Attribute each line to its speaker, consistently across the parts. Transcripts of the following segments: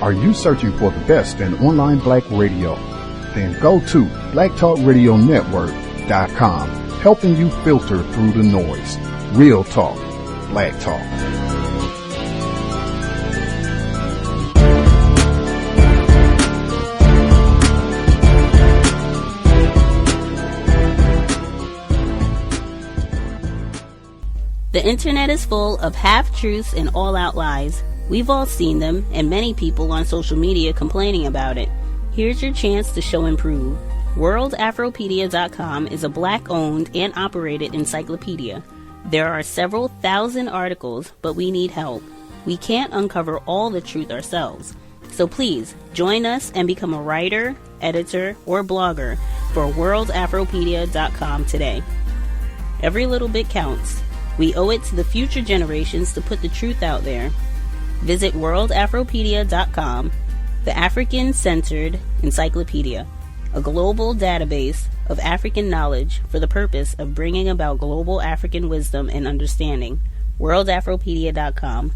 Speaker 1: Are you searching for the best in online black radio? Then go to blacktalkradionetwork.com, helping you filter through the noise. Real talk, black talk.
Speaker 2: The internet is full of half-truths and all-out lies. We've all seen them, and many people on social media complaining about it. Here's your chance to show and prove. WorldAfropedia.com is a black-owned and operated encyclopedia. There are several thousand articles, but we need help. We can't uncover all the truth ourselves. So please, join us and become a writer, editor, or blogger for WorldAfropedia.com today. Every little bit counts. We owe it to the future generations to put the truth out there. Visit WorldAfropedia.com, the African-centered encyclopedia, a global database of African knowledge for the purpose of bringing about global African wisdom and understanding. WorldAfropedia.com.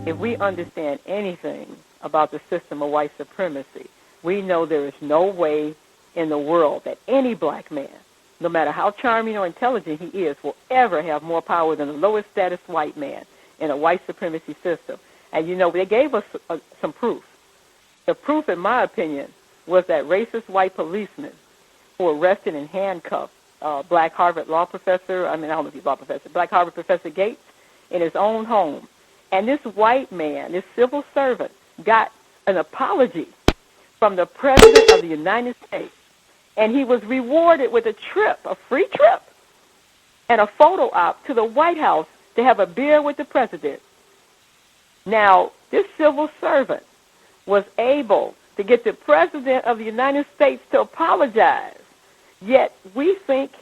Speaker 3: If we understand anything about the system of white supremacy, we know there is no way in the world that any black man, no matter how charming or intelligent he is, will ever have more power than the lowest status white man in a white supremacy system. And, you know, they gave us some proof. The proof, in my opinion, was that racist white policeman who arrested and handcuffed black Harvard law professor, I don't know if he's law professor, black Harvard professor Gates in his own home. And this white man, this civil servant, got an apology from the President of the United States. And he was rewarded with a trip, a free trip, and a photo op to the White House to have a beer with the president. Now, this civil servant was able to get the President of the United States to apologize. Yet we think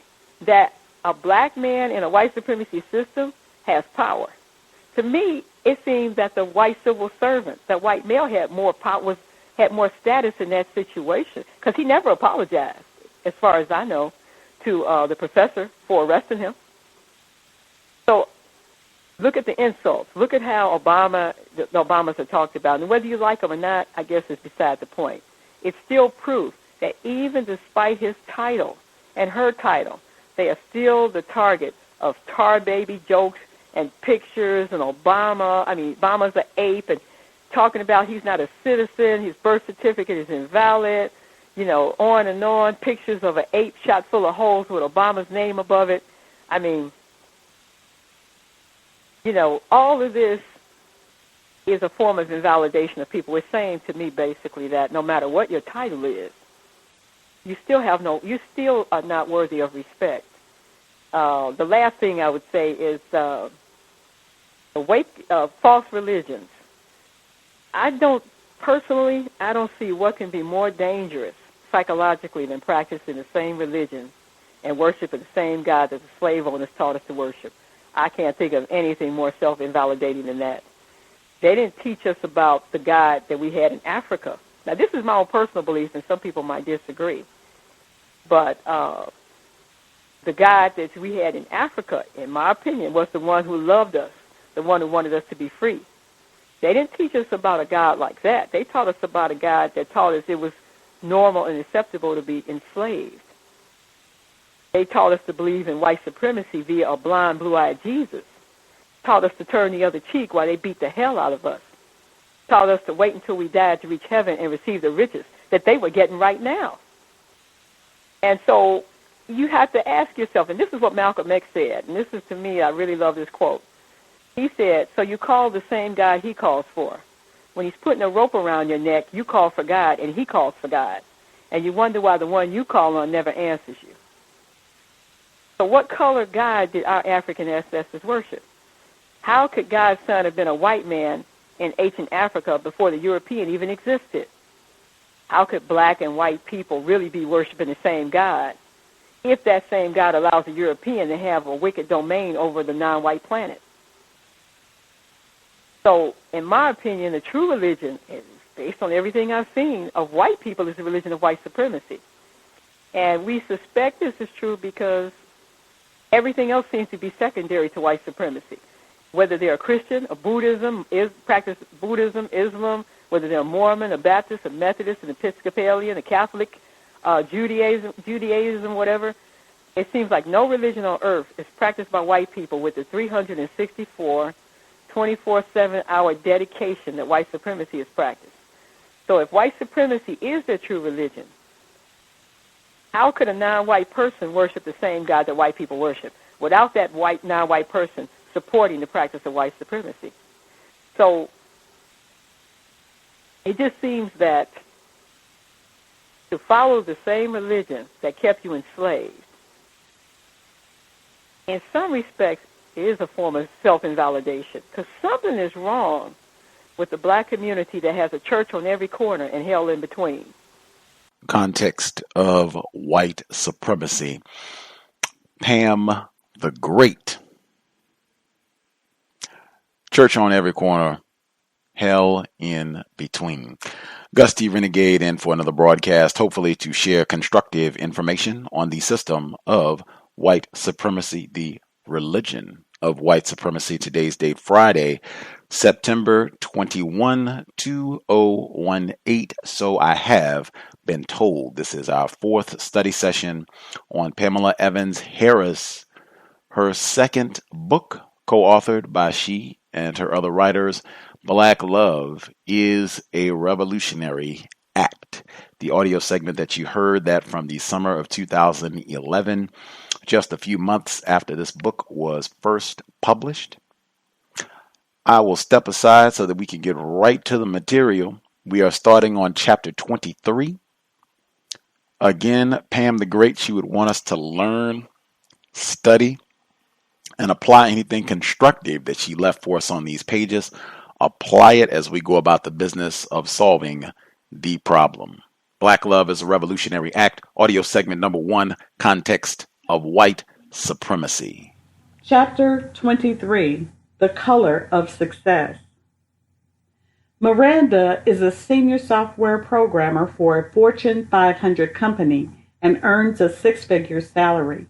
Speaker 3: that a black man in a white supremacy system has power. To me, it seems that the white civil servant, that white male, had more power, had more status in that situation, because he never apologized, as far as I know, to the professor for arresting him. So look at the insults. Look at how the Obamas are talked about. And whether you like them or not, I guess is beside the point. It's still proof that even despite his title and her title, they are still the target of tar baby jokes and pictures, and Obama's an ape, and talking about he's not a citizen, his birth certificate is invalid, on and on, pictures of an ape shot full of holes with Obama's name above it. All of this is a form of invalidation of people. It's saying to me basically that no matter what your title is, you still are not worthy of respect. The last thing I would say is false religions. I don't see what can be more dangerous psychologically than practicing the same religion and worshiping the same God that the slave owners taught us to worship. I can't think of anything more self-invalidating than that. They didn't teach us about the God that we had in Africa. Now, this is my own personal belief, and some people might disagree. But the God that we had in Africa, in my opinion, was the one who loved us, the one who wanted us to be free. They didn't teach us about a God like that. They taught us about a God that taught us it was normal and acceptable to be enslaved. They taught us to believe in white supremacy via a blind, blue-eyed Jesus. Taught us to turn the other cheek while they beat the hell out of us. Taught us to wait until we died to reach heaven and receive the riches that they were getting right now. And so you have to ask yourself, and this is what Malcolm X said, and this is, to me, I really love this quote. He said, so you call the same God he calls for. When he's putting a rope around your neck, you call for God, and he calls for God. And you wonder why the one you call on never answers you. So what color God did our African ancestors worship? How could God's son have been a white man in ancient Africa before the European even existed? How could black and white people really be worshiping the same God if that same God allows the European to have a wicked domain over the non-white planet? So, in my opinion, the true religion, based on everything I've seen of white people, is the religion of white supremacy. And we suspect this is true because everything else seems to be secondary to white supremacy. whether they're a Christian, a Buddhism, practice Buddhism, Islam, whether they're a Mormon, a Baptist, a Methodist, an Episcopalian, a Catholic, Judaism, whatever. It seems like no religion on earth is practiced by white people with the 364, 24/7-hour dedication that white supremacy is practiced. So if white supremacy is their true religion, how could a non-white person worship the same God that white people worship without that non-white person supporting the practice of white supremacy? So it just seems that to follow the same religion that kept you enslaved, in some respects, it is a form of self-invalidation, because something is wrong with the black community that has a church on every corner and hell in between.
Speaker 4: Context of White Supremacy. Pam the Great. Church on every corner, hell in between. Gus T Renegade in for another broadcast, hopefully to share constructive information on the system of white supremacy, the religion of white supremacy. Today's date, Friday, September 21, 2018. So I have been told. This is our fourth study session on Pamela Evans Harris, her second book, co-authored by she and her other writers. Black Love is a Revolutionary Act. The audio segment that you heard, that from the summer of 2011, just a few months after this book was first published. I will step aside so that we can get right to the material. We are starting on chapter 23. Again, Pam the Great, she would want us to learn, study, and apply anything constructive that she left for us on these pages. Apply it as we go about the business of solving the problem. Black Love is a Revolutionary Act, audio segment number 1, Context of White Supremacy.
Speaker 5: Chapter 23, The Color of Success. Miranda is a senior software programmer for a Fortune 500 company and earns a six-figure salary.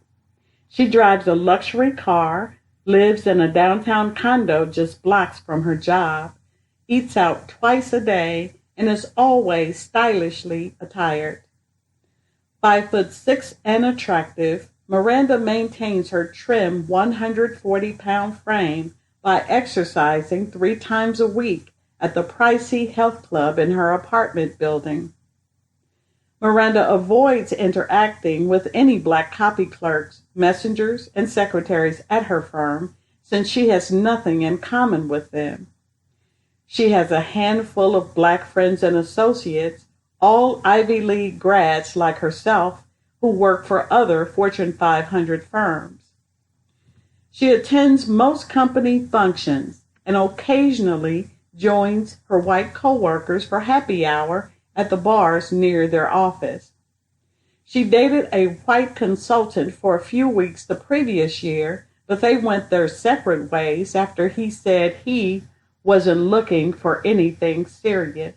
Speaker 5: She drives a luxury car, lives in a downtown condo just blocks from her job, eats out twice a day, and is always stylishly attired. 5'6" and attractive, Miranda maintains her trim 140-pound frame by exercising 3 times a week at the pricey health club in her apartment building. Miranda avoids interacting with any black copy clerks, messengers, and secretaries at her firm since she has nothing in common with them. She has a handful of black friends and associates, all Ivy League grads like herself, who work for other Fortune 500 firms. She attends most company functions and occasionally joins her white coworkers for happy hour at the bars near their office. She dated a white consultant for a few weeks the previous year, but they went their separate ways after he said he wasn't looking for anything serious.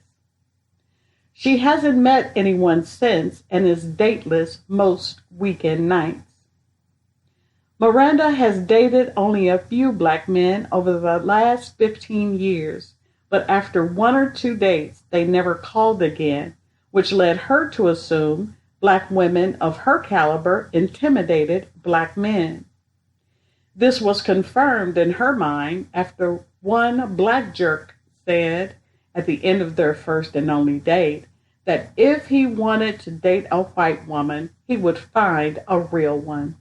Speaker 5: She hasn't met anyone since and is dateless most weekend nights. Miranda has dated only a few black men over the last 15 years, but after 1 or 2 dates, they never called again, which led her to assume black women of her caliber intimidated black men. This was confirmed in her mind after one black jerk said at the end of their first and only date that if he wanted to date a white woman, he would find a real one.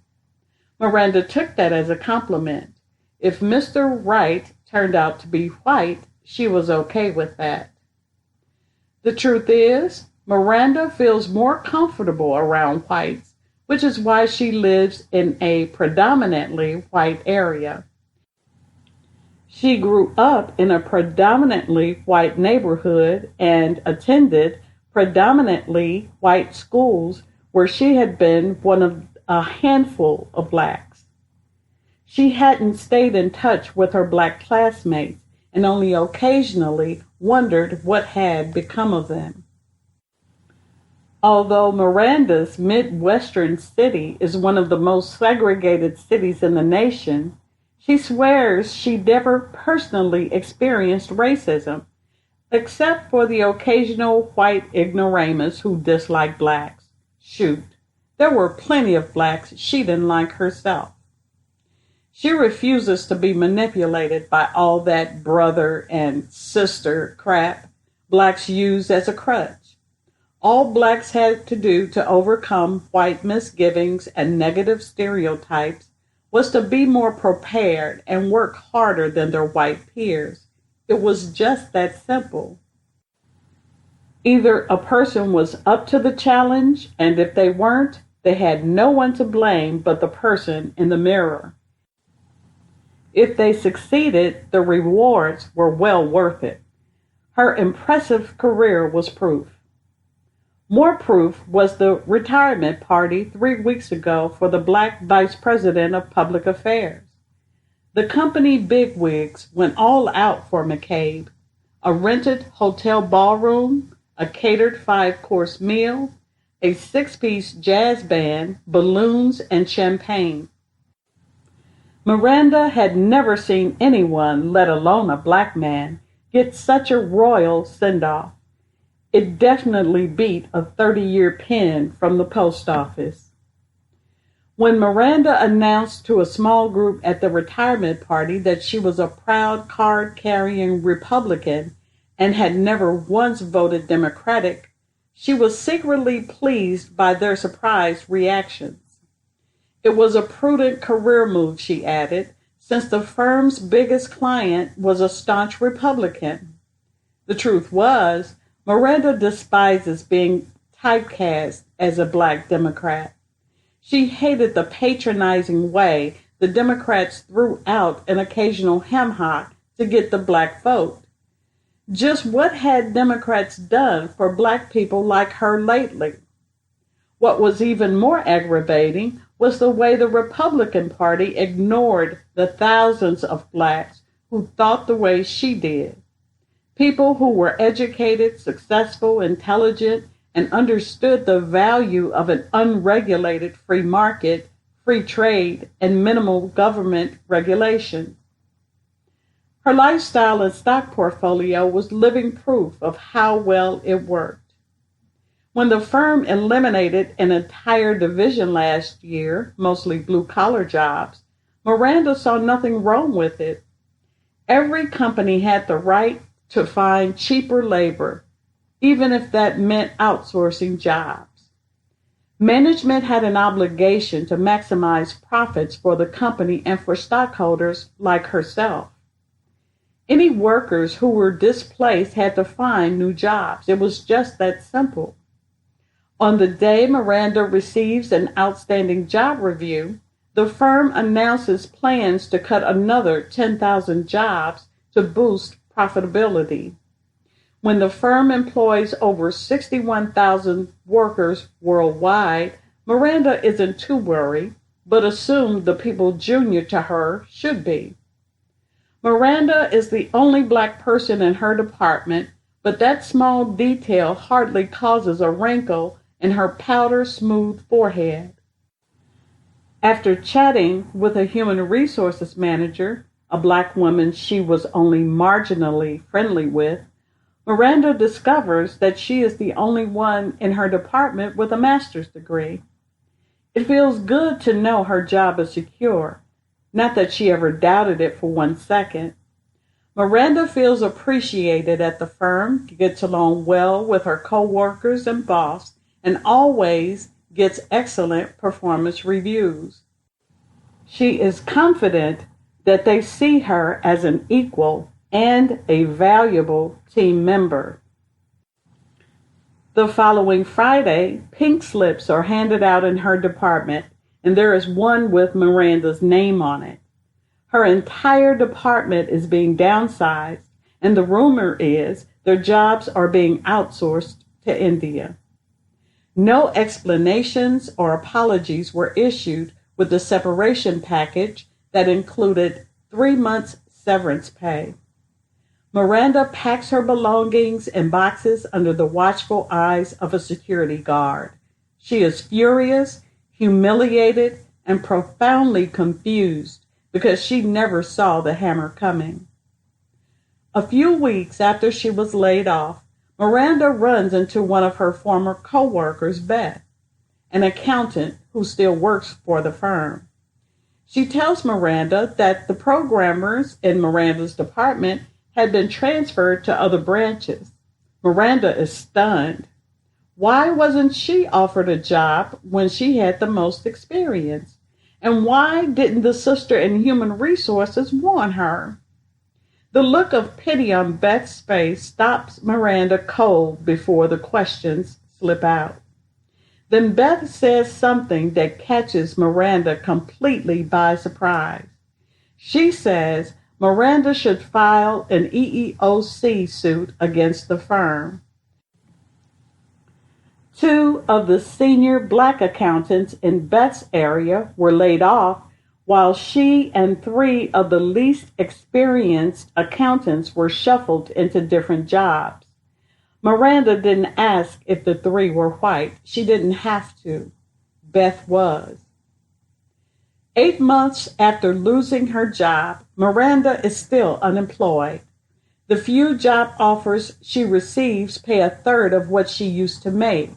Speaker 5: Miranda took that as a compliment. If Mr. Right turned out to be white, she was okay with that. The truth is, Miranda feels more comfortable around whites, which is why she lives in a predominantly white area. She grew up in a predominantly white neighborhood and attended predominantly white schools where she had been one of a handful of blacks. She hadn't stayed in touch with her black classmates and only occasionally wondered what had become of them. Although Miranda's Midwestern city is one of the most segregated cities in the nation, She swears she never personally experienced racism, except for the occasional white ignoramus who dislike blacks. Shoot, there were plenty of blacks she didn't like herself. She refuses to be manipulated by all that brother and sister crap blacks use as a crutch. All blacks had to do to overcome white misgivings and negative stereotypes was to be more prepared and work harder than their white peers. It was just that simple. Either a person was up to the challenge, and if they weren't, they had no one to blame but the person in the mirror. If they succeeded, the rewards were well worth it. Her impressive career was proof. More proof was the retirement party 3 weeks ago for the Black Vice President of Public Affairs. The company bigwigs went all out for McCabe. A rented hotel ballroom, a catered 5-course meal, a 6-piece jazz band, balloons, and champagne. Miranda had never seen anyone, let alone a black man, get such a royal send-off. It definitely beat a 30-year pen from the post office. When Miranda announced to a small group at the retirement party that she was a proud card-carrying Republican and had never once voted Democratic, she was secretly pleased by their surprised reactions. It was a prudent career move, she added, since the firm's biggest client was a staunch Republican. The truth was, Miranda despises being typecast as a black Democrat. She hated the patronizing way the Democrats threw out an occasional hem hock to get the black vote. Just what had Democrats done for black people like her lately? What was even more aggravating was the way the Republican Party ignored the thousands of blacks who thought the way she did. People who were educated, successful, intelligent, and understood the value of an unregulated free market, free trade, and minimal government regulation. Her lifestyle and stock portfolio was living proof of how well it worked. When the firm eliminated an entire division last year, mostly blue-collar jobs, Miranda saw nothing wrong with it. Every company had the right to find cheaper labor, even if that meant outsourcing jobs. Management had an obligation to maximize profits for the company and for stockholders like herself. Any workers who were displaced had to find new jobs. It was just that simple. On the day Miranda receives an outstanding job review, the firm announces plans to cut another 10,000 jobs to boost profitability. When the firm employs over 61,000 workers worldwide, Miranda isn't too worried, but assumed the people junior to her should be. Miranda is the only black person in her department, but that small detail hardly causes a wrinkle in her powder-smooth forehead. After chatting with a human resources manager, a black woman she was only marginally friendly with, Miranda discovers that she is the only one in her department with a master's degree. It feels good to know her job is secure, not that she ever doubted it for 1 second. Miranda feels appreciated at the firm, gets along well with her co-workers and boss, and always gets excellent performance reviews. She is confident that they see her as an equal and a valuable team member. The following Friday, pink slips are handed out in her department, and there is one with Miranda's name on it. Her entire department is being downsized, and the rumor is their jobs are being outsourced to India. No explanations or apologies were issued with the separation package that included 3 months severance pay. Miranda packs her belongings in boxes under the watchful eyes of a security guard. She is furious, humiliated, and profoundly confused because she never saw the hammer coming. A few weeks after she was laid off, Miranda runs into one of her former co-workers, Beth, an accountant who still works for the firm. She tells Miranda that the programmers in Miranda's department had been transferred to other branches. Miranda is stunned. Why wasn't she offered a job when she had the most experience? And why didn't the sister in human resources warn her? The look of pity on Beth's face stops Miranda cold before the questions slip out. Then Beth says something that catches Miranda completely by surprise. She says Miranda should file an EEOC suit against the firm. 2 of the senior black accountants in Beth's area were laid off, while she and 3 of the least experienced accountants were shuffled into different jobs. Miranda didn't ask if the 3 were white. She didn't have to. Beth was. 8 months after losing her job, Miranda is still unemployed. The few job offers she receives pay a third of what she used to make.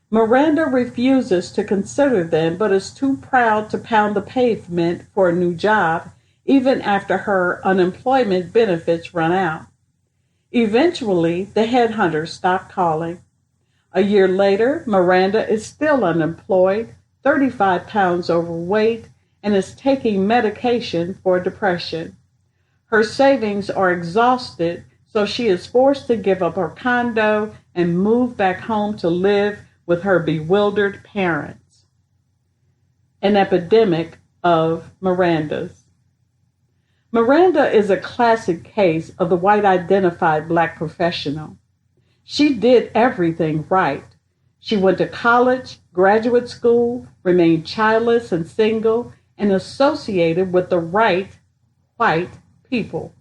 Speaker 5: Miranda refuses to consider them, but is too proud to pound the pavement for a new job, even after her unemployment benefits run out. Eventually, the headhunters stop calling. A year later, Miranda is still unemployed, 35 pounds overweight, and is taking medication for depression. Her savings are exhausted, so she is forced to give up her condo and move back home to live with her bewildered parents. An epidemic of Mirandas. Miranda is a classic case of the white-identified black professional. She did everything right. She went to college, graduate school, remained childless and single, and associated with the right white people.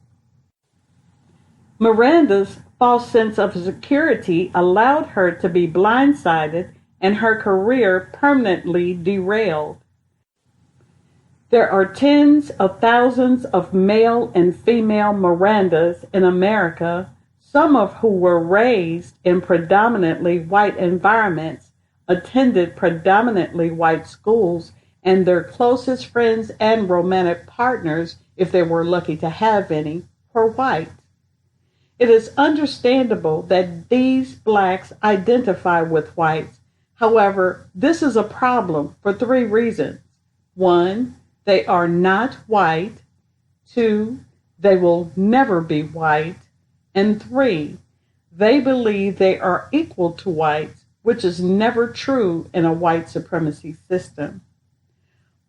Speaker 5: Miranda's false sense of security allowed her to be blindsided and her career permanently derailed. There are tens of thousands of male and female Mirandas in America, some of who were raised in predominantly white environments, attended predominantly white schools, and their closest friends and romantic partners, if they were lucky to have any, were white. It is understandable that these blacks identify with whites. However, this is a problem for 3 reasons. 1, they are not white. 2, they will never be white. And 3, they believe they are equal to whites, which is never true in a white supremacy system.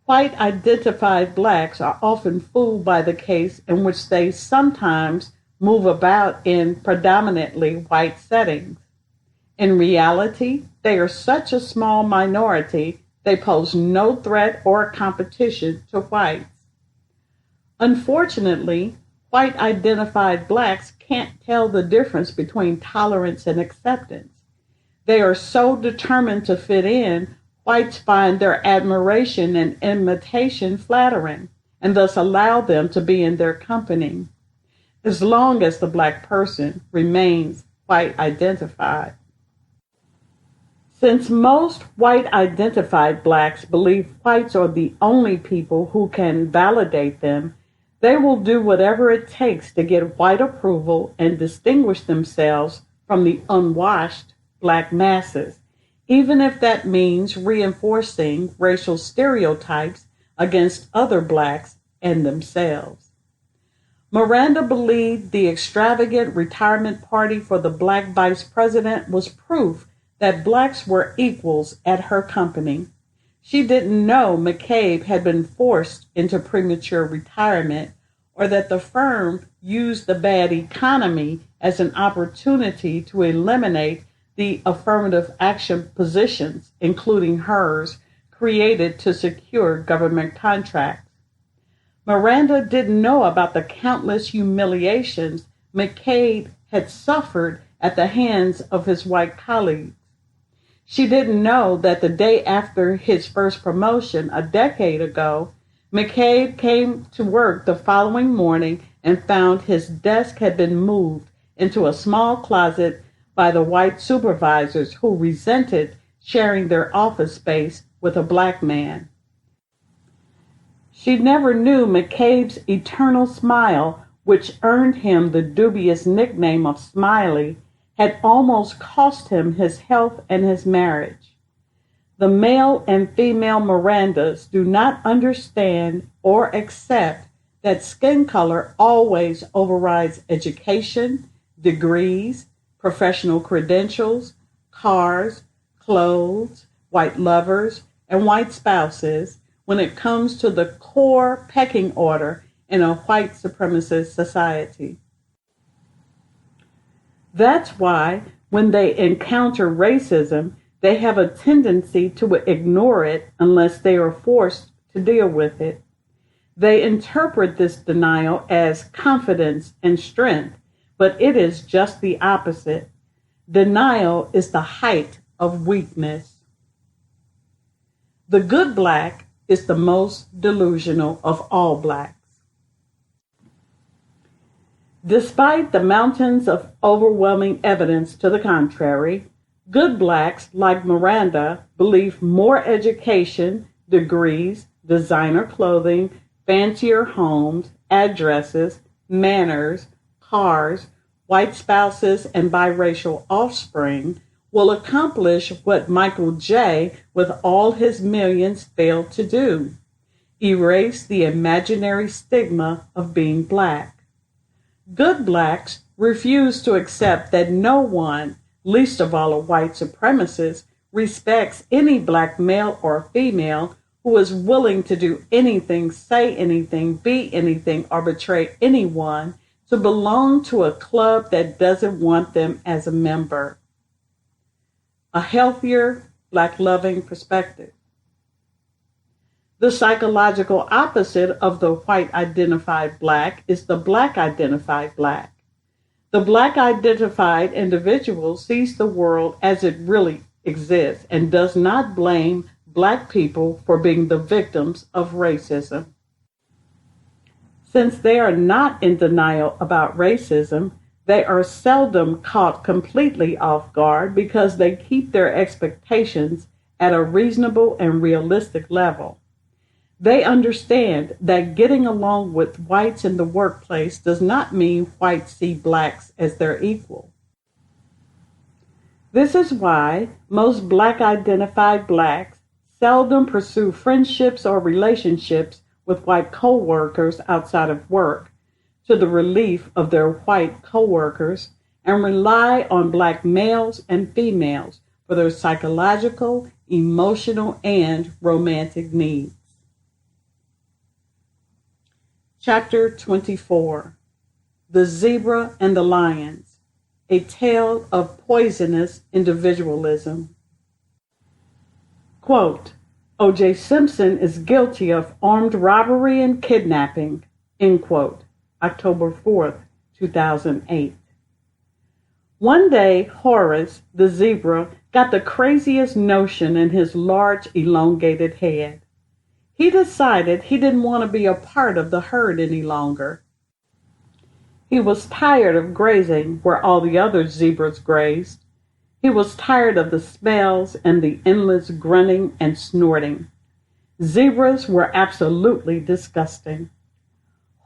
Speaker 5: White identified blacks are often fooled by the case in which they sometimes move about in predominantly white settings. In reality, they are such a small minority, they pose no threat or competition to whites. Unfortunately, white-identified blacks can't tell the difference between tolerance and acceptance. They are so determined to fit in, whites find their admiration and imitation flattering, and thus allow them to be in their company, as long as the black person remains white-identified. Since most white-identified blacks believe whites are the only people who can validate them, they will do whatever it takes to get white approval and distinguish themselves from the unwashed black masses, even if that means reinforcing racial stereotypes against other blacks and themselves. Miranda believed the extravagant retirement party for the black vice president was proof that blacks were equals at her company. She didn't know McCabe had been forced into premature retirement, or that the firm used the bad economy as an opportunity to eliminate the affirmative action positions, including hers, created to secure government contracts. Miranda didn't know about the countless humiliations McCabe had suffered at the hands of his white colleagues. She didn't know that the day after his first promotion, a decade ago, McCabe came to work the following morning and found his desk had been moved into a small closet by the white supervisors who resented sharing their office space with a black man. She never knew McCabe's eternal smile, which earned him the dubious nickname of Smiley, had almost cost him his health and his marriage. The male and female Mirandas do not understand or accept that skin color always overrides education, degrees, professional credentials, cars, clothes, white lovers, and white spouses when it comes to the core pecking order in a white supremacist society. That's why when they encounter racism, they have a tendency to ignore it unless they are forced to deal with it. They interpret this denial as confidence and strength, but it is just the opposite. Denial is the height of weakness. The good black is the most delusional of all blacks. Despite the mountains of overwhelming evidence to the contrary, good blacks like Miranda believe more education, degrees, designer clothing, fancier homes, addresses, manners, cars, white spouses, and biracial offspring will accomplish what Michael J., with all his millions, failed to do: erase the imaginary stigma of being black. Good blacks refuse to accept that no one, least of all a white supremacist, respects any black male or female who is willing to do anything, say anything, be anything, or betray anyone to belong to a club that doesn't want them as a member. A healthier, black-loving perspective. The psychological opposite of the white-identified black is the black-identified black. The black-identified individual sees the world as it really exists and does not blame black people for being the victims of racism. Since they are not in denial about racism, they are seldom caught completely off guard because they keep their expectations at a reasonable and realistic level. They understand that getting along with whites in the workplace does not mean whites see blacks as their equal. This is why most black-identified blacks seldom pursue friendships or relationships with white co-workers outside of work, to the relief of their white co-workers, and rely on black males and females for their psychological, emotional, and romantic needs. Chapter 24, The Zebra and the Lions, a tale of poisonous individualism. Quote, O.J. Simpson is guilty of armed robbery and kidnapping, end quote. October 4th, 2008. One day, Horace, the zebra, got the craziest notion in his large, elongated head. He decided he didn't want to be a part of the herd any longer. He was tired of grazing where all the other zebras grazed. He was tired of the smells and the endless grunting and snorting. Zebras were absolutely disgusting.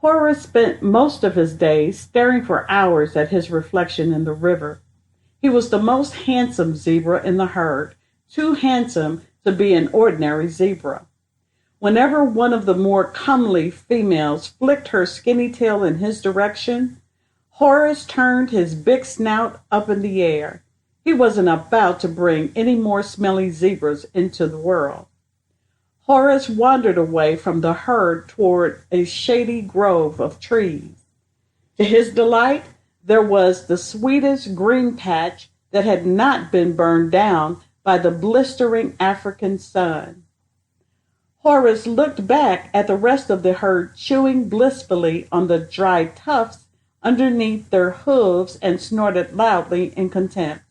Speaker 5: Horace spent most of his days staring for hours at his reflection in the river. He was the most handsome zebra in the herd, too handsome to be an ordinary zebra. Whenever one of the more comely females flicked her skinny tail in his direction, Horace turned his big snout up in the air. He wasn't about to bring any more smelly zebras into the world. Horace wandered away from the herd toward a shady grove of trees. To his delight, there was the sweetest green patch that had not been burned down by the blistering African sun. Horace looked back at the rest of the herd chewing blissfully on the dry tufts underneath their hooves and snorted loudly in contempt.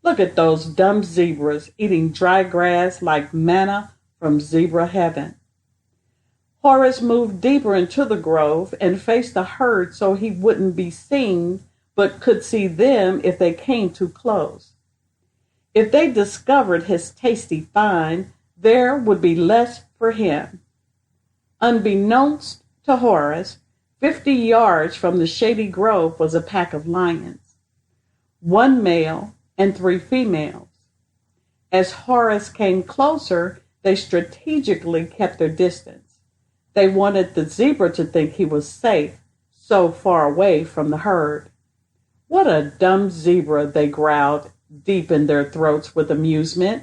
Speaker 5: Look at those dumb zebras eating dry grass like manna from zebra heaven. Horace moved deeper into the grove and faced the herd so he wouldn't be seen, but could see them if they came too close. If they discovered his tasty find, there would be less for him. Unbeknownst to Horace, 50 yards from the shady grove was a pack of lions, 1 male and 3 females. As Horace came closer, they strategically kept their distance. They wanted the zebra to think he was safe, so far away from the herd. "What a dumb zebra," they growled deep in their throats with amusement.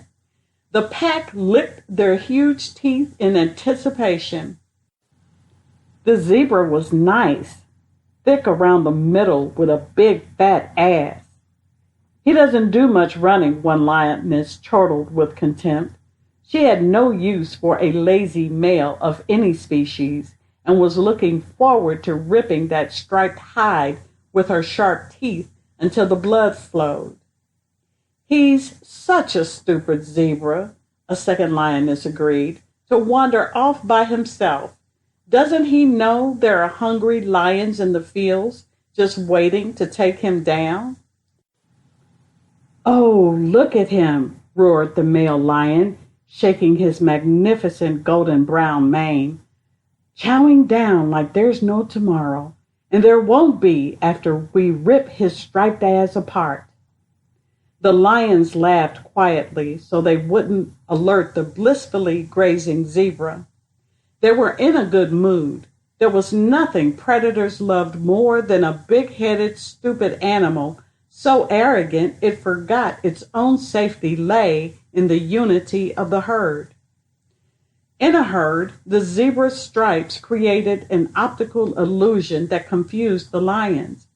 Speaker 5: The pack licked their huge teeth in anticipation. The zebra was nice, thick around the middle with a big fat ass. "He doesn't do much running," one lioness chortled with contempt. She had no use for a lazy male of any species and was looking forward to ripping that striped hide with her sharp teeth until the blood flowed. "He's such a stupid zebra," a second lioness agreed, "to wander off by himself. Doesn't he know there are hungry lions in the fields just waiting to take him down?" "Oh, look at him," roared the male lion, shaking his magnificent golden brown mane, "chowing down like there's no tomorrow, and there won't be after we rip his striped ass apart." The lions laughed quietly so they wouldn't alert the blissfully grazing zebra. They were in a good mood. There was nothing predators loved more than a big-headed, stupid animal so arrogant it forgot its own safety lay in the unity of the herd. In a herd, the zebra's stripes created an optical illusion that confused the lions.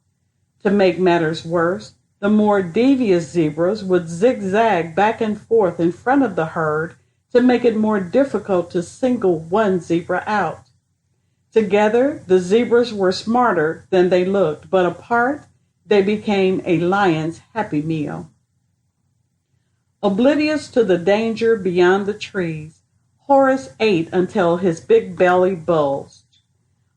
Speaker 5: To make matters worse, the more devious zebras would zigzag back and forth in front of the herd to make it more difficult to single one zebra out. Together, the zebras were smarter than they looked, but apart, they became a lion's happy meal. Oblivious to the danger beyond the trees, Horace ate until his big belly bulged.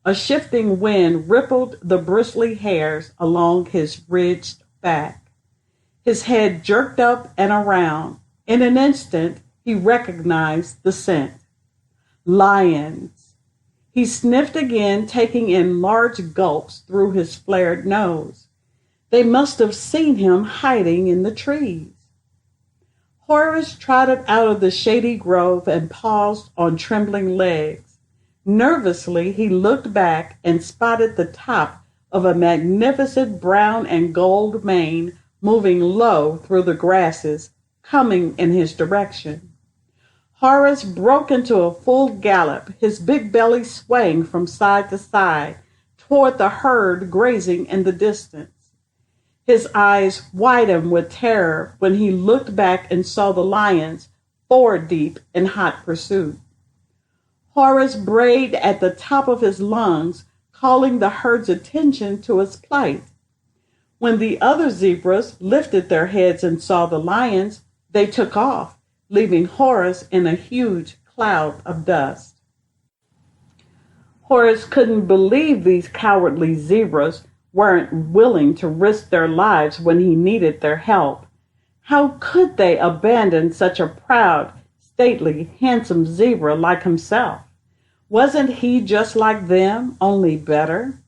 Speaker 5: A shifting wind rippled the bristly hairs along his ridged back. His head jerked up and around. In an instant, he recognized the scent. Lions. He sniffed again, taking in large gulps through his flared nose. They must have seen him hiding in the trees. Horace trotted out of the shady grove and paused on trembling legs. Nervously, he looked back and spotted the top of a magnificent brown and gold mane moving low through the grasses, coming in his direction. Horace broke into a full gallop, his big belly swaying from side to side toward the herd grazing in the distance. His eyes widened with terror when he looked back and saw the lions 4 deep in hot pursuit. Horace brayed at the top of his lungs, calling the herd's attention to its plight. When the other zebras lifted their heads and saw the lions, they took off, leaving Horace in a huge cloud of dust. Horace couldn't believe these cowardly zebras weren't willing to risk their lives when he needed their help. How could they abandon such a proud, stately, handsome zebra like himself? Wasn't he just like them, only better?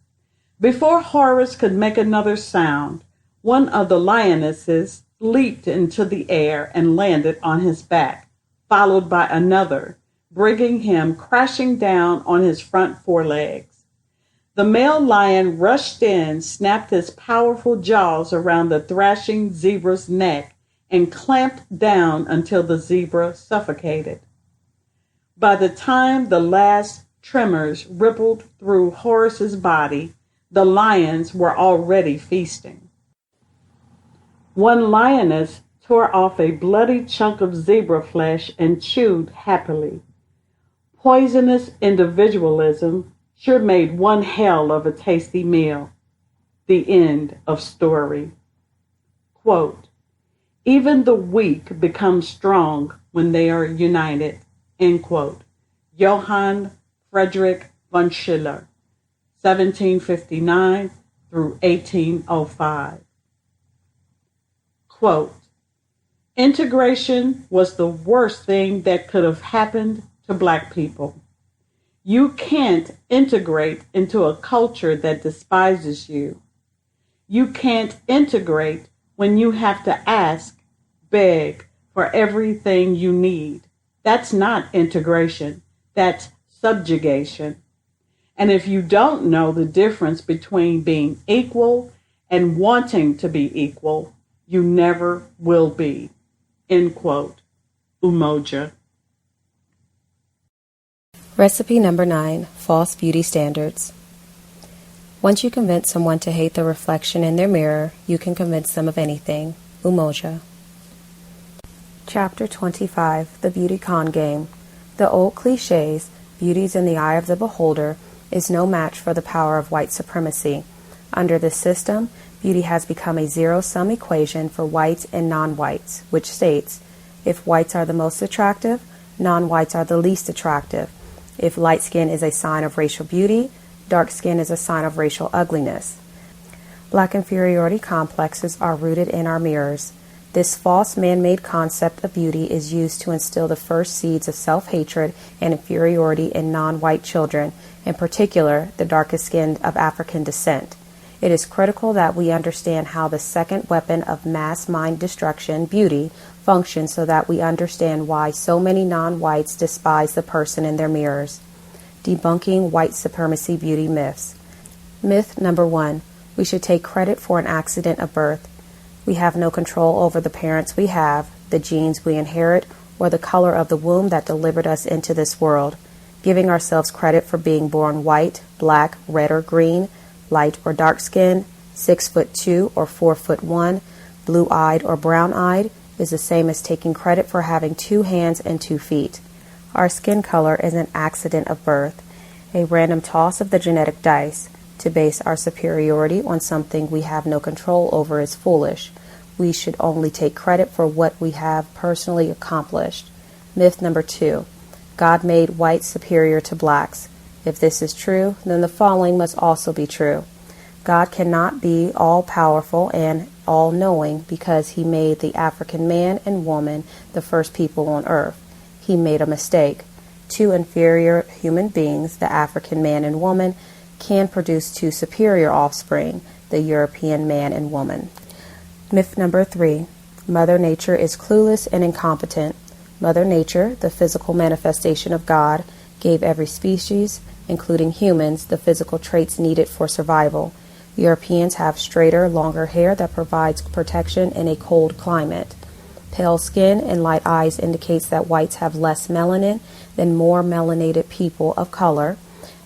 Speaker 5: Before Horace could make another sound, one of the lionesses leaped into the air and landed on his back, followed by another, bringing him crashing down on his front forelegs. The male lion rushed in, snapped his powerful jaws around the thrashing zebra's neck, and clamped down until the zebra suffocated. By the time the last tremors rippled through Horace's body, the lions were already feasting. One lioness tore off a bloody chunk of zebra flesh and chewed happily. Poisonous individualism sure made one hell of a tasty meal. The end of story. Quote, "Even the weak become strong when they are united." End quote. Johann Friedrich von Schiller, 1759 through 1805. Quote, integration was the worst thing that could have happened to Black people. You can't integrate into a culture that despises you. You can't integrate when you have to ask, beg for everything you need. That's not integration. That's subjugation. And if you don't know the difference between being equal and wanting to be equal, you never will be. End quote. Umoja.
Speaker 6: Recipe number 9, false beauty standards. Once you convince someone to hate the reflection in their mirror, you can convince them of anything. Umoja. Chapter 25, The Beauty Con Game. The old cliches, beauty's in the eye of the beholder, is no match for the power of white supremacy. Under this system, beauty has become a zero-sum equation for whites and non-whites, which states, if whites are the most attractive, non-whites are the least attractive. If light skin is a sign of racial beauty, dark skin is a sign of racial ugliness. Black inferiority complexes are rooted in our mirrors. This false man-made concept of beauty is used to instill the first seeds of self-hatred and inferiority in non-white children, in particular the darkest skinned of African descent. It is critical that we understand how the second weapon of mass mind destruction, beauty, functions so that we understand why so many non-whites despise the person in their mirrors. Debunking white supremacy beauty myths. Myth number 1. We should take credit for an accident of birth. We have no control over the parents we have, the genes we inherit, or the color of the womb that delivered us into this world. Giving ourselves credit for being born white, black, red, or green, light or dark skinned, 6'2" or 4'1", blue-eyed or brown-eyed, is the same as taking credit for having 2 hands and 2 feet. Our skin color is an accident of birth, a random toss of the genetic dice. To base our superiority on something we have no control over is foolish. We should only take credit for what we have personally accomplished. Myth number 2. God made whites superior to blacks. If this is true, then the following must also be true. God cannot be all-powerful and all-knowing because he made the African man and woman the first people on earth. He made a mistake. 2 inferior human beings, the African man and woman, can produce 2 superior offspring, the European man and woman. Myth number 3. Mother Nature is clueless and incompetent. Mother Nature, the physical manifestation of God, gave every species, including humans, the physical traits needed for survival. Europeans have straighter, longer hair that provides protection in a cold climate. Pale skin and light eyes indicates that whites have less melanin than more melanated people of color,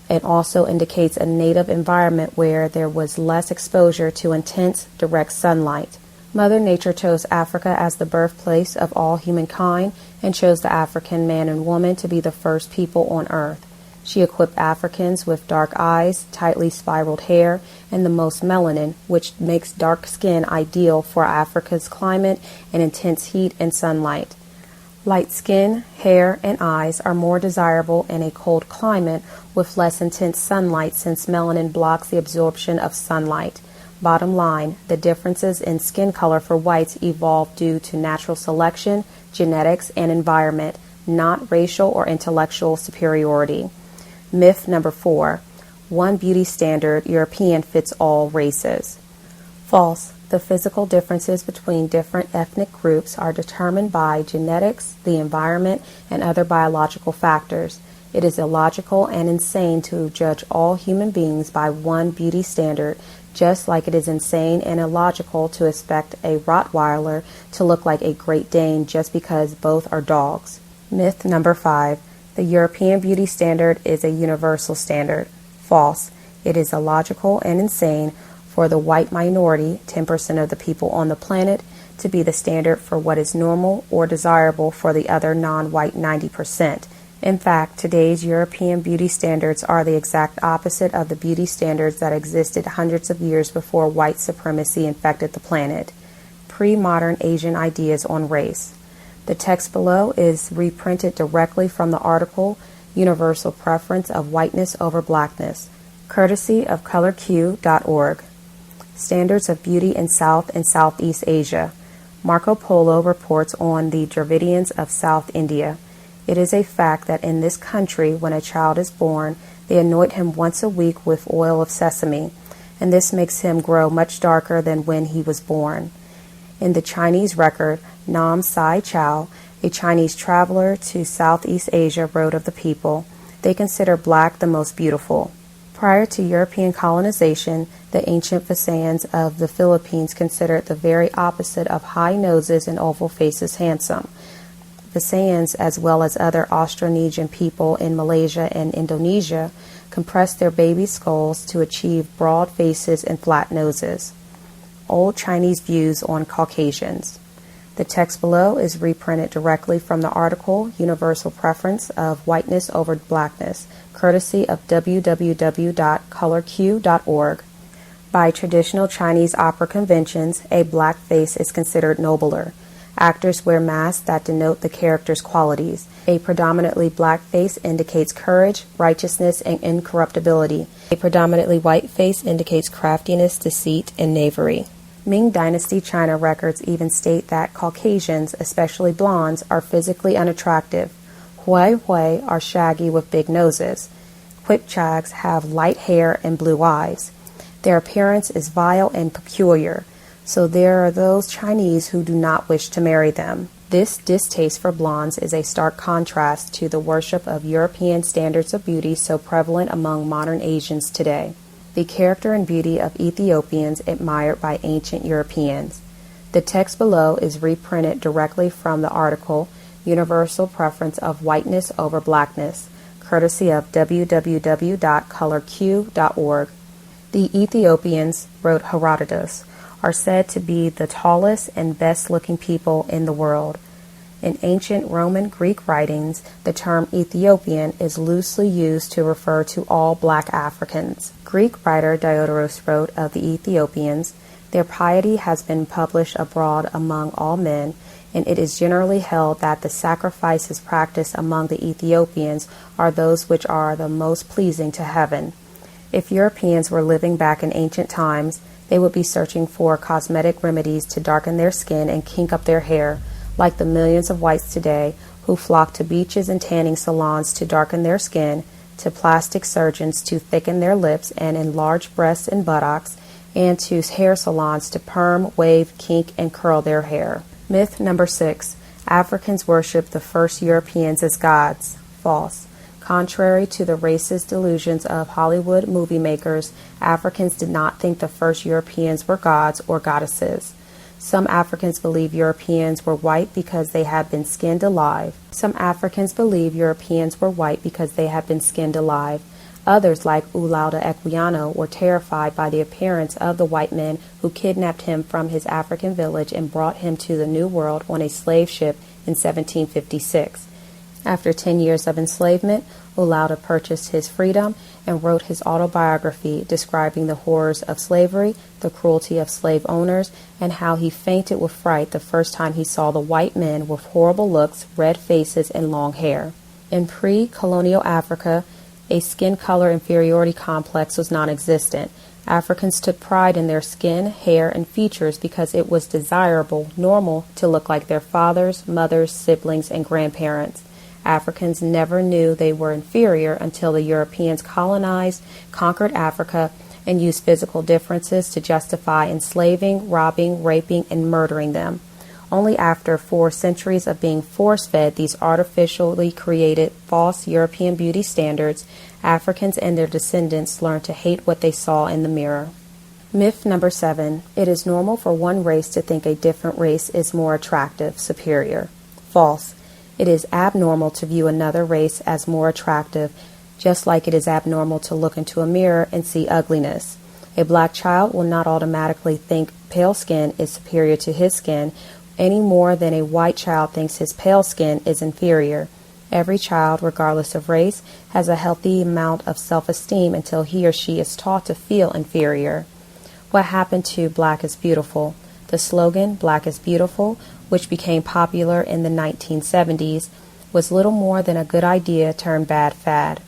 Speaker 6: and also indicates a native environment where there was less exposure to intense, direct sunlight. Mother Nature chose Africa as the birthplace of all humankind and chose the African man and woman to be the first people on earth. She equipped Africans with dark eyes, tightly spiraled hair, and the most melanin, which makes dark skin ideal for Africa's climate and intense heat and sunlight. Light skin, hair, and eyes are more desirable in a cold climate with less intense sunlight since melanin blocks the absorption of sunlight. Bottom line, the differences in skin color for whites evolved due to natural selection, genetics, and environment, not racial or intellectual superiority. Myth number 4. One beauty standard, European fits all races. False. The physical differences between different ethnic groups are determined by genetics, the environment, and other biological factors. It is illogical and insane to judge all human beings by one beauty standard, just like it is insane and illogical to expect a Rottweiler to look like a Great Dane just because both are dogs. Myth number 5. The European beauty standard is a universal standard. False. It is illogical and insane for the white minority, 10% of the people on the planet, to be the standard for what is normal or desirable for the other non-white 90%. In fact, today's European beauty standards are the exact opposite of the beauty standards that existed hundreds of years before white supremacy infected the planet. Pre-modern Asian ideas on race. The text below is reprinted directly from the article Universal Preference of Whiteness over Blackness, courtesy of colorq.org. Standards of Beauty in South and Southeast Asia. Marco Polo reports on the Dravidians of South India. It is a fact that in this country, when a child is born, they anoint him once a week with oil of sesame, and this makes him grow much darker than when he was born. In the Chinese record, Nam Sai Chao, a Chinese traveler to Southeast Asia, wrote of the people, "They consider black the most beautiful." Prior to European colonization, the ancient Visayans of the Philippines considered the very opposite of high noses and oval faces handsome. Visayans, as well as other Austronesian people in Malaysia and Indonesia, compressed their baby skulls to achieve broad faces and flat noses. Old Chinese views on Caucasians. The text below is reprinted directly from the article Universal Preference of Whiteness over Blackness, courtesy of www.colorq.org. By traditional Chinese opera conventions, a black face is considered nobler. Actors wear masks that denote the character's qualities. A predominantly black face indicates courage, righteousness, and incorruptibility. A predominantly white face indicates craftiness, deceit, and knavery. Ming Dynasty China records even state that Caucasians, especially blondes, are physically unattractive. Hui are shaggy with big noses. Quipchags have light hair and blue eyes. Their appearance is vile and peculiar, so there are those Chinese who do not wish to marry them. This distaste for blondes is a stark contrast to the worship of European standards of beauty so prevalent among modern Asians today. The character and beauty of Ethiopians admired by ancient Europeans. The text below is reprinted directly from the article Universal Preference of Whiteness over Blackness, courtesy of www.colorq.org. The Ethiopians, wrote Herodotus, are said to be the tallest and best-looking people in the world. In ancient Roman Greek writings, the term Ethiopian is loosely used to refer to all black Africans. Greek writer Diodorus wrote of the Ethiopians, "Their piety has been published abroad among all men, and it is generally held that the sacrifices practiced among the Ethiopians are those which are the most pleasing to heaven." If Europeans were living back in ancient times, they would be searching for cosmetic remedies to darken their skin and kink up their hair, like the millions of whites today who flock to beaches and tanning salons to darken their skin, to plastic surgeons to thicken their lips and enlarge breasts and buttocks, and to hair salons to perm, wave, kink, and curl their hair. Myth number 6. Africans worship the first Europeans as gods. False. Contrary to the racist delusions of Hollywood movie makers, Africans did not think the first Europeans were gods or goddesses. Some Africans believe Europeans were white because they had been skinned alive. Others, like Ulauda Equiano, were terrified by the appearance of the white men who kidnapped him from his African village and brought him to the New World on a slave ship in 1756. After 10 years of enslavement, Ulauda purchased his freedom and wrote his autobiography describing the horrors of slavery, the cruelty of slave owners, and how he fainted with fright the first time he saw the white men with horrible looks, red faces, and long hair. In pre-colonial Africa, a skin color inferiority complex was non-existent. Africans took pride in their skin, hair, and features because it was desirable, normal, to look like their fathers, mothers, siblings, and grandparents. Africans never knew they were inferior until the Europeans colonized, conquered Africa, and used physical differences to justify enslaving, robbing, raping, and murdering them. Only after 4 centuries of being force-fed these artificially created false European beauty standards, Africans and their descendants learned to hate what they saw in the mirror. Myth number 7. It is normal for one race to think a different race is more attractive, superior. False. It is abnormal to view another race as more attractive, just like it is abnormal to look into a mirror and see ugliness. A black child will not automatically think pale skin is superior to his skin, any more than a white child thinks his pale skin is inferior. Every child, regardless of race, has a healthy amount of self-esteem until he or she is taught to feel inferior. What happened to Black is Beautiful? The slogan, Black is Beautiful, which became popular in the 1970s, was little more than a good idea turned bad fad.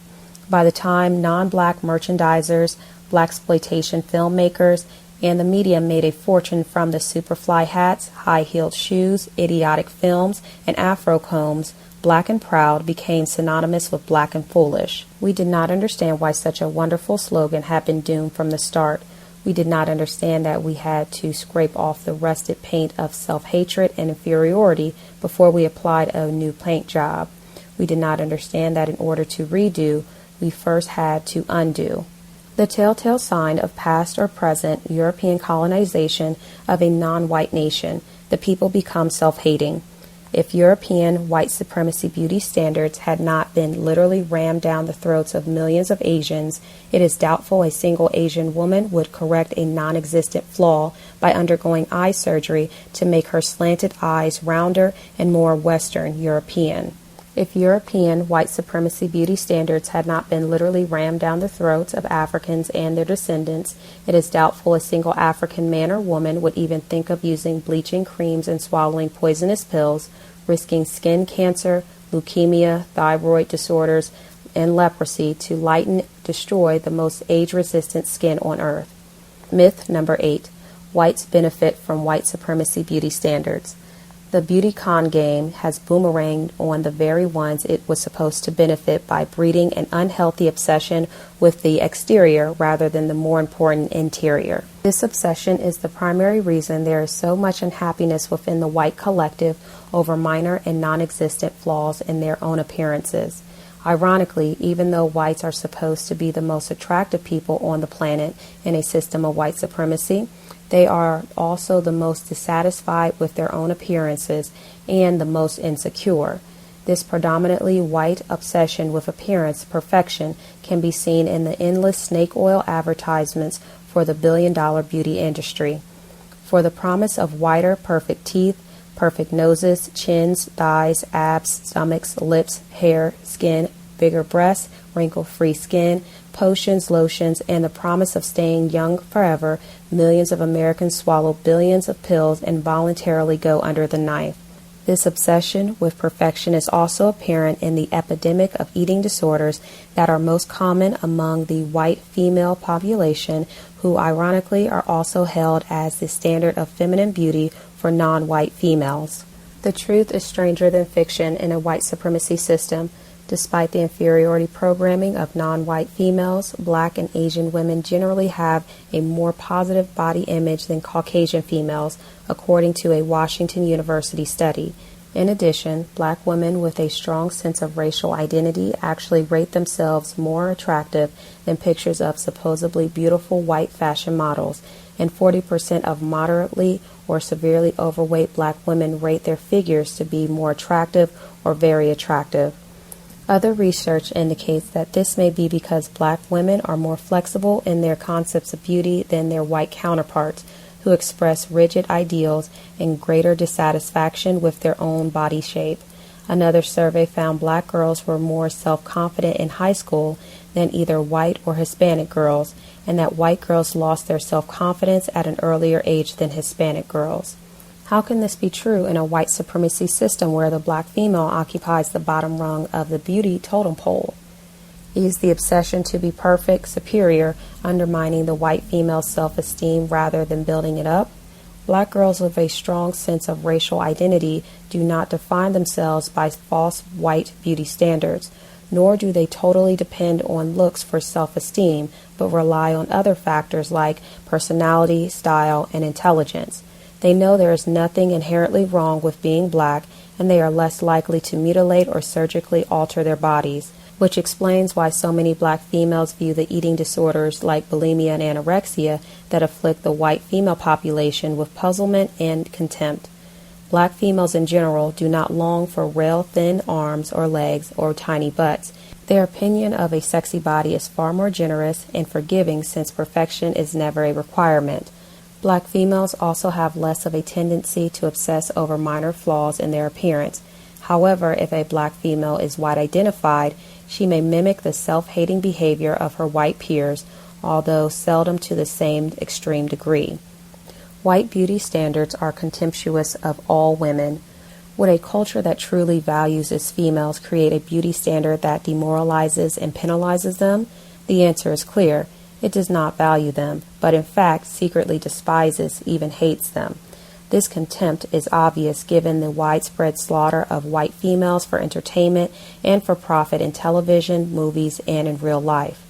Speaker 6: By the time non-black merchandisers, blaxploitation filmmakers, and the media made a fortune from the Superfly hats, high-heeled shoes, idiotic films, and afro combs, black and proud became synonymous with black and foolish. We did not understand why such a wonderful slogan had been doomed from the start. We did not understand that we had to scrape off the rusted paint of self-hatred and inferiority before we applied a new paint job. We did not understand that in order to redo, we first had to undo. The telltale sign of past or present European colonization of a non-white nation, the people become self-hating. If European white supremacy beauty standards had not been literally rammed down the throats of millions of Asians, it is doubtful a single Asian woman would correct a non-existent flaw by undergoing eye surgery to make her slanted eyes rounder and more Western European. If European white supremacy beauty standards had not been literally rammed down the throats of Africans and their descendants, it is doubtful a single African man or woman would even think of using bleaching creams and swallowing poisonous pills, risking skin cancer, leukemia, thyroid disorders, and leprosy to lighten, destroy the most age-resistant skin on earth. Myth number 8. Whites benefit from white supremacy beauty standards. The beauty con game has boomeranged on the very ones it was supposed to benefit by breeding an unhealthy obsession with the exterior rather than the more important interior. This obsession is the primary reason there is so much unhappiness within the white collective over minor and non-existent flaws in their own appearances. Ironically, even though whites are supposed to be the most attractive people on the planet in a system of white supremacy, they are also the most dissatisfied with their own appearances and the most insecure. This predominantly white obsession with appearance perfection can be seen in the endless snake oil advertisements for the billion-dollar beauty industry. For the promise of whiter, perfect teeth, perfect noses, chins, thighs, abs, stomachs, lips, hair, skin, bigger breasts, wrinkle-free skin, potions, lotions, and the promise of staying young forever, millions of Americans swallow billions of pills and voluntarily go under the knife. This obsession with perfection is also apparent in the epidemic of eating disorders that are most common among the white female population, who ironically are also held as the standard of feminine beauty for non-white females. The truth is stranger than fiction in a white supremacy system. Despite the inferiority programming of non-white females, black and Asian women generally have a more positive body image than Caucasian females, according to a Washington University study. In addition, black women with a strong sense of racial identity actually rate themselves more attractive than pictures of supposedly beautiful white fashion models, and 40% of moderately or severely overweight black women rate their figures to be more attractive or very attractive. Other research indicates that this may be because black women are more flexible in their concepts of beauty than their white counterparts, who express rigid ideals and greater dissatisfaction with their own body shape. Another survey found black girls were more self-confident in high school than either white or Hispanic girls, and that white girls lost their self-confidence at an earlier age than Hispanic girls. How can this be true in a white supremacy system where the black female occupies the bottom rung of the beauty totem pole? Is the obsession to be perfect, superior, undermining the white female's self-esteem rather than building it up? Black girls with a strong sense of racial identity do not define themselves by false white beauty standards, nor do they totally depend on looks for self-esteem, but rely on other factors like personality, style, and intelligence. They know there is nothing inherently wrong with being black, and they are less likely to mutilate or surgically alter their bodies, which explains why so many black females view the eating disorders like bulimia and anorexia that afflict the white female population with puzzlement and contempt. Black females in general do not long for rail-thin arms or legs or tiny butts. Their opinion of a sexy body is far more generous and forgiving since perfection is never a requirement. Black females also have less of a tendency to obsess over minor flaws in their appearance. However, if a black female is white identified, she may mimic the self-hating behavior of her white peers, although seldom to the same extreme degree. White beauty standards are contemptuous of all women. Would a culture that truly values its females create a beauty standard that demoralizes and penalizes them? The answer is clear. It does not value them, but in fact secretly despises, even hates them. This contempt is obvious given the widespread slaughter of white females for entertainment and for profit in television, movies, and in real life.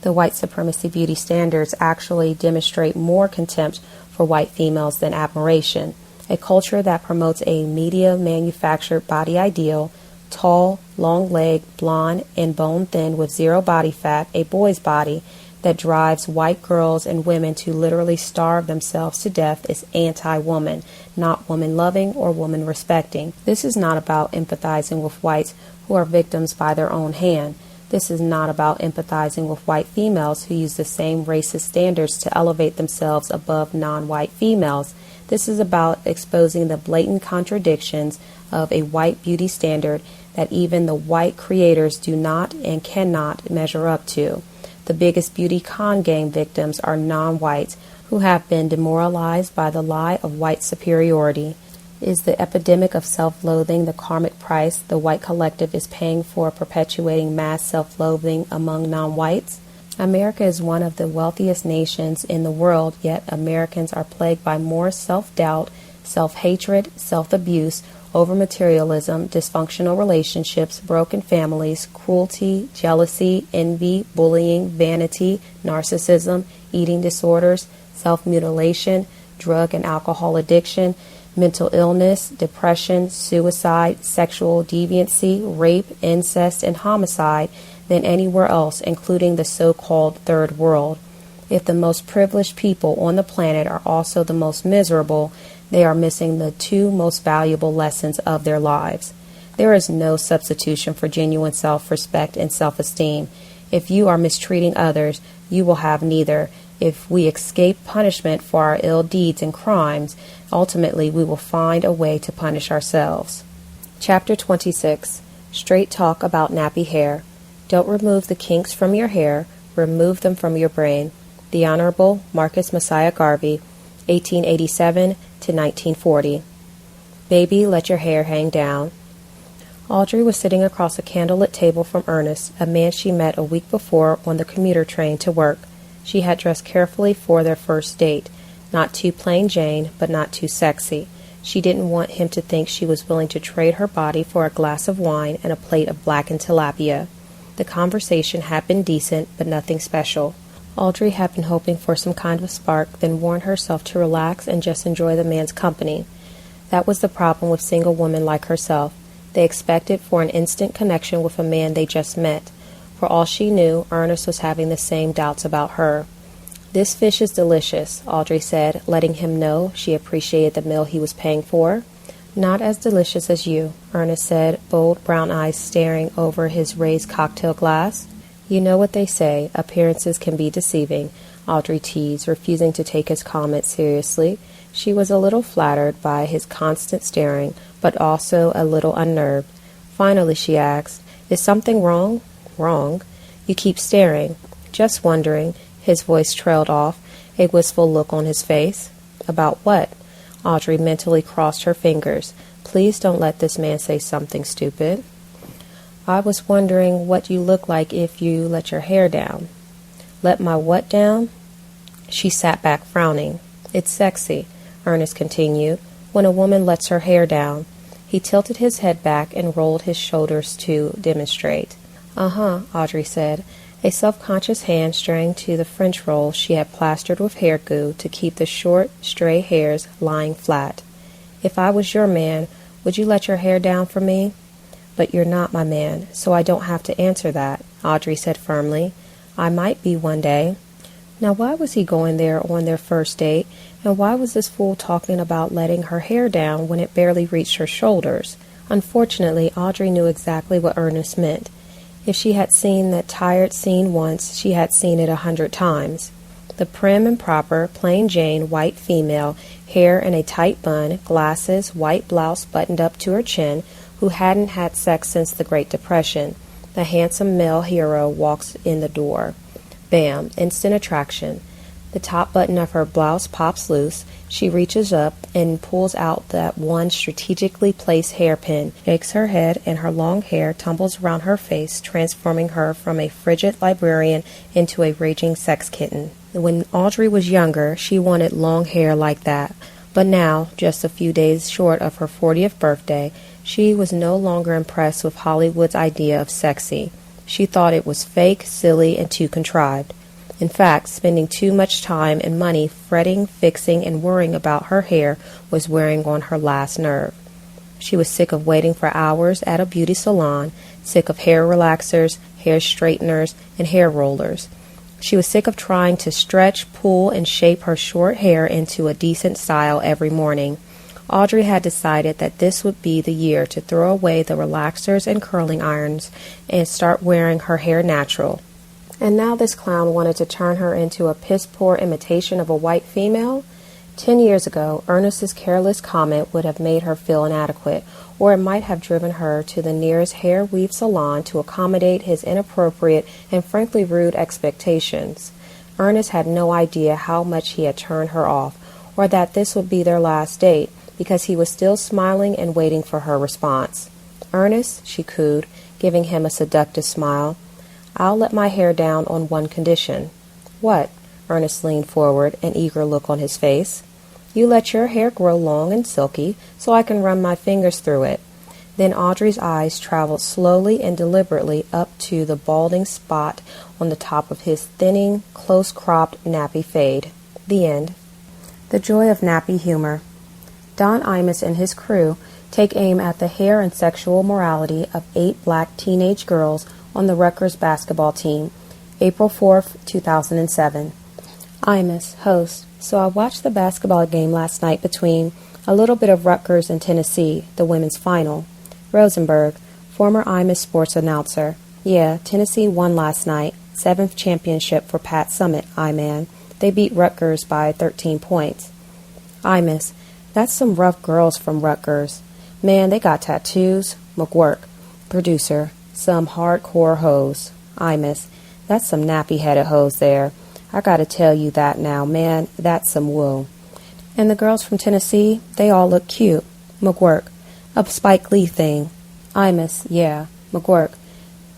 Speaker 6: The white supremacy beauty standards actually demonstrate more contempt for white females than admiration. A culture that promotes a media-manufactured body ideal, tall, long-legged, blonde, and bone-thin with zero body fat, a boy's body, that drives white girls and women to literally starve themselves to death is anti-woman, not woman-loving or woman-respecting. This is not about empathizing with whites who are victims by their own hand. This is not about empathizing with white females who use the same racist standards to elevate themselves above non-white females. This is about exposing the blatant contradictions of a white beauty standard that even the white creators do not and cannot measure up to. The biggest beauty con game victims are non-whites who have been demoralized by the lie of white superiority. Is the epidemic of self-loathing the karmic price the white collective is paying for perpetuating mass self-loathing among non-whites? America is one of the wealthiest nations in the world, yet Americans are plagued by more self-doubt, self-hatred, self-abuse, over-materialism, dysfunctional relationships, broken families, cruelty, jealousy, envy, bullying, vanity, narcissism, eating disorders, self-mutilation, drug and alcohol addiction, mental illness, depression, suicide, sexual deviancy, rape, incest, and homicide than anywhere else, including the so-called third world. If the most privileged people on the planet are also the most miserable, they are missing the two most valuable lessons of their lives. There is no substitution for genuine self-respect and self-esteem. If you are mistreating others, you will have neither. If we escape punishment for our ill deeds and crimes, ultimately we will find a way to punish ourselves. Chapter 26. Straight talk about nappy hair. Don't remove the kinks from your hair, remove them from your brain. The Honorable Marcus Messiah Garvey, 1887 to 1940. Baby, let your hair hang down. Audrey was sitting across a candlelit table from Ernest, a man she met a week before on the commuter train to work. She had dressed carefully for their first date, not too plain Jane, but not too sexy. She didn't want him to think she was willing to trade her body for a glass of wine and a plate of blackened tilapia. The conversation had been decent, but nothing special. Audrey had been hoping for some kind of spark, then warned herself to relax and just enjoy the man's company. That was the problem with single women like herself. They expected for an instant connection with a man they just met. For all she knew, Ernest was having the same doubts about her. "This fish is delicious," Audrey said, letting him know she appreciated the meal he was paying for. "Not as delicious as you," Ernest said, bold brown eyes staring over his raised cocktail glass. "You know what they say, appearances can be deceiving," Audrey teased, refusing to take his comment seriously. She was a little flattered by his constant staring, but also a little unnerved. Finally she asked, "Is something wrong?" "Wrong? You keep staring." "Just wondering." His voice trailed off, a wistful look on his face. "About what?" Audrey mentally crossed her fingers. Please don't let this man say something stupid. "I was wondering what you look like if you let your hair down." "Let my what down?" She sat back frowning. "It's sexy," Ernest continued, "when a woman lets her hair down." He tilted his head back and rolled his shoulders to demonstrate. "Uh-huh," Audrey said, a self-conscious hand straying to the French roll she had plastered with hair glue to keep the short, stray hairs lying flat. "If I was your man, would you let your hair down for me?" "But you're not my man, so I don't have to answer that," Audrey said firmly. "I might be one day." Now why was he going there on their first date, and why was this fool talking about letting her hair down when it barely reached her shoulders? Unfortunately, Audrey knew exactly what Ernest meant. If she had seen that tired scene once, she had seen it 100 times. The prim and proper, plain Jane, white female, hair in a tight bun, glasses, white blouse buttoned up to her chin, who hadn't had sex since the Great Depression. The handsome male hero walks in the door. Bam! Instant attraction. The top button of her blouse pops loose. She reaches up and pulls out that one strategically placed hairpin, shakes her head, and her long hair tumbles around her face, transforming her from a frigid librarian into a raging sex kitten. When Audrey was younger, she wanted long hair like that. But now, just a few days short of her 40th birthday, she was no longer impressed with Hollywood's idea of sexy. She thought it was fake, silly, and too contrived. In fact, spending too much time and money fretting, fixing, and worrying about her hair was wearing on her last nerve. She was sick of waiting for hours at a beauty salon, sick of hair relaxers, hair straighteners, and hair rollers. She was sick of trying to stretch, pull, and shape her short hair into a decent style every morning. Audrey had decided that this would be the year to throw away the relaxers and curling irons and start wearing her hair natural. And now this clown wanted to turn her into a piss-poor imitation of a white female? 10 years ago, Ernest's careless comment would have made her feel inadequate, or it might have driven her to the nearest hair weave salon to accommodate his inappropriate and frankly rude expectations. Ernest had no idea how much he had turned her off, or that this would be their last date, because he was still smiling and waiting for her response. "Ernest," she cooed, giving him a seductive smile, "I'll let my hair down on one condition." "What?" Ernest leaned forward, an eager look on his face. "You let your hair grow long and silky so I can run my fingers through it." Then Audrey's eyes traveled slowly and deliberately up to the balding spot on the top of his thinning, close-cropped nappy fade. The end. The joy of nappy humor. Don Imus and his crew take aim at the hair and sexual morality of 8 black teenage girls on the Rutgers basketball team, April 4th, 2007. Imus, host. So I watched the basketball game last night between a little bit of Rutgers and Tennessee, the women's final. Rosenberg, former Imus sports announcer. Yeah, Tennessee won last night. 7th championship for Pat Summitt, I-man. They beat Rutgers by 13 points. Imus, that's some rough girls from Rutgers. Man, they got tattoos. McGurk, producer. Some hardcore hoes. Imus, that's some nappy-headed hoes there. I gotta tell you that now, man, that's some woo. And the girls from Tennessee, they all look cute. McGurk, a Spike Lee thing. Imus, yeah. McGurk,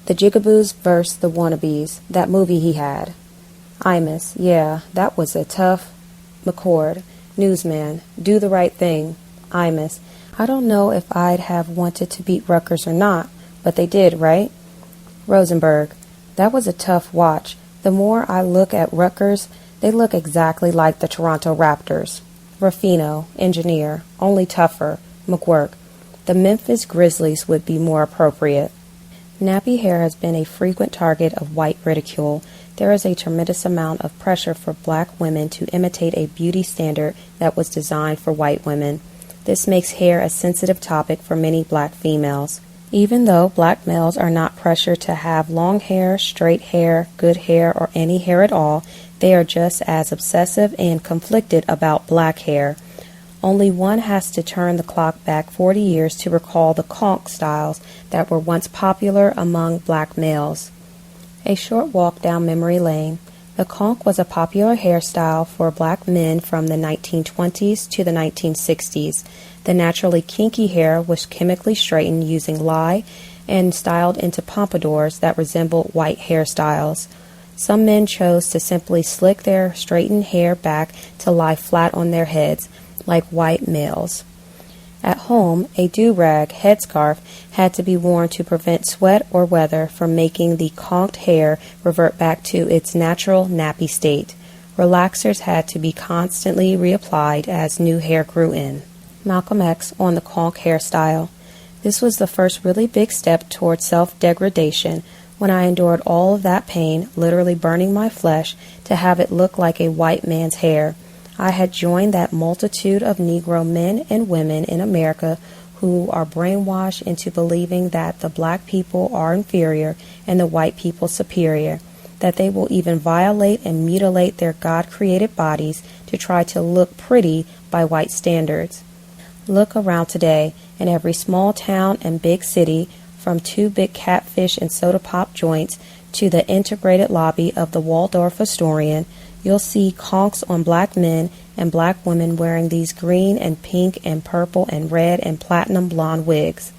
Speaker 6: the Jigaboos versus the Wannabes, that movie he had. Imus, yeah, that was a tough. McCord, newsman, do the right thing. Imus, I don't know if I'd have wanted to beat Rutgers or not, but they did, right? Rosenberg, that was a tough watch. The more I look at Rutgers, they look exactly like the Toronto Raptors. Ruffino, engineer, only tougher. McGurk, the Memphis Grizzlies would be more appropriate. Nappy hair has been a frequent target of white ridicule. There is a tremendous amount of pressure for black women to imitate a beauty standard that was designed for white women. This makes hair a sensitive topic for many black females. Even though black males are not pressured to have long hair, straight hair, good hair, or any hair at all, they are just as obsessive and conflicted about black hair. Only one has to turn the clock back 40 years to recall the conch styles that were once popular among black males. A short walk down memory lane. The conch was a popular hairstyle for black men from the 1920s to the 1960s. The naturally kinky hair was chemically straightened using lye and styled into pompadours that resembled white hairstyles. Some men chose to simply slick their straightened hair back to lie flat on their heads, like white males. At home, a do-rag headscarf had to be worn to prevent sweat or weather from making the conked hair revert back to its natural nappy state. Relaxers had to be constantly reapplied as new hair grew in. Malcolm X on the conch hairstyle. This was the first really big step toward self-degradation when I endured all of that pain, literally burning my flesh, to have it look like a white man's hair. I had joined that multitude of Negro men and women in America who are brainwashed into believing that the black people are inferior and the white people superior, that they will even violate and mutilate their God-created bodies to try to look pretty by white standards. Look around today, in every small town and big city, from 2 big catfish and soda pop joints to the integrated lobby of the Waldorf Astoria, you'll see conks on black men and black women wearing these green and pink and purple and red and platinum blonde wigs.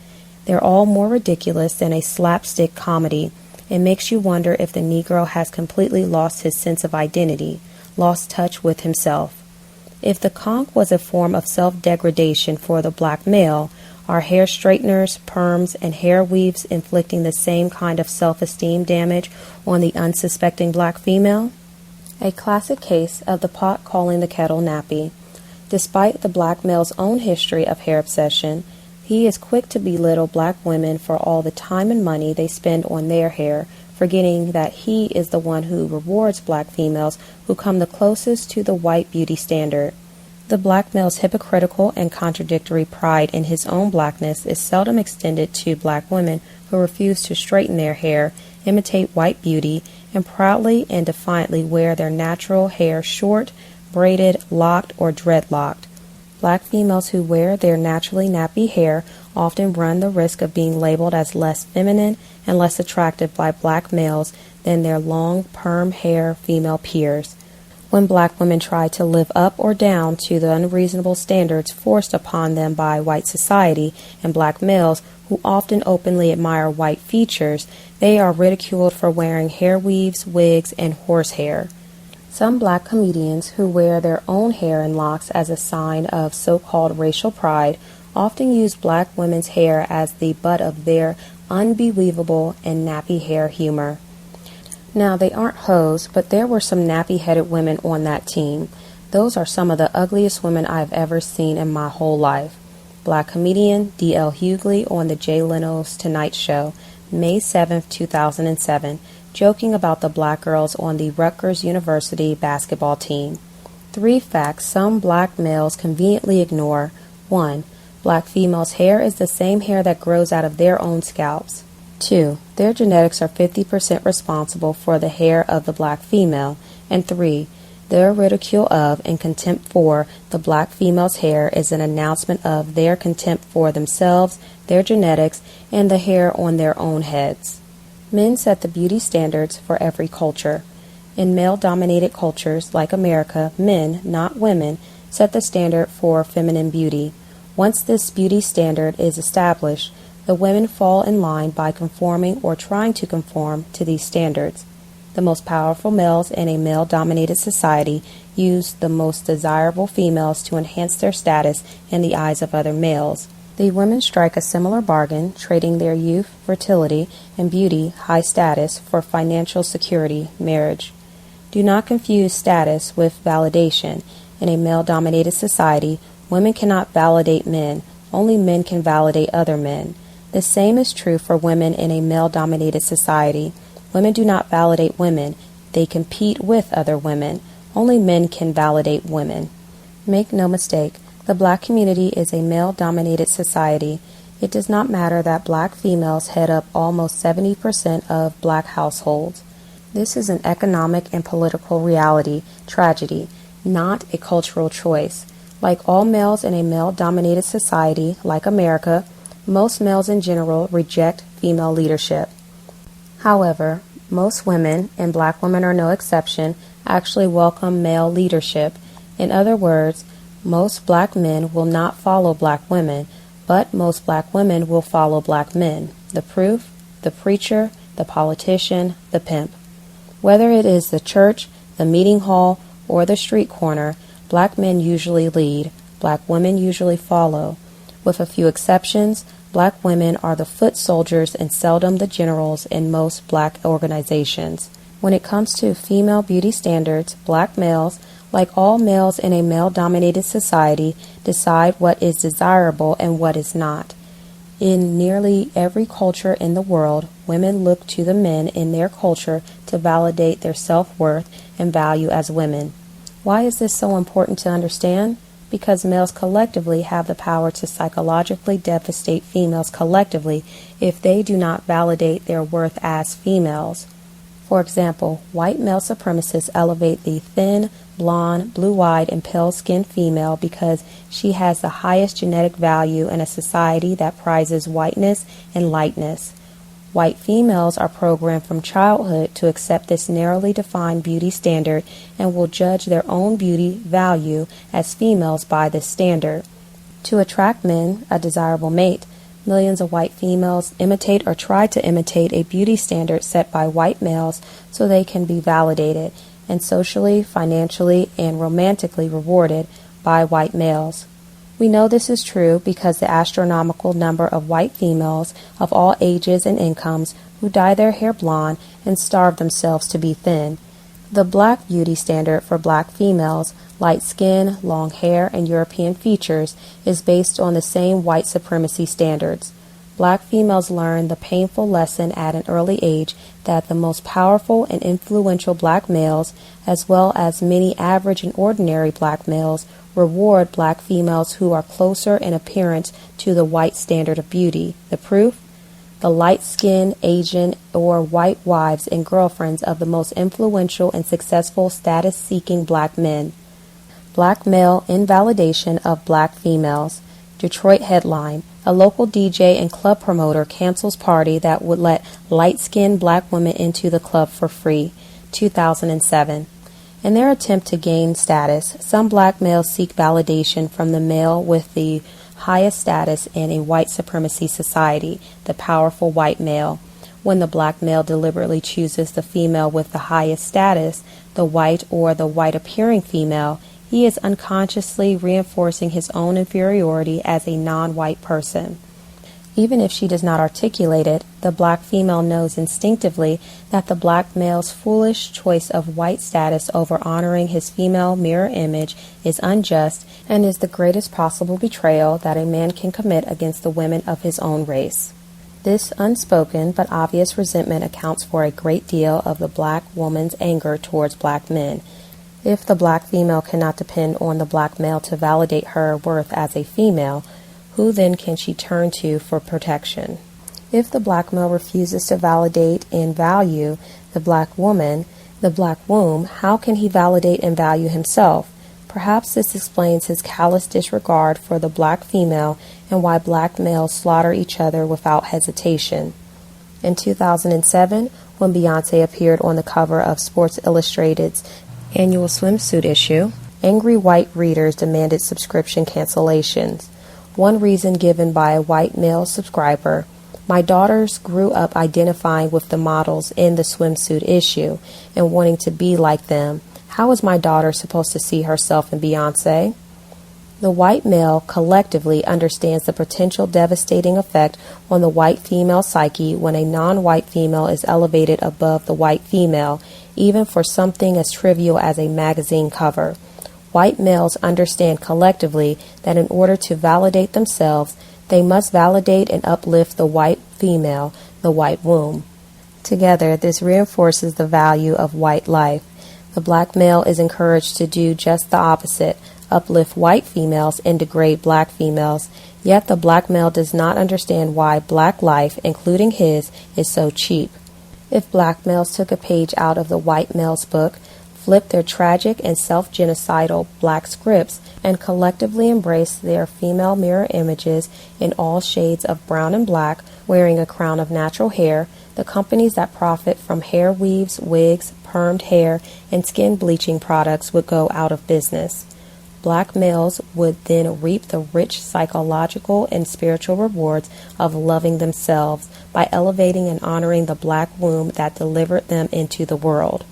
Speaker 6: They're all more ridiculous than a slapstick comedy. It makes you wonder if the Negro has completely lost his sense of identity, lost touch with himself. If the conch was a form of self-degradation for the black male, are hair straighteners, perms, and hair weaves inflicting the same kind of self-esteem damage on the unsuspecting black female? A classic case of the pot calling the kettle nappy. Despite the black male's own history of hair obsession, he is quick to belittle black women for all the time and money they spend on their hair, forgetting that he is the one who rewards black females who come the closest to the white beauty standard. The black male's hypocritical and contradictory pride in his own blackness is seldom extended to black women who refuse to straighten their hair, imitate white beauty, and proudly and defiantly wear their natural hair short, braided, locked, or dreadlocked. Black females who wear their naturally nappy hair often run the risk of being labeled as less feminine and less attractive by black males than their long perm hair female peers. When black women try to live up or down to the unreasonable standards forced upon them by white society and black males who often openly admire white features, they are ridiculed for wearing hair weaves, wigs, and horsehair. Some black comedians who wear their own hair in locks as a sign of so-called racial pride often use black women's hair as the butt of their unbelievable and nappy hair humor. Now, they aren't hoes, but there were some nappy-headed women on that team. Those are some of the ugliest women I've ever seen in my whole life. Black comedian D.L. Hughley on the Jay Leno's Tonight Show, May 7, 2007, joking about the black girls on the Rutgers University basketball team. 3 facts some black males conveniently ignore. 1. Black females' hair is the same hair that grows out of their own scalps. 2. Their genetics are 50% responsible for the hair of the black female. And 3. Their ridicule of and contempt for the black female's hair is an announcement of their contempt for themselves, their genetics, and the hair on their own heads. Men set the beauty standards for every culture. In male-dominated cultures like America, men, not women, set the standard for feminine beauty. Once this beauty standard is established, the women fall in line by conforming or trying to conform to these standards. The most powerful males in a male-dominated society use the most desirable females to enhance their status in the eyes of other males. The women strike a similar bargain, trading their youth, fertility, and beauty, high status, for financial security, marriage. Do not confuse status with validation. In a male-dominated society, women cannot validate men. Only men can validate other men. The same is true for women in a male-dominated society. Women do not validate women. They compete with other women. Only men can validate women. Make no mistake, the black community is a male-dominated society. It does not matter that black females head up almost 70% of black households. This is an economic and political reality, tragedy, not a cultural choice. Like all males in a male-dominated society, like America, most males in general reject female leadership. However, most women, and black women are no exception, actually welcome male leadership. In other words, most black men will not follow black women, but most black women will follow black men. The proof? The preacher, the politician, the pimp. Whether it is the church, the meeting hall, or the street corner, black men usually lead, black women usually follow. With a few exceptions, black women are the foot soldiers and seldom the generals in most black organizations. When it comes to female beauty standards, black males, like all males in a male-dominated society, decide what is desirable and what is not. In nearly every culture in the world, women look to the men in their culture to validate their self-worth and value as women. Why is this so important to understand? Because males collectively have the power to psychologically devastate females collectively if they do not validate their worth as females. For example, white male supremacists elevate the thin, blonde, blue-eyed, and pale-skinned female because she has the highest genetic value in a society that prizes whiteness and lightness. White females are programmed from childhood to accept this narrowly defined beauty standard and will judge their own beauty value as females by this standard. To attract men, a desirable mate, millions of white females imitate or try to imitate a beauty standard set by white males so they can be validated and socially, financially, and romantically rewarded by white males. We know this is true because the astronomical number of white females of all ages and incomes who dye their hair blonde and starve themselves to be thin. The black beauty standard for black females, light skin, long hair, and European features, is based on the same white supremacy standards. Black females learn the painful lesson at an early age that the most powerful and influential black males, as well as many average and ordinary black males, reward black females who are closer in appearance to the white standard of beauty. The proof? The light-skinned, Asian, or white wives and girlfriends of the most influential and successful status-seeking black men. Black male invalidation of black females. Detroit headline: a local DJ and club promoter cancels party that would let light-skinned black women into the club for free. 2007. In their attempt to gain status, some black males seek validation from the male with the highest status in a white supremacy society, the powerful white male. When the black male deliberately chooses the female with the highest status, the white or the white-appearing female, he is unconsciously reinforcing his own inferiority as a non-white person. Even if she does not articulate it, the black female knows instinctively that the black male's foolish choice of white status over honoring his female mirror image is unjust and is the greatest possible betrayal that a man can commit against the women of his own race. This unspoken but obvious resentment accounts for a great deal of the black woman's anger towards black men. If the black female cannot depend on the black male to validate her worth as a female, who then can she turn to for protection? If the black male refuses to validate and value the black woman, the black womb, how can he validate and value himself? Perhaps this explains his callous disregard for the black female and why black males slaughter each other without hesitation. In 2007, when Beyoncé appeared on the cover of Sports Illustrated's annual swimsuit issue, angry white readers demanded subscription cancellations. One reason given by a white male subscriber: my daughters grew up identifying with the models in the swimsuit issue and wanting to be like them. How is my daughter supposed to see herself in Beyoncé? The white male collectively understands the potential devastating effect on the white female psyche when a non-white female is elevated above the white female, even for something as trivial as a magazine cover. White males understand collectively that in order to validate themselves, they must validate and uplift the white female, the white womb. Together, this reinforces the value of white life. The black male is encouraged to do just the opposite, uplift white females and degrade black females, yet the black male does not understand why black life, including his, is so cheap. If black males took a page out of the white male's book, flipped their tragic and self-genocidal black scripts, and collectively embraced their female mirror images in all shades of brown and black, wearing a crown of natural hair, the companies that profit from hair weaves, wigs, permed hair, and skin bleaching products would go out of business. Black males would then reap the rich psychological and spiritual rewards of loving themselves by elevating and honoring the black womb that delivered them into the world.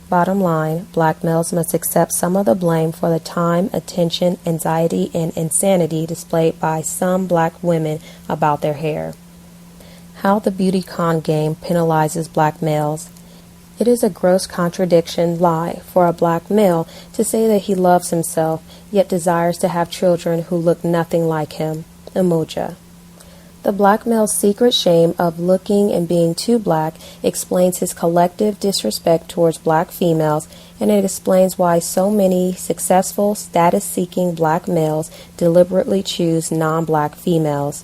Speaker 6: Bottom line, black males must accept some of the blame for the time, attention, anxiety, and insanity displayed by some black women about their hair. How the beauty con game penalizes black males. It is a gross contradiction lie for a black male to say that he loves himself, yet desires to have children who look nothing like him. Emoja. The black male's secret shame of looking and being too black explains his collective disrespect towards black females, and it explains why so many successful, status-seeking black males deliberately choose non-black females.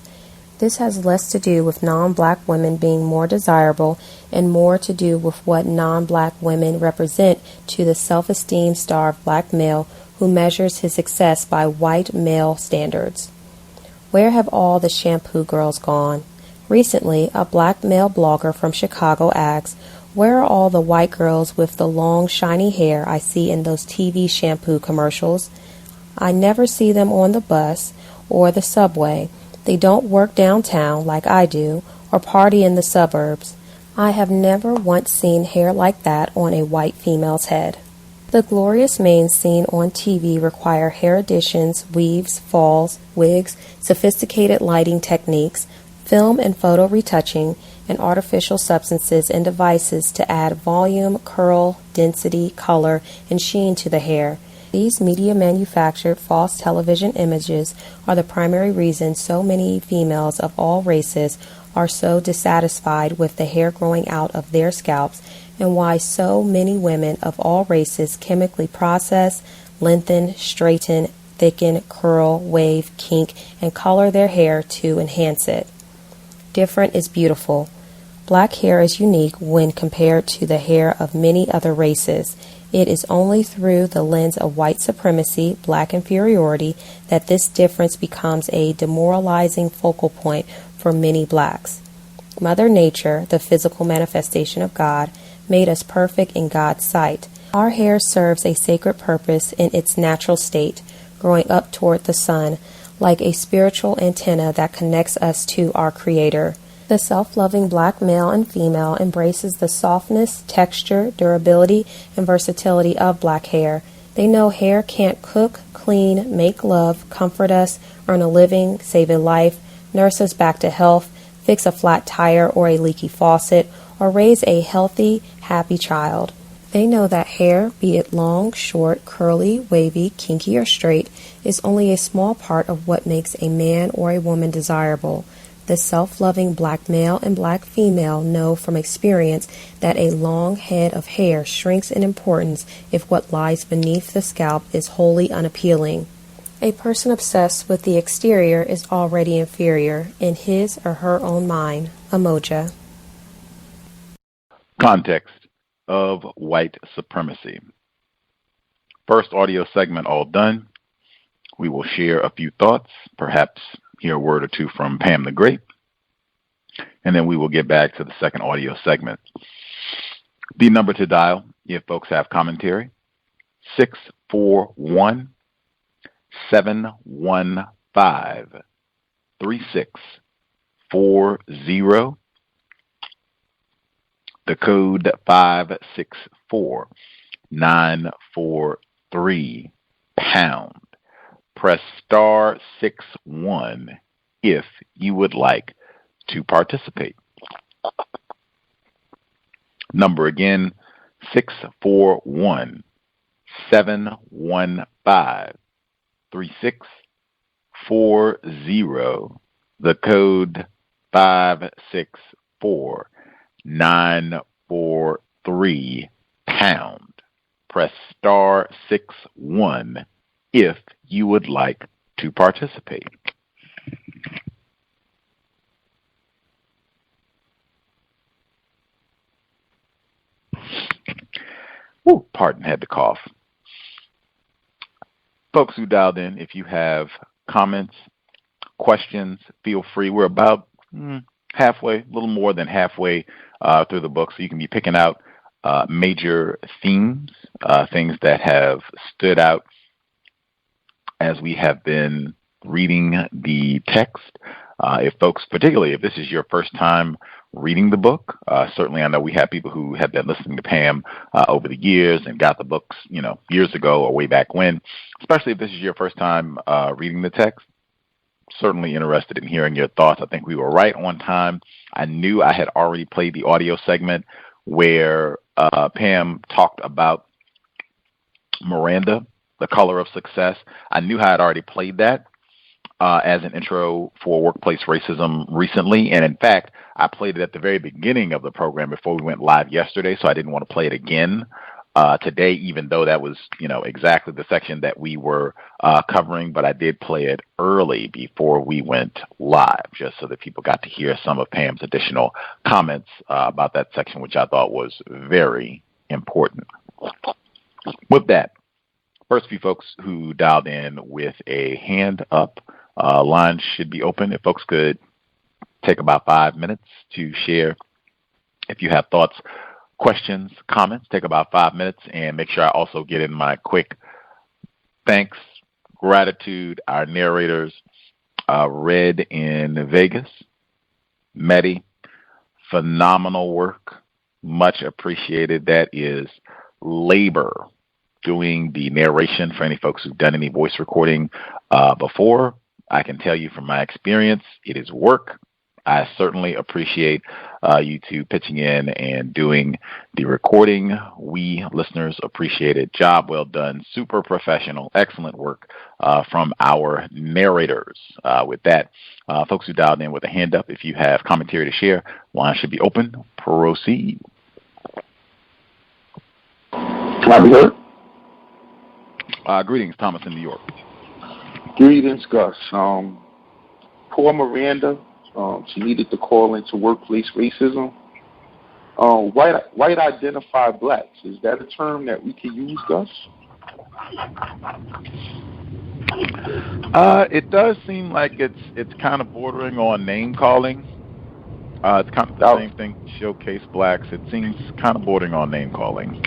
Speaker 6: This has less to do with non-black women being more desirable and more to do with what non-black women represent to the self-esteem starved black male who measures his success by white male standards. Where have all the shampoo girls gone? Recently, a black male blogger from Chicago asks, "Where are all the white girls with the long, shiny hair I see in those TV shampoo commercials? I never see them on the bus or the subway. They don't work downtown like I do or party in the suburbs. I have never once seen hair like that on a white female's head." The glorious manes seen on TV require hair additions, weaves, falls, wigs, sophisticated lighting techniques, film and photo retouching, and artificial substances and devices to add volume, curl, density, color, and sheen to the hair. These media-manufactured false television images are the primary reason so many females of all races are so dissatisfied with the hair growing out of their scalps, and why so many women of all races chemically process, lengthen, straighten, thicken, curl, wave, kink, and color their hair to enhance it. Different is beautiful. Black hair is unique when compared to the hair of many other races. It is only through the lens of white supremacy, black inferiority, that this difference becomes a demoralizing focal point for many blacks. Mother Nature, the physical manifestation of God, made us perfect in God's sight. Our hair serves a sacred purpose in its natural state, growing up toward the sun, like a spiritual antenna that connects us to our Creator. The self-loving black male and female embraces the softness, texture, durability, and versatility of black hair. They know hair can't cook, clean, make love, comfort us, earn a living, save a life, nurse us back to health, fix a flat tire or a leaky faucet, or raise a healthy, happy child. They know that hair, be it long, short, curly, wavy, kinky, or straight, is only a small part of what makes a man or a woman desirable. The self-loving black male and black female know from experience that a long head of hair shrinks in importance if what lies beneath the scalp is wholly unappealing. A person obsessed with the exterior is already inferior in his or her own mind. Emoja.
Speaker 4: Context of White Supremacy. First audio segment all done. We will share a few thoughts, perhaps hear a word or two from Pam the Great, and then we will get back to the second audio segment. The number to dial, if folks have commentary, 641-715-3640. The code 564943 pound. Press star 61 if you would like to participate. Number again, 641-715-3640. The code 564943 pound. Press star 61 if you would like to participate. Ooh, pardon, had to cough. Folks who dialed in, if you have comments, questions, feel free. We're about halfway, a little more than halfway through the book, so you can be picking out major themes, things that have stood out as we have been reading the text. If folks, particularly if this is your first time reading the book, certainly I know we have people who have been listening to Pam over the years and got the books, years ago or way back when. Especially if this is your first time reading the text, certainly interested in hearing your thoughts. I think we were right on time. I knew I had already played the audio segment where Pam talked about Miranda, The Color of Success. I knew I had already played that as an intro for workplace racism recently. And in fact, I played it at the very beginning of the program before we went live yesterday, so I didn't want to play it again today, even though that was, exactly the section that we were covering. But I did play it early before we went live, just so that people got to hear some of Pam's additional comments about that section, which I thought was very important. With that, first few folks who dialed in with a hand up, line should be open. If folks could take about 5 minutes to share. If you have thoughts, questions, comments, take about 5 minutes, and make sure I also get in my quick thanks, gratitude. Our narrators, Red in Vegas, Medi, phenomenal work, much appreciated. That is labor, doing the narration for any folks who've done any voice recording before. I can tell you from my experience, it is work. I certainly appreciate you two pitching in and doing the recording. We listeners appreciate it. Job well done. Super professional. Excellent work from our narrators. With that, folks who dialed in with a hand up, if you have commentary to share, line should be open. Proceed.
Speaker 7: Can I be heard?
Speaker 4: Greetings, Thomas in New York.
Speaker 7: Greetings, Gus. Poor Miranda. She needed to call into workplace racism. White identified blacks. Is that a term that we can use, Gus?
Speaker 4: It does seem like it's kind of bordering on name calling. It's kind of the same thing, showcase blacks. It seems kind of bordering on name calling.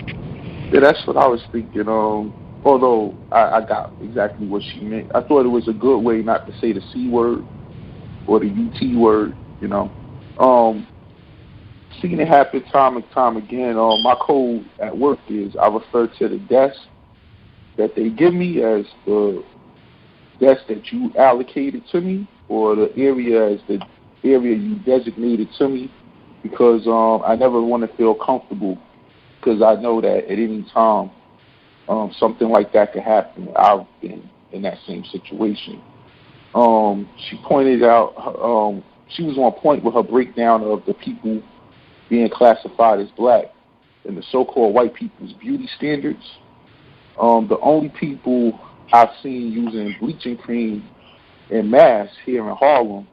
Speaker 7: Yeah, that's what I was thinking. Although I got exactly what she meant. I thought it was a good way not to say the C word or the UT word, Seeing it happen time and time again. My code at work is I refer to the desk that they give me as the desk that you allocated to me, or the area as the area you designated to me, because I never want to feel comfortable, because I know that at any time something like that could happen. I've been in that same situation. She pointed out, she was on point with her breakdown of the people being classified as black and the so-called white people's beauty standards. The only people I've seen using bleaching cream and masks here in Harlem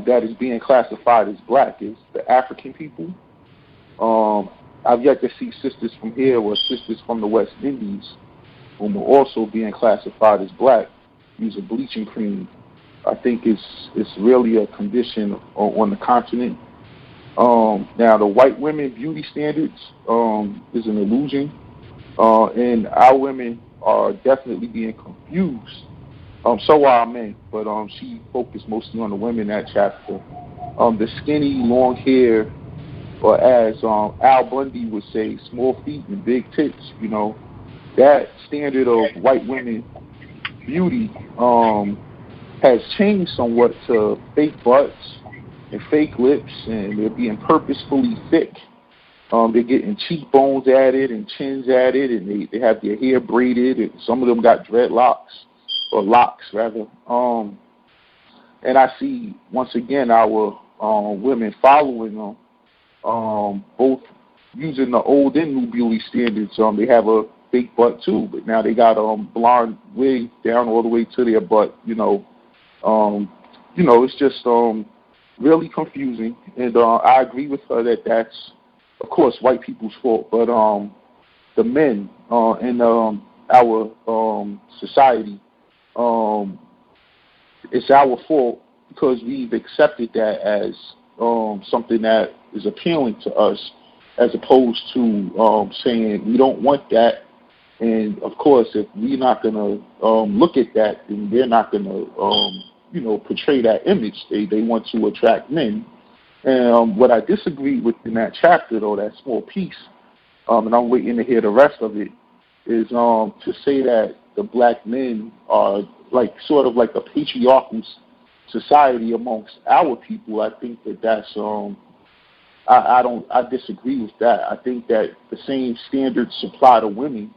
Speaker 7: that is being classified as black is the African people. I've yet to see sisters from here or sisters from the West Indies whom are also being classified as black using bleaching cream. I think it's really a condition on the continent. Now, the white women beauty standards is an illusion, and our women are definitely being confused. So are our men, but she focused mostly on the women in that chapter. The skinny, long hair, or as Al Bundy would say, small feet and big tits, that standard of white women beauty has changed somewhat to fake butts and fake lips, and they're being purposefully thick. They're getting cheekbones added and chins added, and they have their hair braided, and some of them got dreadlocks, or locks rather. And I see, once again, our women following them, both using the old and new beauty standards. They have a fake butt too, but now they got blonde wig down all the way to their butt. It's just really confusing, and I agree with her that that's, of course, white people's fault, but the men in our society, it's our fault because we've accepted that as something that is appealing to us, as opposed to saying we don't want that. And of course, if we're not going to look at that, then they're not going to, portray that image. They want to attract men. And what I disagree with in that chapter, though, that small piece, and I'm waiting to hear the rest of it, is to say that the black men are sort of like a patriarchal society amongst our people. I think that's I disagree with that. I think that the same standards apply to women.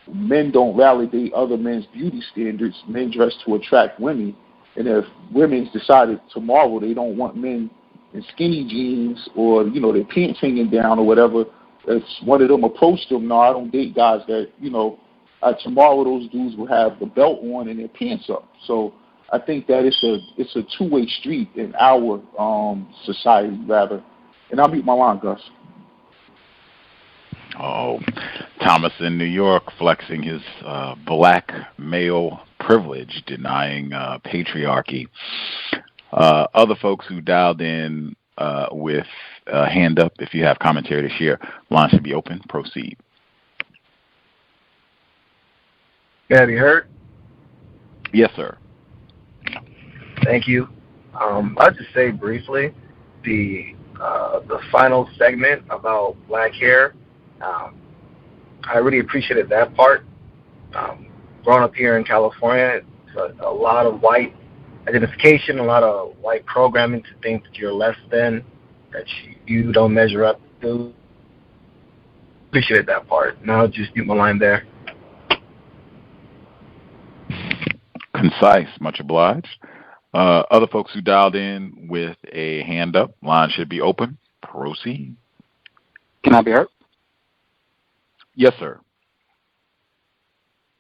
Speaker 7: Men don't validate other men's beauty standards. Men dress to attract women. And if women's decided tomorrow they don't want men in skinny jeans or, their pants hanging down or whatever, if one of them approached them, no, I don't date guys that, tomorrow those dudes will have the belt on and their pants up. So I think that it's a two-way street in our society, rather. And I'll mute my line, Gus.
Speaker 4: Oh, Thomas in New York flexing his black male privilege, denying patriarchy. Other folks who dialed in with hand up, if you have commentary to share, line should be open. Proceed.
Speaker 8: Have you heard?
Speaker 4: Yes, sir.
Speaker 8: Thank you. I'll just say briefly, the final segment about black hair, I really appreciated that part. Growing up here in California, it's a lot of white identification, a lot of white programming to think that you're less than, that you don't measure up to. Appreciated that part. Now I'll just mute my line there.
Speaker 4: Concise, much obliged. Other folks who dialed in with a hand up, line should be open. Proceed.
Speaker 9: Can I be heard?
Speaker 4: Yes, sir.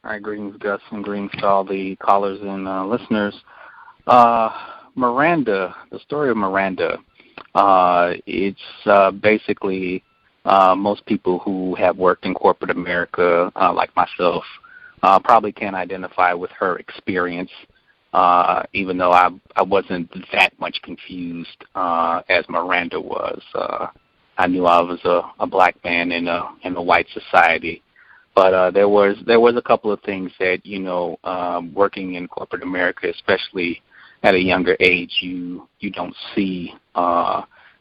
Speaker 9: All right, greetings, Gus, and greetings to all the callers and listeners. Miranda, the story of Miranda, it's basically most people who have worked in corporate America, like myself, probably can identify with her experience, even though I wasn't that much confused as Miranda was. I knew I was a black man in a white society. But there was a couple of things that, working in corporate America, especially at a younger age, you don't see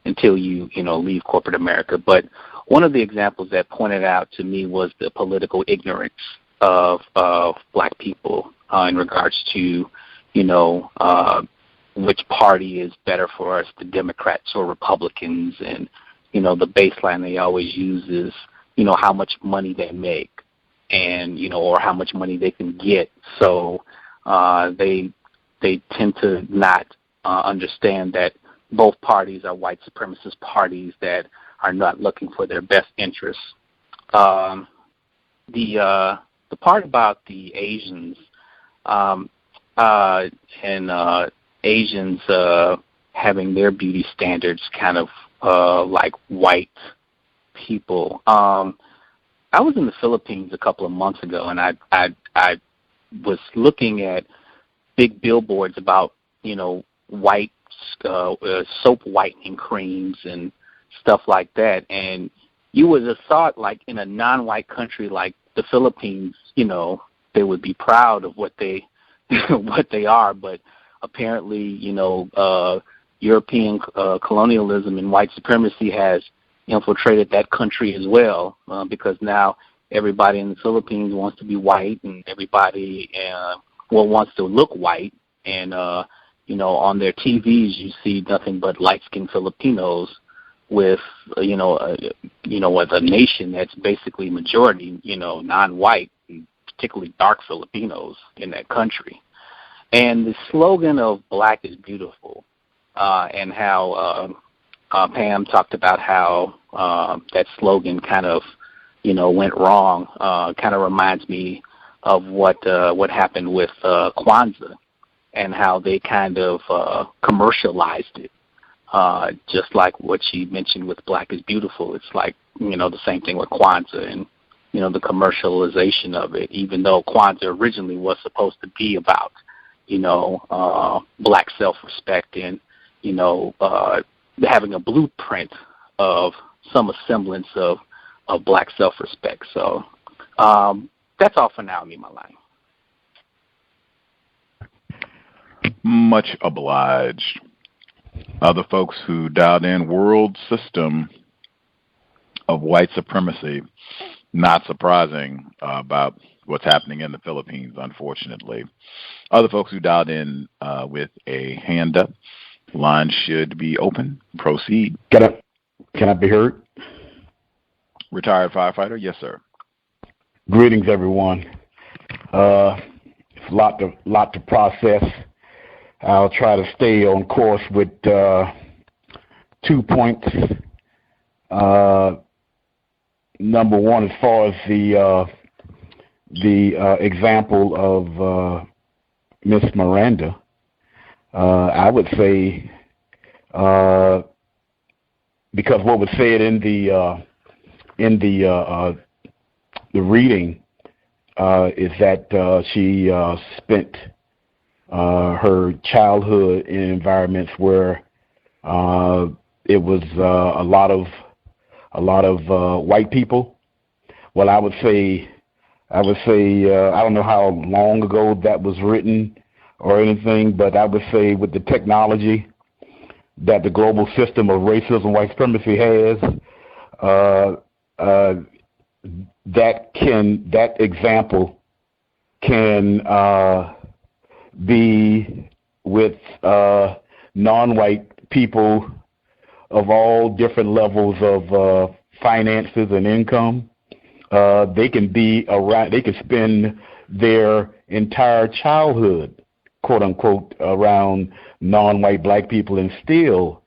Speaker 9: until you leave corporate America. But one of the examples that pointed out to me was the political ignorance of black people in regards to, which party is better for us, the Democrats or Republicans, and the baseline they always use is how much money they make, and or how much money they can get. So they tend to not understand that both parties are white supremacist parties that are not looking for their best interests. The part about the Asians and Asians having their beauty standards kind of like white people. I was in the Philippines a couple of months ago, and I was looking at big billboards about white soap whitening creams and stuff like that. And you would have thought, like, in a non-white country like the Philippines, they would be proud of what they what they are. But apparently, European colonialism and white supremacy has infiltrated that country as well, because now everybody in the Philippines wants to be white, and everybody wants to look white, and on their TVs you see nothing but light-skinned Filipinos with with a nation that's basically majority non-white, particularly dark Filipinos in that country. And the slogan of "Black is Beautiful," and how Pam talked about how that slogan kind of, went wrong. Kind of reminds me of what happened with Kwanzaa, and how they kind of commercialized it. Just like what she mentioned with "Black is Beautiful," it's like the same thing with Kwanzaa and the commercialization of it. Even though Kwanzaa originally was supposed to be about black self-respect and having a blueprint of some semblance of black self-respect. So that's all for now. I mean, my line.
Speaker 4: Much obliged. Other folks who dialed in, world system of white supremacy, not surprising about what's happening in the Philippines, unfortunately. Other folks who dialed in with a hand up, line should be open. Proceed.
Speaker 10: Can I be heard?
Speaker 4: Retired firefighter, yes, sir.
Speaker 10: Greetings, everyone. It's a lot to process. I'll try to stay on course with 2 points. Number one, as far as the example of Miss Miranda, I would say, because what was said in the reading is that she spent her childhood in environments where it was a lot of white people. Well, I would say I don't know how long ago that was written or anything, but I would say with the technology that the global system of racism, white supremacy has, that example can be with non-white people of all different levels of finances and income. They can be around. They can spend their entire childhood, quote unquote, around non-white black people, and still,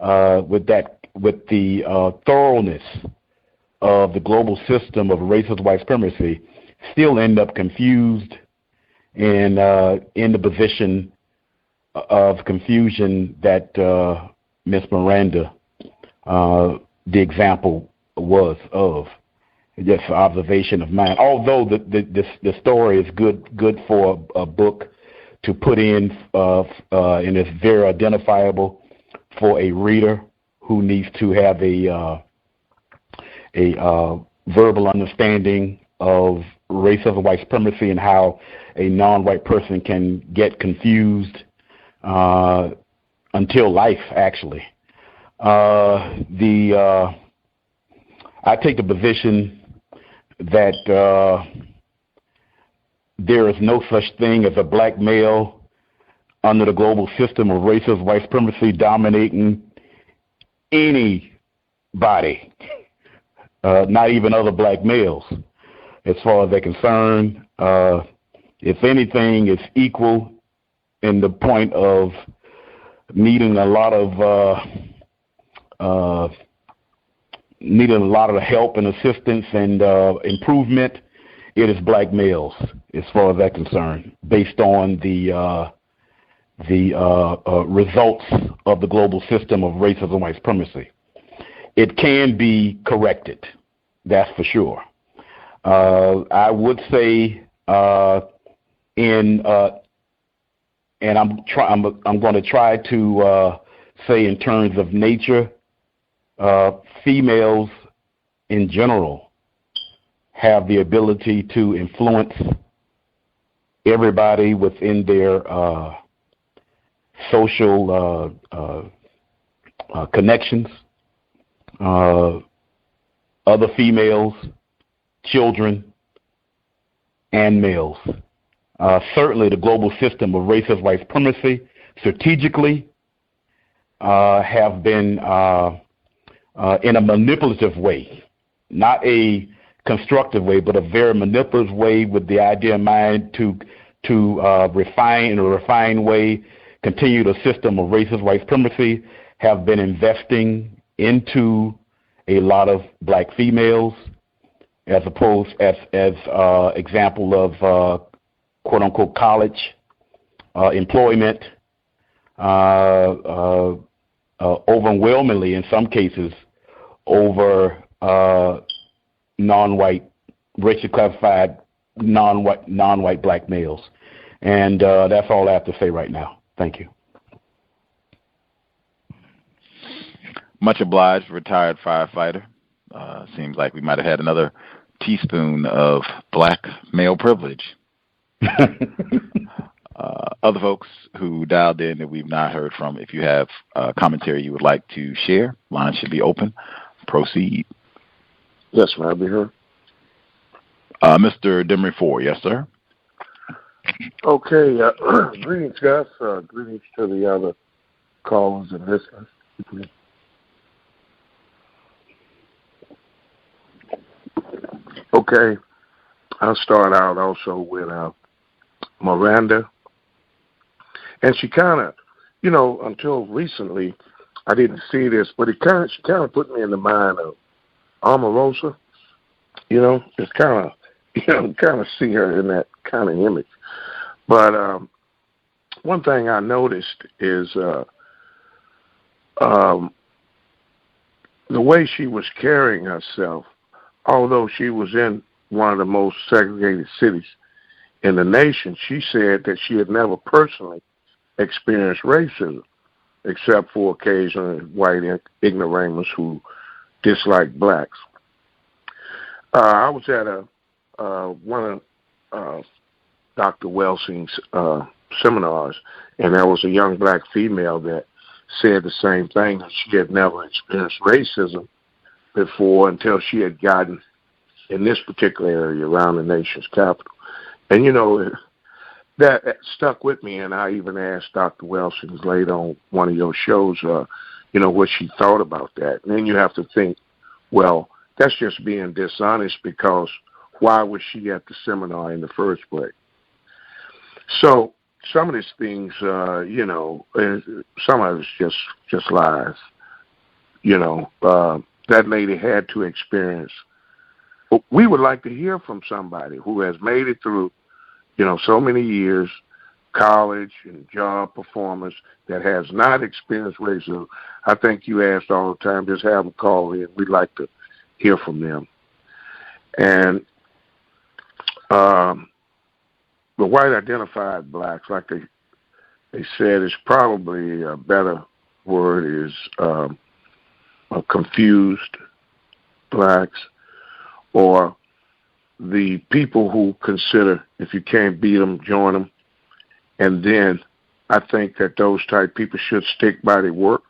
Speaker 10: with the thoroughness of the global system of racist white supremacy, still end up confused and in the position of confusion that Miss Miranda, the example was of. Just an observation of mine. Although the story is good for a book to put in, and it's very identifiable for a reader who needs to have a verbal understanding of racism, white supremacy, and how a non-white person can get confused until life. Actually, I take the position that there is no such thing as a black male under the global system of racist white supremacy dominating anybody, not even other black males, as far as they're concerned. If anything, it's equal in the point of needing a lot of help and assistance and improvement. It is black males, as far as that's concerned, based on the results of the global system of racism and white supremacy. It can be corrected, that's for sure. I would say, and I'm going to try to say in terms of nature, females in general have the ability to influence everybody within their social connections, other females, children, and males. Certainly the global system of racist white supremacy strategically have been in a manipulative way, not a constructive way, but a very manipulative way, with the idea in mind to refine in a refined way, continue the system of racist white supremacy, have been investing into a lot of black females, as opposed as example of quote unquote college employment, overwhelmingly in some cases over non-white, racially classified non-white black males. And that's all I have to say right now. Thank you.
Speaker 4: Much obliged, retired firefighter. Seems like we might have had another teaspoon of black male privilege. Other folks who dialed in that we've not heard from, if you have commentary you would like to share, line should be open. Proceed.
Speaker 7: Yes, ma'am. I'll be here.
Speaker 4: Mr. Demery 4, yes, sir.
Speaker 7: Okay. Greetings, Gus. Greetings to the other callers and listeners. Okay. I'll start out also with Miranda. And she kind of, until recently, I didn't see this, but she kind of put me in the mind of Omarosa. It's kind of, kind of see her in that kind of image. But one thing I noticed is the way she was carrying herself, although she was in one of the most segregated cities
Speaker 11: in the nation, she said that she had never personally experienced racism, except for occasional white ignoramus who dislike blacks. I was at one of Dr. Welsing's seminars, and there was a young black female that said the same thing, that she had never experienced racism before until she had gotten in this particular area around the nation's capital. And, that stuck with me, and I even asked Dr. Welsing later on one of your shows, what she thought about that. And then you have to think, well, that's just being dishonest, because why was she at the seminar in the first place? So some of these things, some of it's just lies. That lady had to experience. We would like to hear from somebody who has made it through, so many years, college and job performance, that has not experienced racism. I think you asked all the time, just have them call in. We'd like to hear from them. And the white identified blacks, like they said, is probably a better word, is confused blacks, or the people who consider if you can't beat them, join them. And then I think that those type people should stick by their work.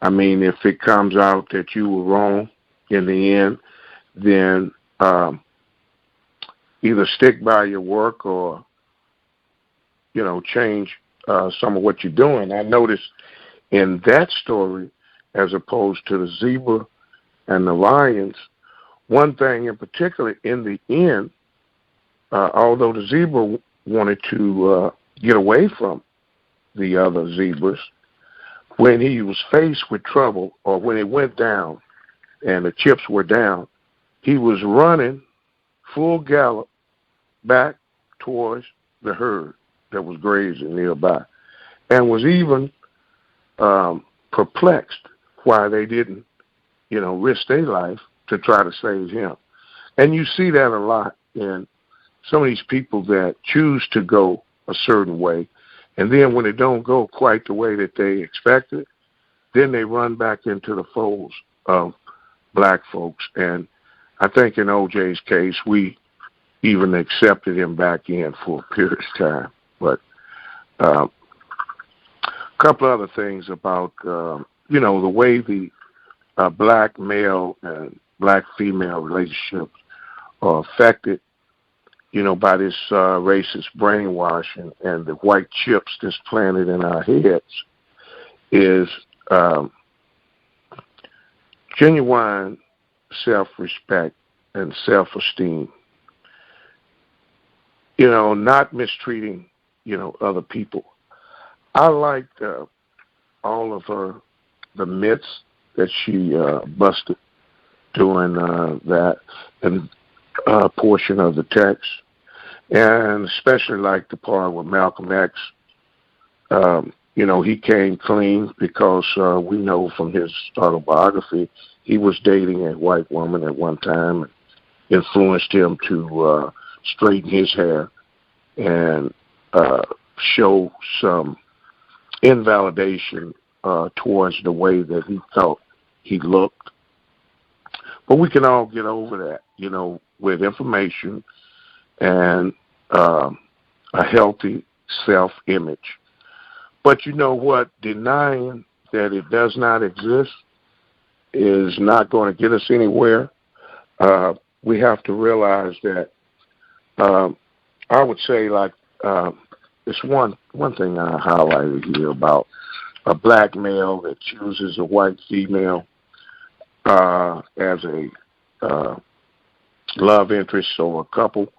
Speaker 11: I mean, if it comes out that you were wrong in the end, then either stick by your work or, change some of what you're doing. I noticed in that story, as opposed to the zebra and the lions, one thing in particular, in the end, although the zebra wanted to get away from the other zebras, when he was faced with trouble, or when it went down and the chips were down, he was running full gallop back towards the herd that was grazing nearby, and was even perplexed why they didn't, risk their life to try to save him. And you see that a lot in some of these people that choose to go a certain way, and then when it don't go quite the way that they expected, then they run back into the folds of black folks. And I think in OJ's case, we even accepted him back in for a period of time. But a couple other things about, the way the black male and black female relationships are affected, by this racist brainwashing and the white chips that's planted in our heads, is genuine self-respect and self-esteem. Not mistreating, other people. I liked all of the myths that she busted during that and portion of the text, and especially like the part with Malcolm X. He came clean because we know from his autobiography he was dating a white woman at one time and influenced him to straighten his hair and show some invalidation towards the way that he felt he looked. But we can all get over that, with information and a healthy self-image. But you know what? Denying that it does not exist is not going to get us anywhere. We have to realize that I would say, it's one thing I highlighted here about a black male that chooses a white female as a love interest or a couple.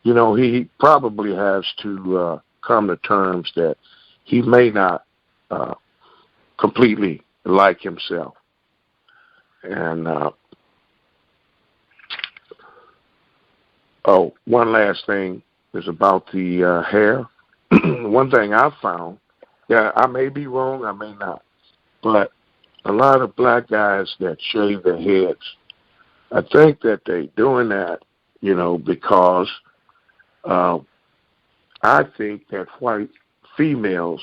Speaker 11: He probably has to come to terms that he may not completely like himself. And one last thing is about the hair. One thing I found, I may be wrong, I may not, but a lot of black guys that shave their heads, I think that they're doing that, because I think that white females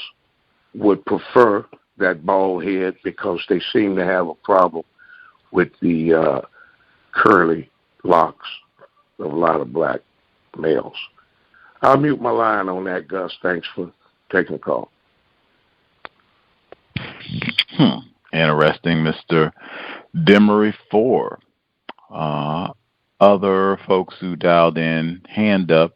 Speaker 11: would prefer that bald head because they seem to have a problem with the curly locks of a lot of black males. I'll mute my line on that, Gus. Thanks for taking the call.
Speaker 4: Interesting, Mr. Demery 4. Other folks who dialed in, hand up.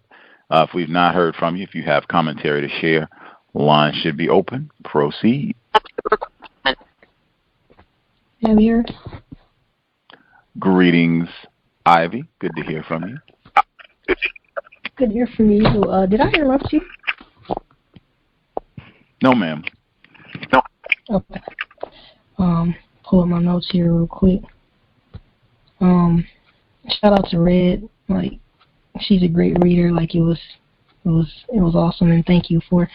Speaker 4: If we've not heard from you, if you have commentary to share, line should be open. Proceed.
Speaker 12: I'm here.
Speaker 4: Greetings, Ivy. Good to hear from you.
Speaker 12: Good to hear from you. Did I interrupt you?
Speaker 4: No, ma'am.
Speaker 12: Okay. Pull up my notes here real quick. Shout out to Red. Like, she's a great reader. Like, it was awesome, and thank you for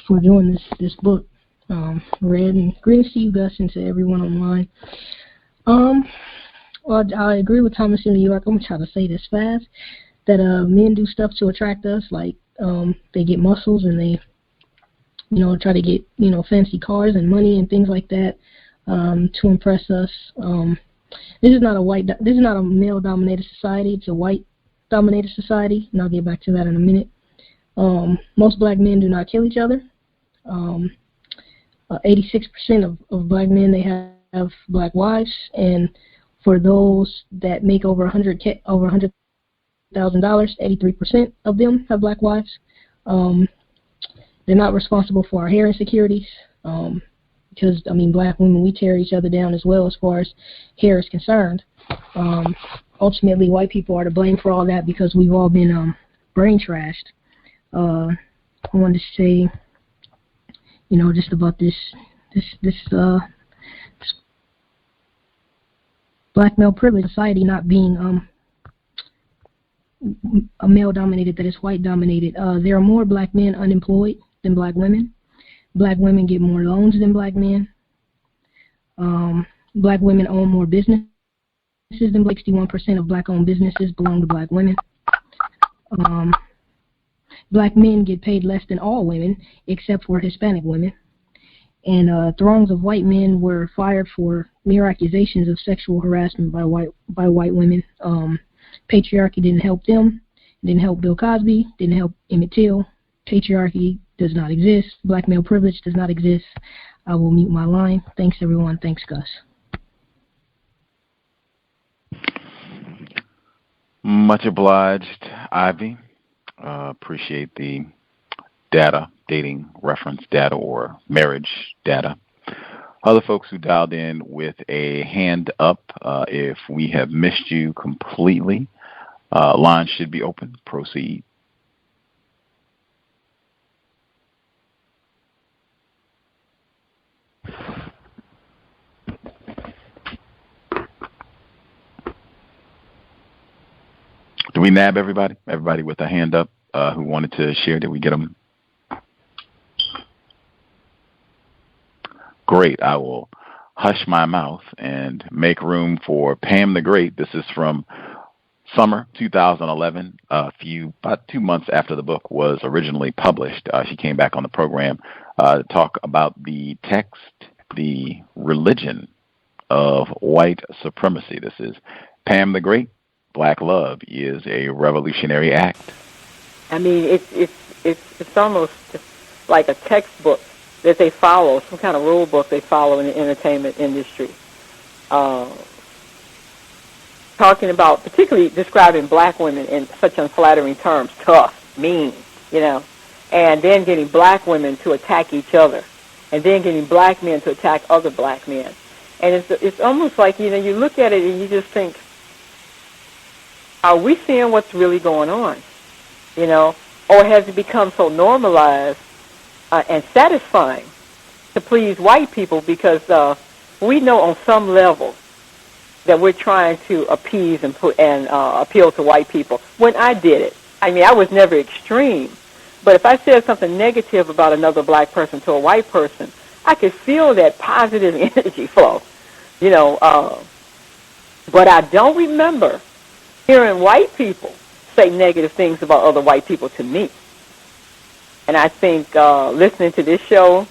Speaker 12: doing this book, Red. And greetings to you, Gus, and to everyone online. Well, I agree with Thomas in New York. I'm gonna try to say this fast. That men do stuff to attract us, like they get muscles and they, try to get fancy cars and money and things like that to impress us. This is not a male-dominated society. It's a white-dominated society, and I'll get back to that in a minute. Most black men do not kill each other. 86% of black men, they have black wives, and for those that make over $100,000, 83% of them have black wives. They're not responsible for our hair insecurities because, black women, we tear each other down as well as far as hair is concerned. Ultimately, white people are to blame for all that because we've all been brain trashed. I wanted to say, just about this black male privilege society not being a male-dominated, that is white-dominated. There are more black men unemployed than black women. Black women get more loans than black men. Black women own more businesses than 61% of black-owned businesses belong to black women. Black men get paid less than all women, except for Hispanic women. And throngs of white men were fired for mere accusations of sexual harassment by white women. Patriarchy didn't help them, didn't help Bill Cosby, didn't help Emmett Till. Patriarchy does not exist. Black male privilege does not exist. I will mute my line. Thanks, everyone. Thanks, Gus.
Speaker 4: Much obliged, Ivy. Appreciate the data, dating reference data or marriage data. Other folks who dialed in with a hand up, if we have missed you completely, line should be open. Proceed. Do we nab everybody? Everybody with a hand up who wanted to share? Did we get them? Great. I will hush my mouth and make room for Pam the Great. This is from summer 2011, about 2 months after the book was originally published. She came back on the program to talk about the text, the religion of white supremacy. This is Pam the Great. Black love is a revolutionary act.
Speaker 3: It's almost like a textbook that they follow, some kind of rule book they follow in the entertainment industry. Talking about, particularly describing black women in such unflattering terms, tough, mean, and then getting black women to attack each other, and then getting black men to attack other black men. And it's almost like, you look at it and you just think, are we seeing what's really going on? Or has it become so normalized and satisfying to please white people because we know on some level that we're trying to appease and appeal to white people. When I did it, I was never extreme, but if I said something negative about another black person to a white person, I could feel that positive energy flow, but I don't remember hearing white people say negative things about other white people to me. And I think listening to this show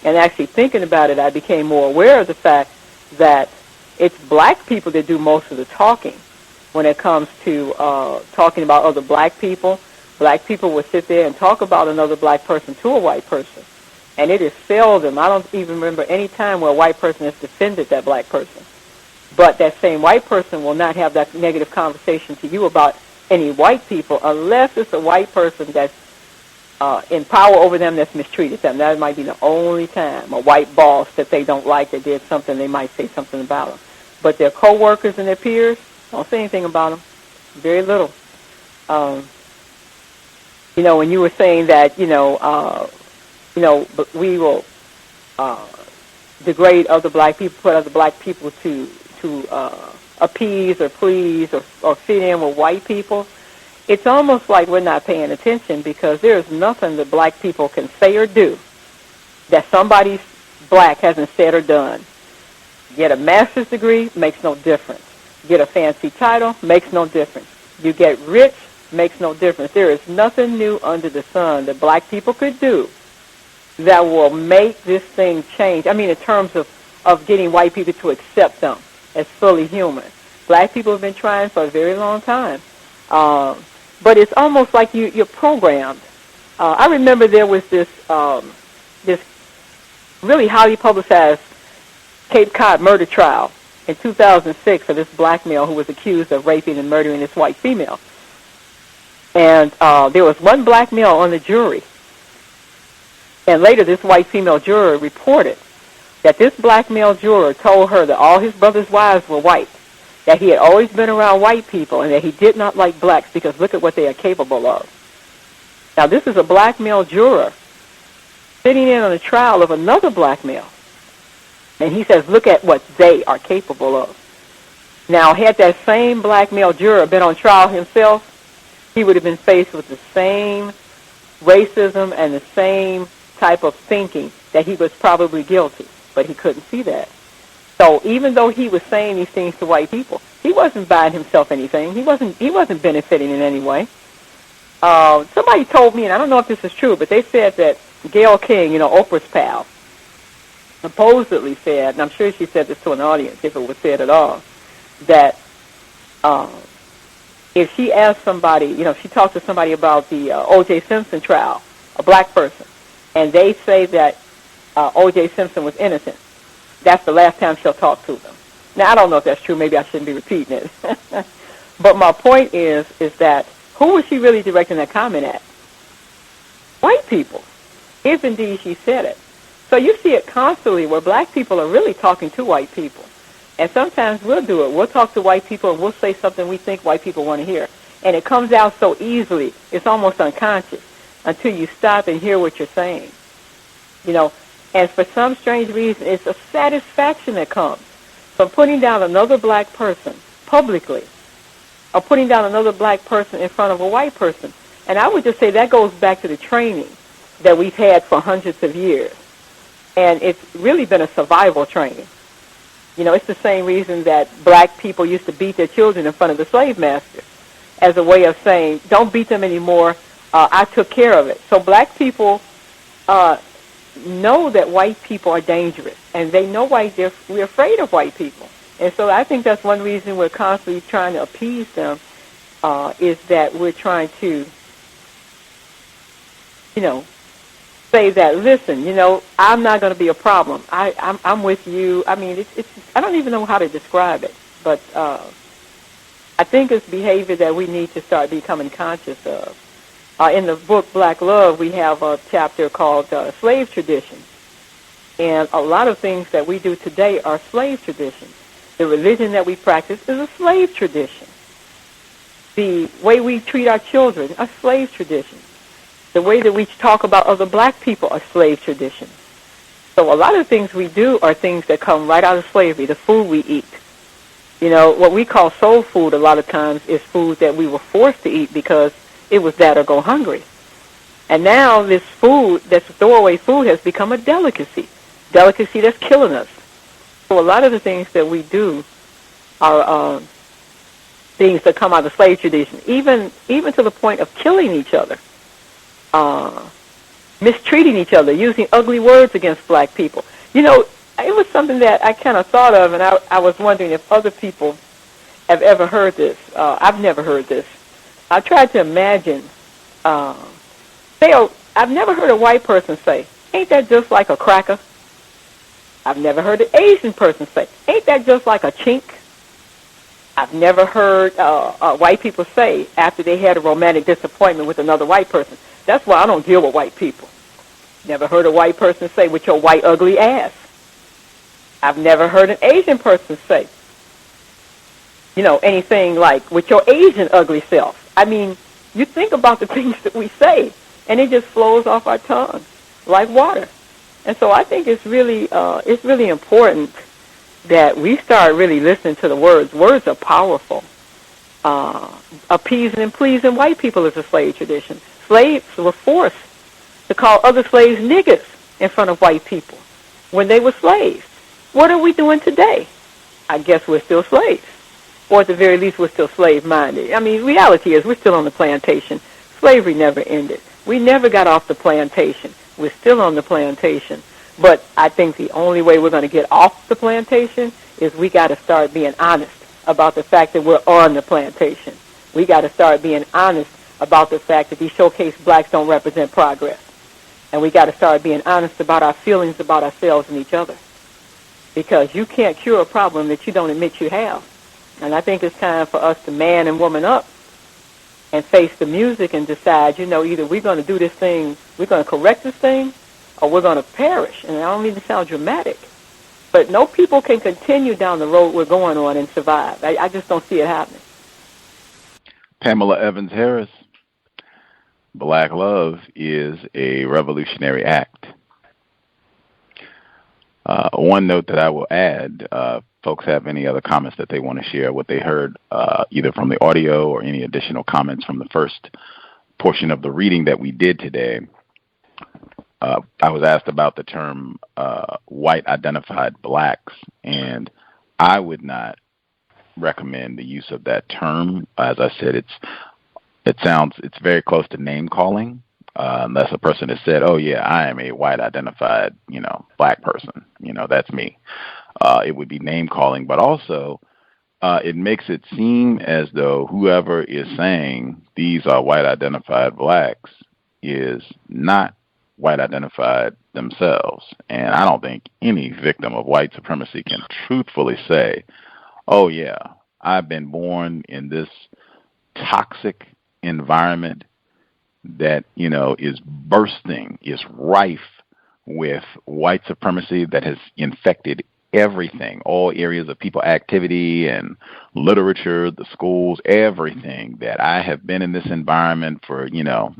Speaker 3: and actually thinking about it, I became more aware of the fact that it's black people that do most of the talking when it comes to talking about other black people. Black people will sit there and talk about another black person to a white person. And it is seldom, I don't even remember any time where a white person has defended that black person. But that same white person will not have that negative conversation to you about any white people unless it's a white person that's in power over them that's mistreated them. That might be the only time. A white boss that they don't like that did something, they might say something about them. But their coworkers and their peers don't say anything about them. Very little. When you were saying that, we will degrade other black people, put other black people to appease or please or fit in with white people, it's almost like we're not paying attention because there's nothing that black people can say or do that somebody black hasn't said or done. Get a master's degree, makes no difference. Get a fancy title, makes no difference. You get rich, makes no difference. There is nothing new under the sun that black people could do that will make this thing change. I mean, in terms of getting white people to accept them as fully human. Black people have been trying for a very long time. But it's almost like you're programmed. I remember there was this really highly publicized Cape Cod murder trial in 2006 of this black male who was accused of raping and murdering this white female. And there was one black male on the jury. And later this white female juror reported that this black male juror told her that all his brother's wives were white, that he had always been around white people, and that he did not like blacks because look at what they are capable of. Now, this is a black male juror sitting in on the trial of another black male. And he says, look at what they are capable of. Now, had that same black male juror been on trial himself, he would have been faced with the same racism and the same type of thinking that he was probably guilty, but he couldn't see that. So even though he was saying these things to white people, he wasn't buying himself anything. He wasn't benefiting in any way. Somebody told me, and I don't know if this is true, but they said that Gayle King, Oprah's pal, supposedly said, and I'm sure she said this to an audience if it was said at all, that if she asked somebody, if she talked to somebody about the O.J. Simpson trial, a black person, and they say that O.J. Simpson was innocent, that's the last time she'll talk to them. Now, I don't know if that's true. Maybe I shouldn't be repeating it. But my point is that who was she really directing that comment at? White people, if indeed she said it. So you see it constantly where black people are really talking to white people. And sometimes we'll do it. We'll talk to white people and we'll say something we think white people want to hear. And it comes out so easily, it's almost unconscious until you stop and hear what you're saying. And for some strange reason, it's a satisfaction that comes from putting down another black person publicly or putting down another black person in front of a white person. And I would just say that goes back to the training that we've had for hundreds of years. And it's really been a survival training. It's the same reason that black people used to beat their children in front of the slave masters as a way of saying, don't beat them anymore, I took care of it. So black people know that white people are dangerous, and they know we're afraid of white people. And so I think that's one reason we're constantly trying to appease them, is that we're trying to, say that, listen, I'm not going to be a problem. I'm with you. I mean, it's I don't even know how to describe it, but I think it's behavior that we need to start becoming conscious of. In the book Black Love, we have a chapter called Slave Traditions. And a lot of things that we do today are slave traditions. The religion that we practice is a slave tradition. The way we treat our children are slave traditions. The way that we talk about other black people are slave traditions. So a lot of things we do are things that come right out of slavery, the food we eat. What we call soul food a lot of times is food that we were forced to eat because it was that or go hungry. And now this food, this throwaway food, has become a delicacy that's killing us. So a lot of the things that we do are things that come out of slave tradition, even to the point of killing each other. mistreating each other, using ugly words against black people. You know, it was something that I kind of thought of, and I was wondering if other people have ever heard this. I've never heard this. I tried to imagine, I've never heard a white person say, ain't that just like a cracker? I've never heard an Asian person say, ain't that just like a chink? I've never heard white people say after they had a romantic disappointment with another white person, that's why I don't deal with white people. Never heard a white person say, with your white ugly ass. I've never heard an Asian person say, you know, anything like, with your Asian ugly self. I mean, you think about the things that we say, and it just flows off our tongue like water. And so I think it's really important that we start really listening to the words. Words are powerful. Appeasing and pleasing white people is a slave tradition. Slaves were forced to call other slaves niggas in front of white people when they were slaves. What are we doing today? I guess we're still slaves. Or at the very least, we're still slave-minded. I mean, reality is we're still on the plantation. Slavery never ended. We never got off the plantation. We're still on the plantation. But I think the only way we're going to get off the plantation is we got to start being honest about the fact that we're on the plantation. We got to start being honest about the fact that these showcase blacks don't represent progress. And we got to start being honest about our feelings about ourselves and each other. Because you can't cure a problem that you don't admit you have. And I think it's time for us to man and woman up and face the music and decide, you know, either we're going to do this thing, we're going to correct this thing, or we're going to perish. And I don't mean to sound dramatic, but no people can continue down the road we're going on and survive. I just don't see it happening.
Speaker 4: Pamela Evans Harris, Black love is a revolutionary act. One note that I will add, folks have any other comments that they want to share, what they heard either from the audio or any additional comments from the first portion of the reading that we did today. I was asked about the term white identified blacks, and I would not recommend the use of that term. As I said, it's very close to name calling. Unless a person has said, oh yeah, I am a white identified, black person, that's me. It would be name calling, but also it makes it seem as though whoever is saying these are white identified blacks is not white identified themselves. And I don't think any victim of white supremacy can truthfully say, oh yeah, I've been born in this toxic environment that, is bursting, is rife with white supremacy that has infected everything, all areas of people activity and literature, the schools, everything, that I have been in this environment for,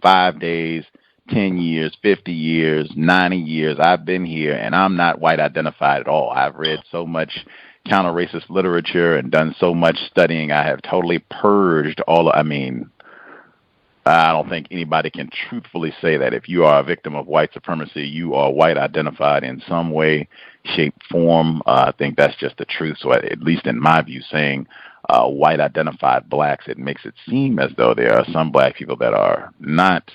Speaker 4: 5 days, 10 years, 50 years, 90 years. I've been here and I'm not white identified at all. I've read so much counter-racist literature and done so much studying. I have totally purged I don't think anybody can truthfully say that if you are a victim of white supremacy, you are white identified in some way, shape, form. I think that's just the truth. So at least in my view, saying white identified blacks, it makes it seem as though there are some black people that are not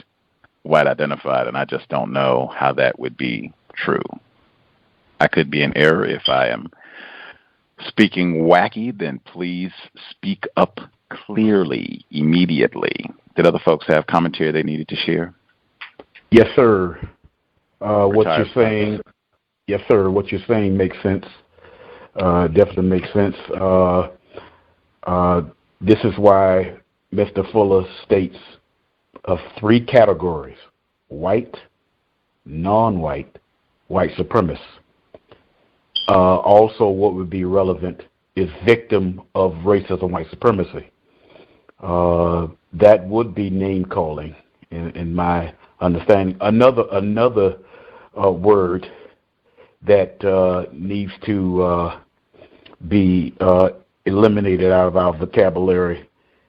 Speaker 4: white identified, and I just don't know how that would be true. I could be in error. If I am speaking wacky, then please speak up clearly, immediately. Did other folks have commentary they needed to share?
Speaker 10: Yes, sir. What you're saying, yes, sir. What you're saying makes sense. Definitely makes sense. This is why Mr. Fuller states of 3 categories: white, non-white, white supremacists. Also, what would be relevant is victim of racism, white supremacy. That would be name calling, in my understanding. Another word that needs to be eliminated out of our vocabulary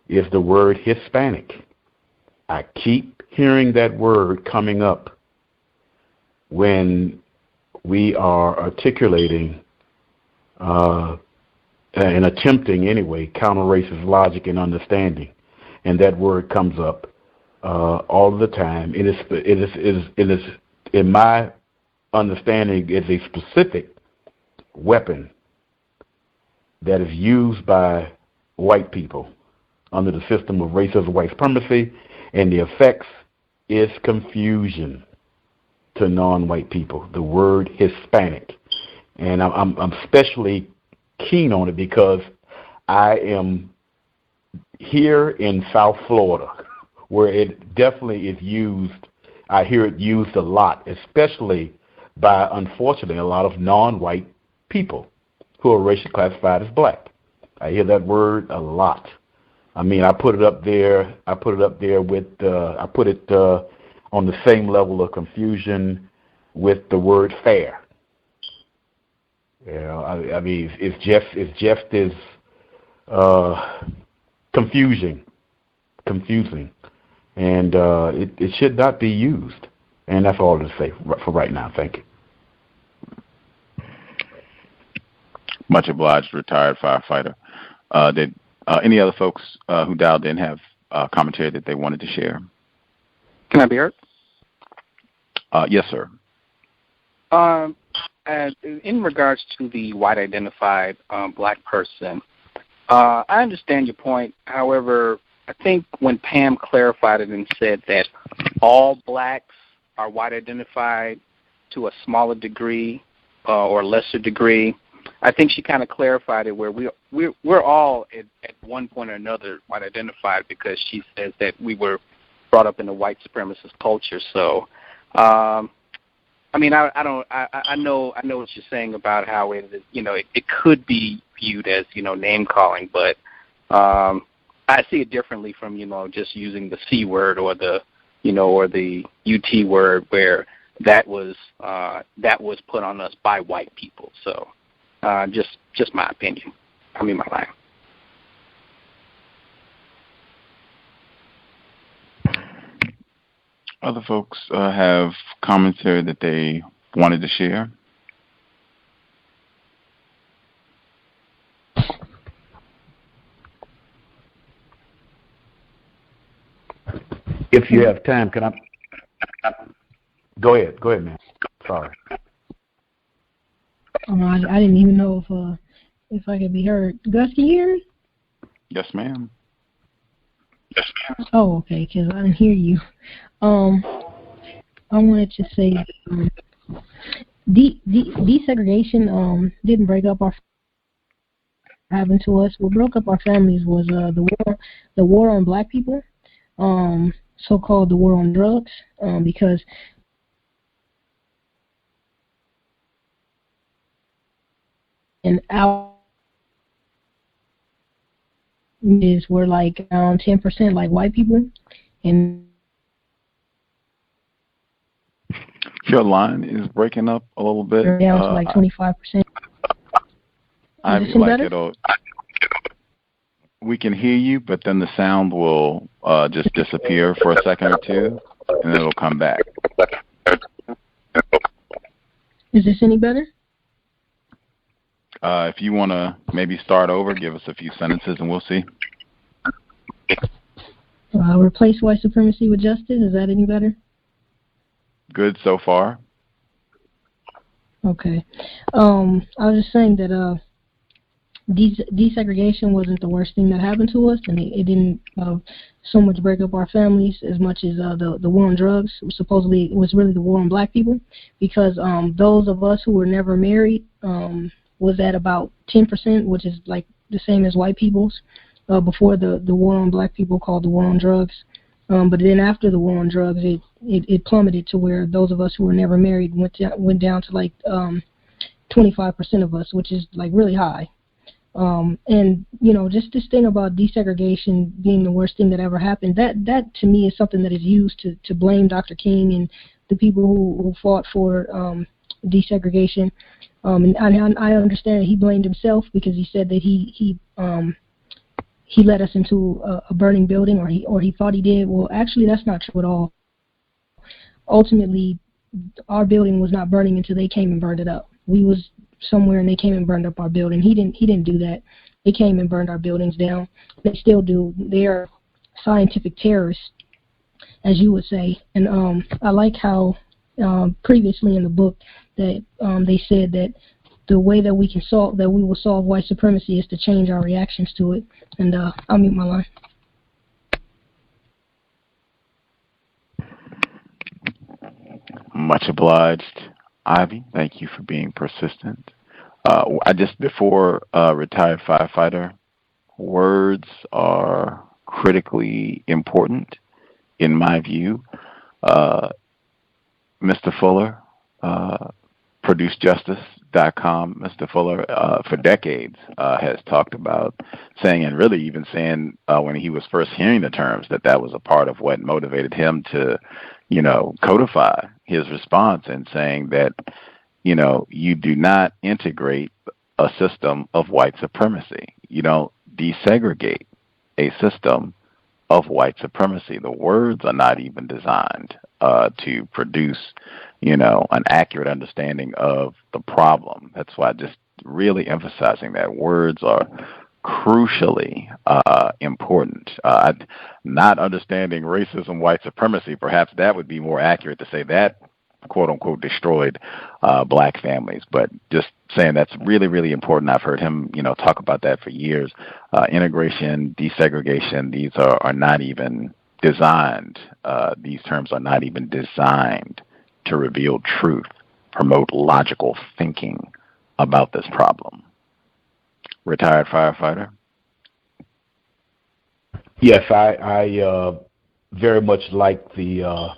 Speaker 10: is the word Hispanic. I keep hearing that word coming up when we are articulating and attempting, anyway, counter-racist logic and understanding. And that word comes up all the time. It is in my understanding, is a specific weapon that is used by white people under the system of racism, white supremacy, and the effects is confusion to non-white people. The word Hispanic, and I'm especially keen on it because I am here in South Florida, where it definitely is used. I hear it used a lot, especially by, unfortunately, a lot of non-white people who are racially classified as black. I hear that word a lot. I mean, I put it up there. I put it on the same level of confusion with the word fair. You know, I mean, it's just as confusing, and it should not be used. And that's all to say for right now. Thank you.
Speaker 4: Much obliged, retired firefighter. Did any other folks who dialed in have commentary that they wanted to share?
Speaker 9: Can I be heard?
Speaker 4: Yes, sir.
Speaker 9: In regards to the white identified black person, I understand your point. However, I think when Pam clarified it and said that all blacks are white identified to a smaller degree or lesser degree, I think she kind of clarified it where we're all at one point or another white identified, because she says that we were brought up in a white supremacist culture. So, I mean, I know what you're saying about how it could be viewed as, name calling, but I see it differently from, just using the C word or the UT word, where that was put on us by white people. So, just my opinion. I mean, my line.
Speaker 4: Other folks have commentary that they wanted to share.
Speaker 10: If you have time, can I? Go ahead, man. Sorry.
Speaker 12: I didn't even know if I could be heard. Gus, can you hear me?
Speaker 4: Yes, ma'am.
Speaker 12: Oh, okay, because I didn't hear you. I wanted to say desegregation didn't break up our happened to us. What broke up our families was the war on black people, so-called the war on drugs, because in our we're like around 10% like white people, and
Speaker 4: your line is breaking up a little bit.
Speaker 12: Down to like 25%.
Speaker 4: I feel like we can hear you, but then the sound will just disappear for a second or two, and then it'll come back.
Speaker 12: Is this any better?
Speaker 4: If you want to maybe start over, give us a few sentences, and we'll see.
Speaker 12: Replace white supremacy with justice. Is that any better?
Speaker 4: Good so far.
Speaker 12: Okay. I was just saying that desegregation wasn't the worst thing that happened to us, and it didn't so much break up our families as much as the war on drugs. Supposedly, it was really the war on black people, because those of us who were never married was at about 10%, which is like the same as white people's, before the war on black people, called the war on drugs. But then after the war on drugs, it plummeted to where those of us who were never married went down to like 25% of us, which is like really high. And just this thing about desegregation being the worst thing that ever happened, that to me is something that is used to blame Dr. King and the people who fought for desegregation. And I understand that he blamed himself, because he said that he led us into a burning building, or he thought he did. Well, actually, that's not true at all. Ultimately, our building was not burning until they came and burned it up. We was somewhere and they came and burned up our building. He didn't do that. They came and burned our buildings down. They still do. They are scientific terrorists, as you would say. And I like how previously in the book that they said that the way that we will solve white supremacy is to change our reactions to it. And I'll mute my line.
Speaker 4: Much obliged, Ivy. Thank you for being persistent. Before retired firefighter, words are critically important, in my view. Mr. Fuller, ProduceJustice.com, Mr. Fuller, for decades, has talked about saying, and really even saying when he was first hearing the terms, that was a part of what motivated him to, codify his response, and saying that, you do not integrate a system of white supremacy. You don't desegregate a system of white supremacy. The words are not even designed to produce, an accurate understanding of the problem. That's why just really emphasizing that words are crucially important. Not understanding racism, white supremacy, perhaps that would be more accurate to say that, quote unquote, destroyed black families. But just saying that's really, really important. I've heard him, talk about that for years. Integration, desegregation, these are not even designed. These terms are not even designed to reveal truth, promote logical thinking about this problem. Retired firefighter.
Speaker 10: Yes, I very much like the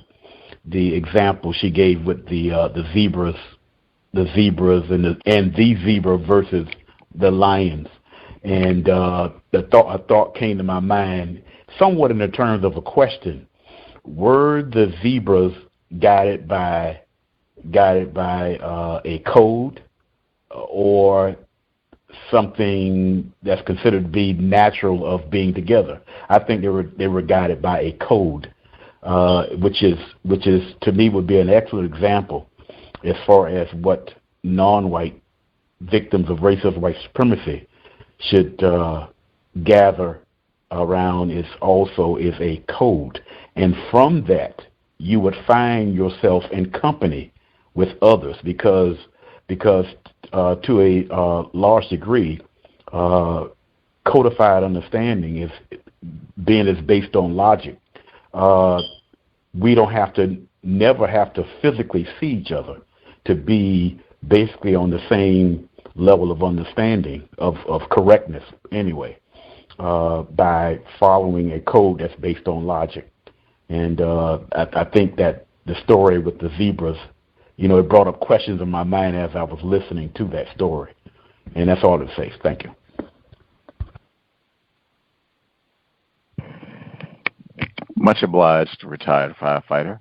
Speaker 10: example she gave with the zebras and the zebra versus the lions, and a thought came to my mind, somewhat in the terms of a question: were the zebras guided by a code, or something that's considered to be natural of being together? I think they were guided by a code, which is to me would be an excellent example as far as what non-white victims of racist white supremacy should gather around is a code. And from that, you would find yourself in company with others because to a large degree, codified understanding is based on logic. We don't never have to physically see each other to be basically on the same level of understanding of correctness anyway, by following a code that's based on logic. And I think that the story with the zebras, it brought up questions in my mind as I was listening to that story. And that's all it says. Thank you.
Speaker 4: Much obliged, retired firefighter.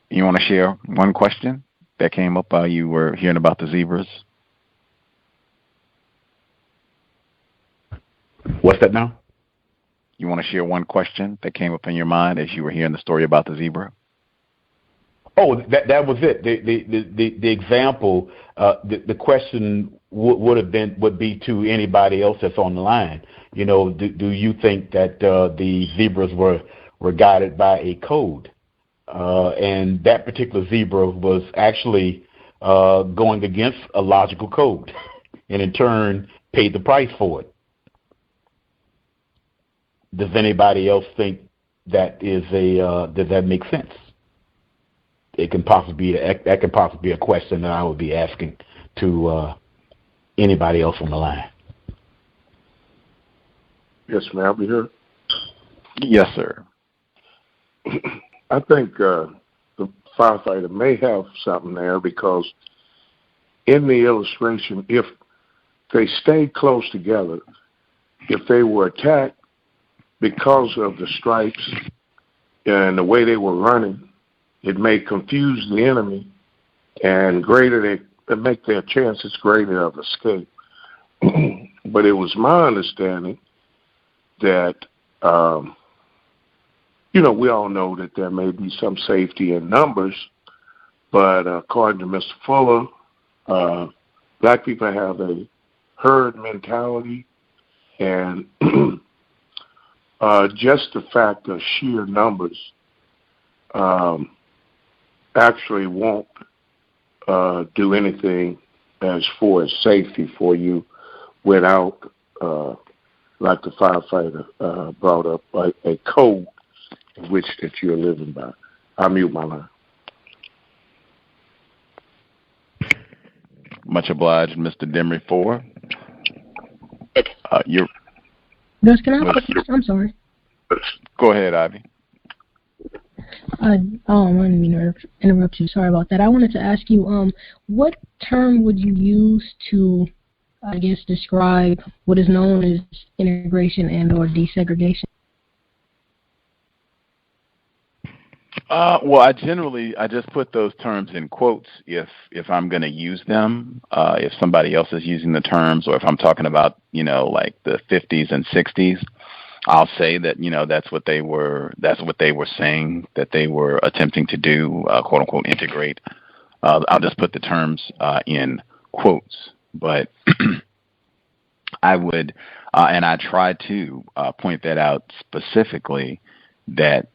Speaker 4: You want to share one question that came up while you were hearing about the zebras?
Speaker 10: What's that now?
Speaker 4: You want to share one question that came up in your mind as you were hearing the story about the zebra?
Speaker 10: Oh, that was it. The example, the question would be to anybody else that's on the line. Do you think that the zebras were guided by a code? And that particular zebra was actually going against a logical code, and in turn paid the price for it. Does anybody else think that does that make sense? That can possibly be a question that I would be asking to anybody else on the line.
Speaker 11: Yes, may I be here?
Speaker 4: Yes, sir.
Speaker 11: I think the firefighter may have something there, because in the illustration, if they stayed close together, if they were attacked because of the stripes and the way they were running, it may confuse the enemy, and make their chances greater of escape. But it was my understanding that, we all know that there may be some safety in numbers, but according to Mr. Fuller, black people have a herd mentality, and just the fact of sheer numbers actually won't do anything as far as safety for you without, like the firefighter brought up, a code in which that you're living by. I mute my line.
Speaker 4: Much obliged, Mr. Demery 4.
Speaker 12: Gus, can I? I'm sorry.
Speaker 4: Go ahead, Ivy.
Speaker 12: I didn't mean to interrupt you. Sorry about that. I wanted to ask you, what term would you use to, I guess, describe what is known as integration and/or desegregation?
Speaker 4: Well, I just put those terms in quotes if I'm going to use them. If somebody else is using the terms, or if I'm talking about, like the 50s and 60s, I'll say that, that's what they were saying that they were attempting to do, quote unquote, integrate. I'll just put the terms in quotes, but I would, and I try to point that out specifically, that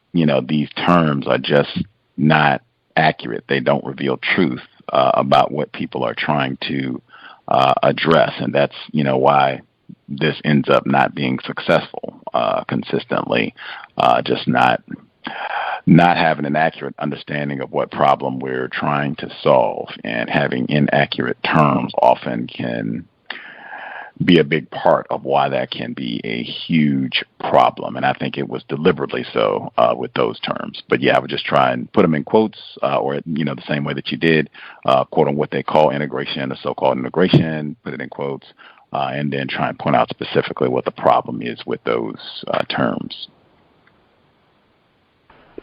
Speaker 4: these terms are just not accurate. They don't reveal truth about what people are trying to address, and that's why this ends up not being successful consistently. Just not having an accurate understanding of what problem we're trying to solve, and having inaccurate terms often can be a big part of why that can be a huge problem. And I think it was deliberately so with those terms. But yeah, I would just try and put them in quotes, or, the same way that you did, quote on what they call integration, the so-called integration, put it in quotes, and then try and point out specifically what the problem is with those terms.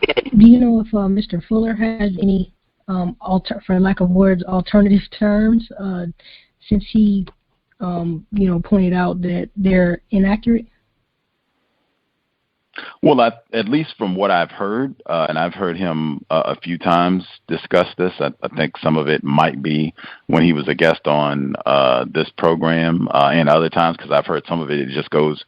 Speaker 12: Do you know if Mr. Fuller has any, for lack of words, alternative terms, since he pointed out that they're inaccurate?
Speaker 4: Well, at least from what I've heard, and I've heard him a few times discuss this, I think some of it might be when he was a guest on this program, and other times, because I've heard some of it, it just goes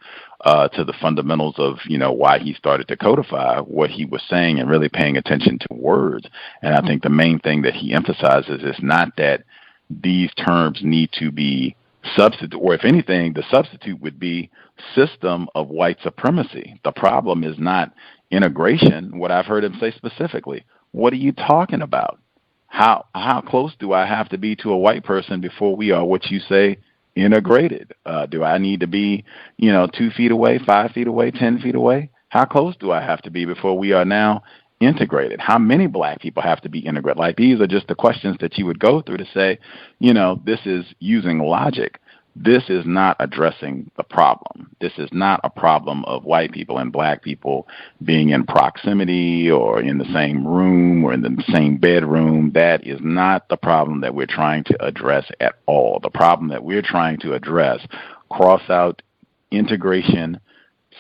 Speaker 4: to the fundamentals of, why he started to codify what he was saying and really paying attention to words. And I think the main thing that he emphasizes is not that these terms need to be substitute, or if anything, the substitute would be system of white supremacy. The problem is not integration. What I've heard him say specifically, what are you talking about? How close do I have to be to a white person before we are what you say integrated? Do I need to be, 2 feet away, 5 feet away, 10 feet away? How close do I have to be before we are now integrated? How many black people have to be integrated? Like, these are just the questions that you would go through to say, this is using logic. This is not addressing the problem. This is not a problem of white people and black people being in proximity or in the same room or in the same bedroom. That is not the problem that we're trying to address at all. The problem that we're trying to address, cross out integration,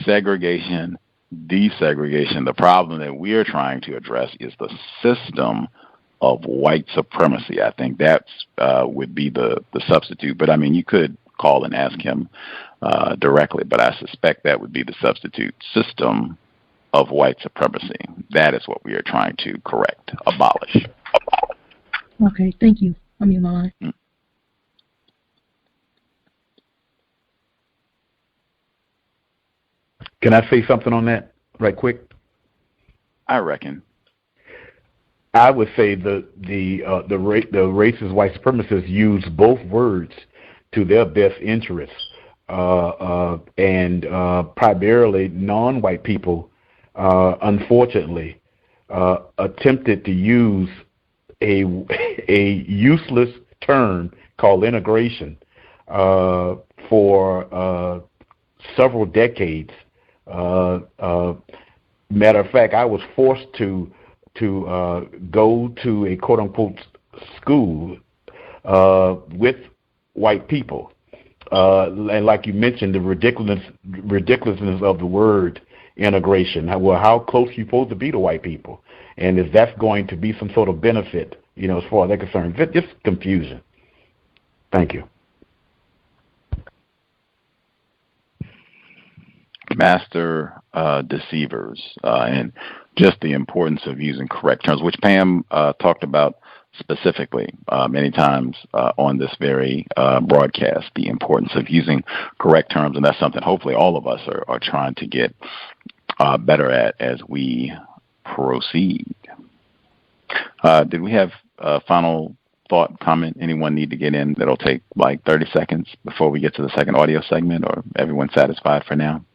Speaker 4: segregation, desegregation. The problem that we're trying to address is the system of white supremacy. I think that's would be the substitute. But I mean, you could call and ask him directly, but I suspect that would be the substitute. System of white supremacy. That is what we are trying to correct, abolish.
Speaker 12: Okay, thank you. I'm in line.
Speaker 10: Can I say something on that right quick?
Speaker 4: I reckon.
Speaker 10: I would say the racist white supremacists use both words to their best interests, and primarily non-white people, unfortunately, attempted to use a useless term called integration for several decades. Matter of fact, I was forced to go to a quote-unquote school with white people, and like you mentioned, the ridiculousness of the word integration. How close are you supposed to be to white people, and if that's going to be some sort of benefit, as far as they're concerned, just confusion. Thank you.
Speaker 4: master deceivers, and just the importance of using correct terms, which Pam talked about specifically many times on this very broadcast, the importance of using correct terms. And that's something hopefully all of us are trying to get better at as we proceed. Did we have a final thought, comment anyone need to get in that'll take like 30 seconds before we get to the second audio segment, or everyone satisfied for now?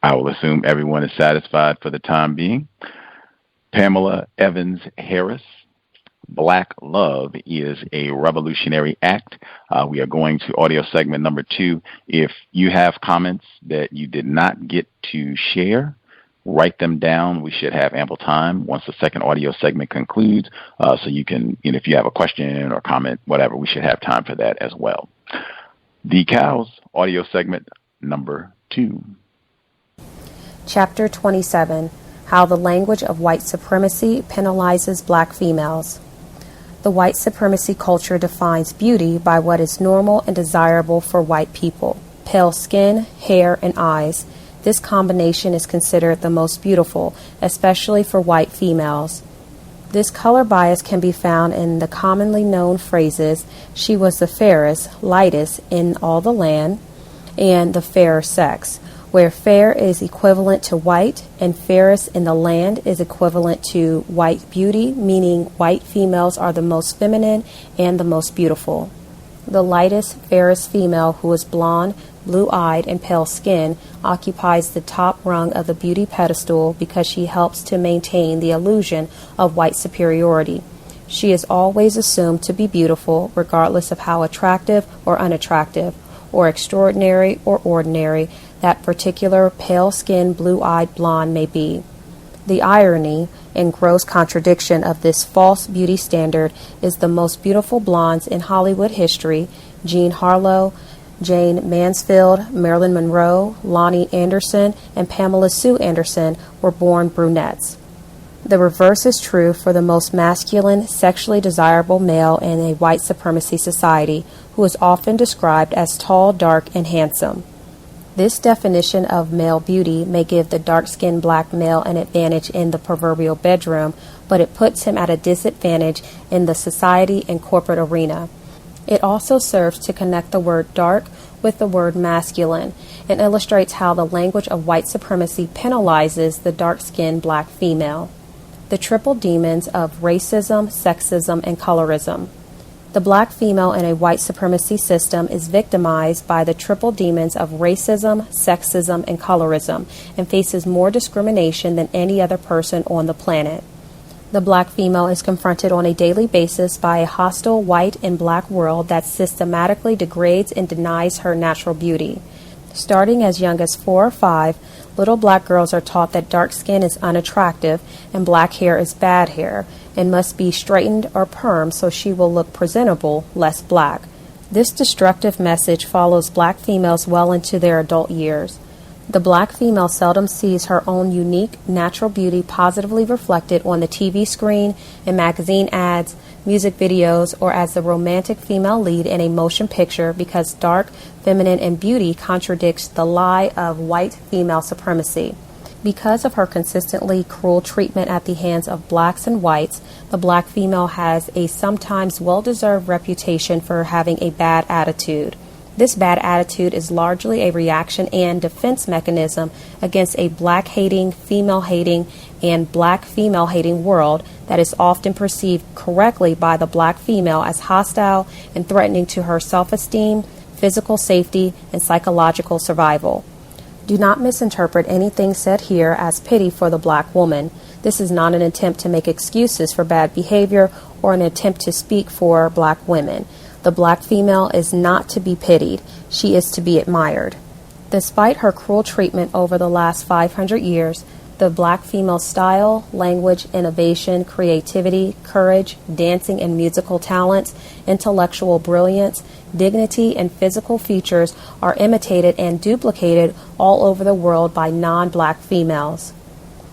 Speaker 4: I will assume everyone is satisfied for the time being. Pamela Evans Harris, Black Love is a Revolutionary Act. We are going to audio segment number 2. If you have comments that you did not get to share, write them down. We should have ample time once the second audio segment concludes. So you can, if you have a question or comment, whatever, we should have time for that as well. The C.O.W.S, audio segment number 2.
Speaker 6: Chapter 27, How the Language of White Supremacy Penalizes Black Females. The white supremacy culture defines beauty by what is normal and desirable for white people: pale skin, hair, and eyes. This combination is considered the most beautiful, especially for white females. This color bias can be found in the commonly known phrases, "she was the fairest, lightest in all the land," and "the fairer sex," where fair is equivalent to white and fairest in the land is equivalent to white beauty, meaning white females are the most feminine and the most beautiful. The lightest, fairest female, who is blonde, blue-eyed, and pale-skinned, occupies the top rung of the beauty pedestal because she helps to maintain the illusion of white superiority. She is always assumed to be beautiful, regardless of how attractive or unattractive, or extraordinary or ordinary that particular pale-skinned, blue-eyed blonde may be. The irony and gross contradiction of this false beauty standard is the most beautiful blondes in Hollywood history, Jean Harlow, Jane Mansfield, Marilyn Monroe, Lonnie Anderson, and Pamela Sue Anderson, were born brunettes. The reverse is true for the most masculine, sexually desirable male in a white supremacy society, who is often described as tall, dark, and handsome. This definition of male beauty may give the dark-skinned black male an advantage in the proverbial bedroom, but it puts him at a disadvantage in the society and corporate arena. It also serves to connect the word dark with the word masculine and illustrates how the language of white supremacy penalizes the dark-skinned black female. The triple demons of racism, sexism, and colorism. The black female in a white supremacy system is victimized by the triple demons of racism, sexism, and colorism, and faces more discrimination than any other person on the planet. The black female is confronted on a daily basis by a hostile white and black world that systematically degrades and denies her natural beauty. Starting as young as 4 or 5, little black girls are taught that dark skin is unattractive and black hair is bad hair, and must be straightened or permed so she will look presentable, less black. This destructive message follows black females well into their adult years. The black female seldom sees her own unique, natural beauty positively reflected on the TV screen, in magazine ads, music videos, or as the romantic female lead in a motion picture, because dark, feminine, and beauty contradicts the lie of white female supremacy. Because of her consistently cruel treatment at the hands of blacks and whites, the black female has a sometimes well-deserved reputation for having a bad attitude. This bad attitude is largely a reaction and defense mechanism against a black-hating, female-hating, and black female-hating world that is often perceived correctly by the black female as hostile and threatening to her self-esteem, physical safety, and psychological survival. Do not misinterpret anything said here as pity for the black woman. This is not an attempt to make excuses for bad behavior or an attempt to speak for black women. The black female is not to be pitied. She is to be admired. Despite her cruel treatment over the last 500 years, the black female's style, language, innovation, creativity, courage, dancing and musical talents, intellectual brilliance, dignity, and physical features are imitated and duplicated all over the world by non-black females.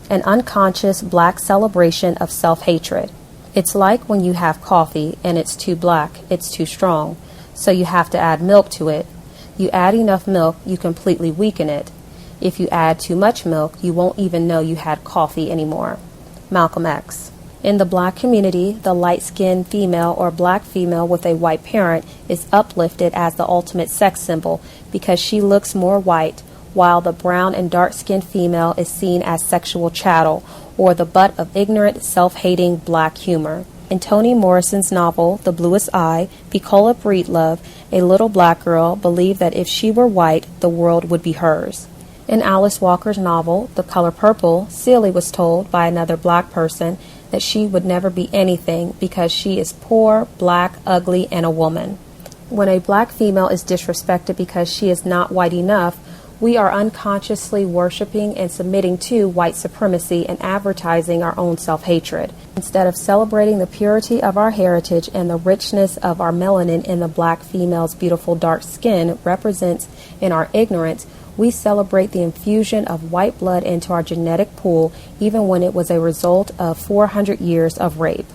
Speaker 6: An unconscious black celebration of self-hatred. It's like when you have coffee and it's too black, it's too strong. so you have to add milk to it. You add enough milk, you completely weaken it. If you add too much milk, you won't even know you had coffee anymore. Malcolm X. In the black community, the light-skinned female or black female with a white parent is uplifted as the ultimate sex symbol because she looks more white, while the brown and dark-skinned female is seen as sexual chattel or the butt of ignorant, self-hating black humor. In Toni Morrison's novel, The Bluest Eye, Bucola Breedlove, a little black girl, believed that if she were white, the world would be hers. In Alice Walker's novel, The Color Purple, Celie was told by another black person that she would never be anything because she is poor, black, ugly, and a woman. When a black female is disrespected because she is not white enough, we are unconsciously worshiping and submitting to white supremacy and advertising our own self-hatred. Instead of celebrating the purity of our heritage and the richness of our melanin in the black female's beautiful dark skin represents in our ignorance, we celebrate the infusion of white blood into our genetic pool even when it was a result of 400 years of rape.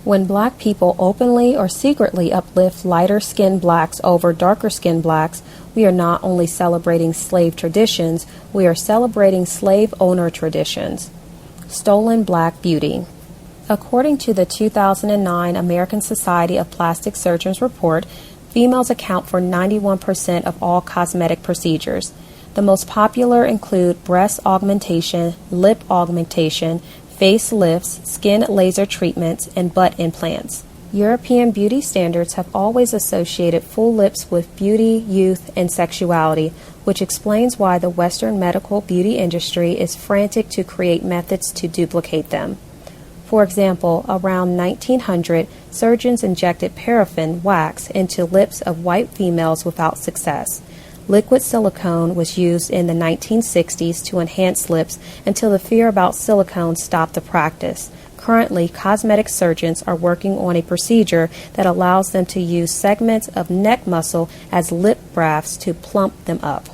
Speaker 6: When black people openly or secretly uplift lighter-skinned blacks over darker-skinned blacks, we are not only celebrating slave traditions, we are celebrating slave owner traditions. Stolen black beauty. According to the 2009 American Society of Plastic Surgeons report, females account for 91% of all cosmetic procedures. The most popular include breast augmentation, lip augmentation, face lifts, skin laser treatments, and butt implants. European beauty standards have always associated full lips with beauty, youth, and sexuality, which explains why the Western medical beauty industry is frantic to create methods to duplicate them. For example, around 1900, surgeons injected paraffin wax into lips of white females without success. Liquid silicone was used in the 1960s to enhance lips until the fear about silicone stopped the practice. Currently, cosmetic surgeons are working on a procedure that allows them to use segments of neck muscle as lip grafts to plump them up.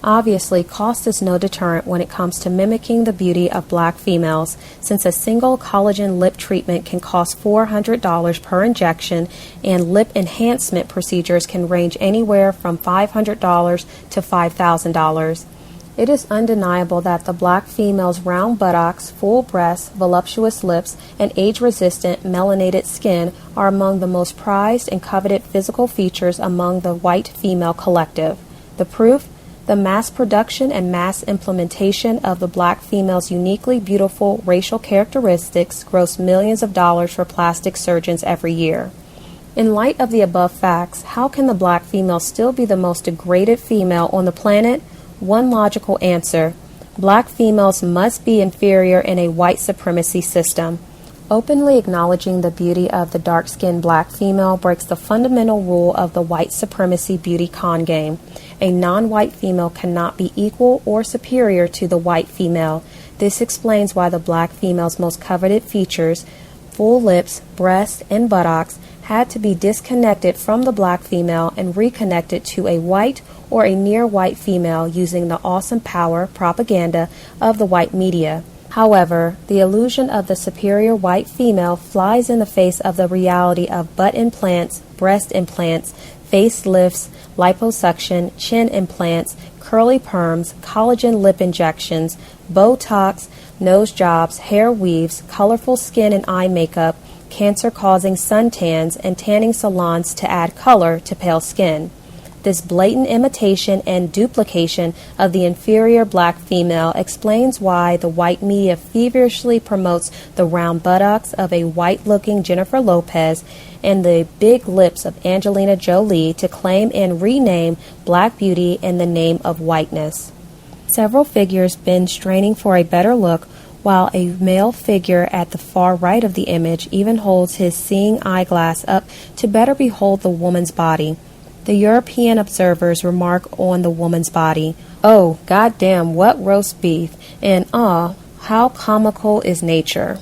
Speaker 6: Obviously, cost is no deterrent when it comes to mimicking the beauty of black females, since a single collagen lip treatment can cost $400 per injection, and lip enhancement procedures can range anywhere from $500 to $5,000. It is undeniable that the black female's round buttocks, full breasts, voluptuous lips, and age-resistant melanated skin are among the most prized and coveted physical features among the white female collective. The proof? The mass production and mass implementation of the black female's uniquely beautiful racial characteristics gross millions of dollars for plastic surgeons every year. In light of the above facts, how can the black female still be the most degraded female on the planet? One logical answer: black females must be inferior in a white supremacy system. Openly acknowledging the beauty of the dark-skinned black female breaks the fundamental rule of the white supremacy beauty con game. A non-white female cannot be equal or superior to the white female. This explains why the black female's most coveted features, full lips, breasts, and buttocks, had to be disconnected from the black female and reconnected to a white or a near-white female using the awesome power propaganda of the white media. However, the illusion of the superior white female flies in the face of the reality of butt implants, breast implants, face lifts, liposuction, chin implants, curly perms, collagen lip injections, Botox, nose jobs, hair weaves, colorful skin and eye makeup, cancer-causing suntans, and tanning salons to add color to pale skin. This blatant imitation and duplication of the inferior black female explains why the white media feverishly promotes the round buttocks of a white-looking Jennifer Lopez and the big lips of Angelina Jolie to claim and rename black beauty in the name of whiteness. Several figures been straining for a better look, while a male figure at the far right of the image even holds his seeing eyeglass up to better behold the woman's body. The European observers remark on the woman's body, "Oh, goddamn, what roast beef," and how comical is nature.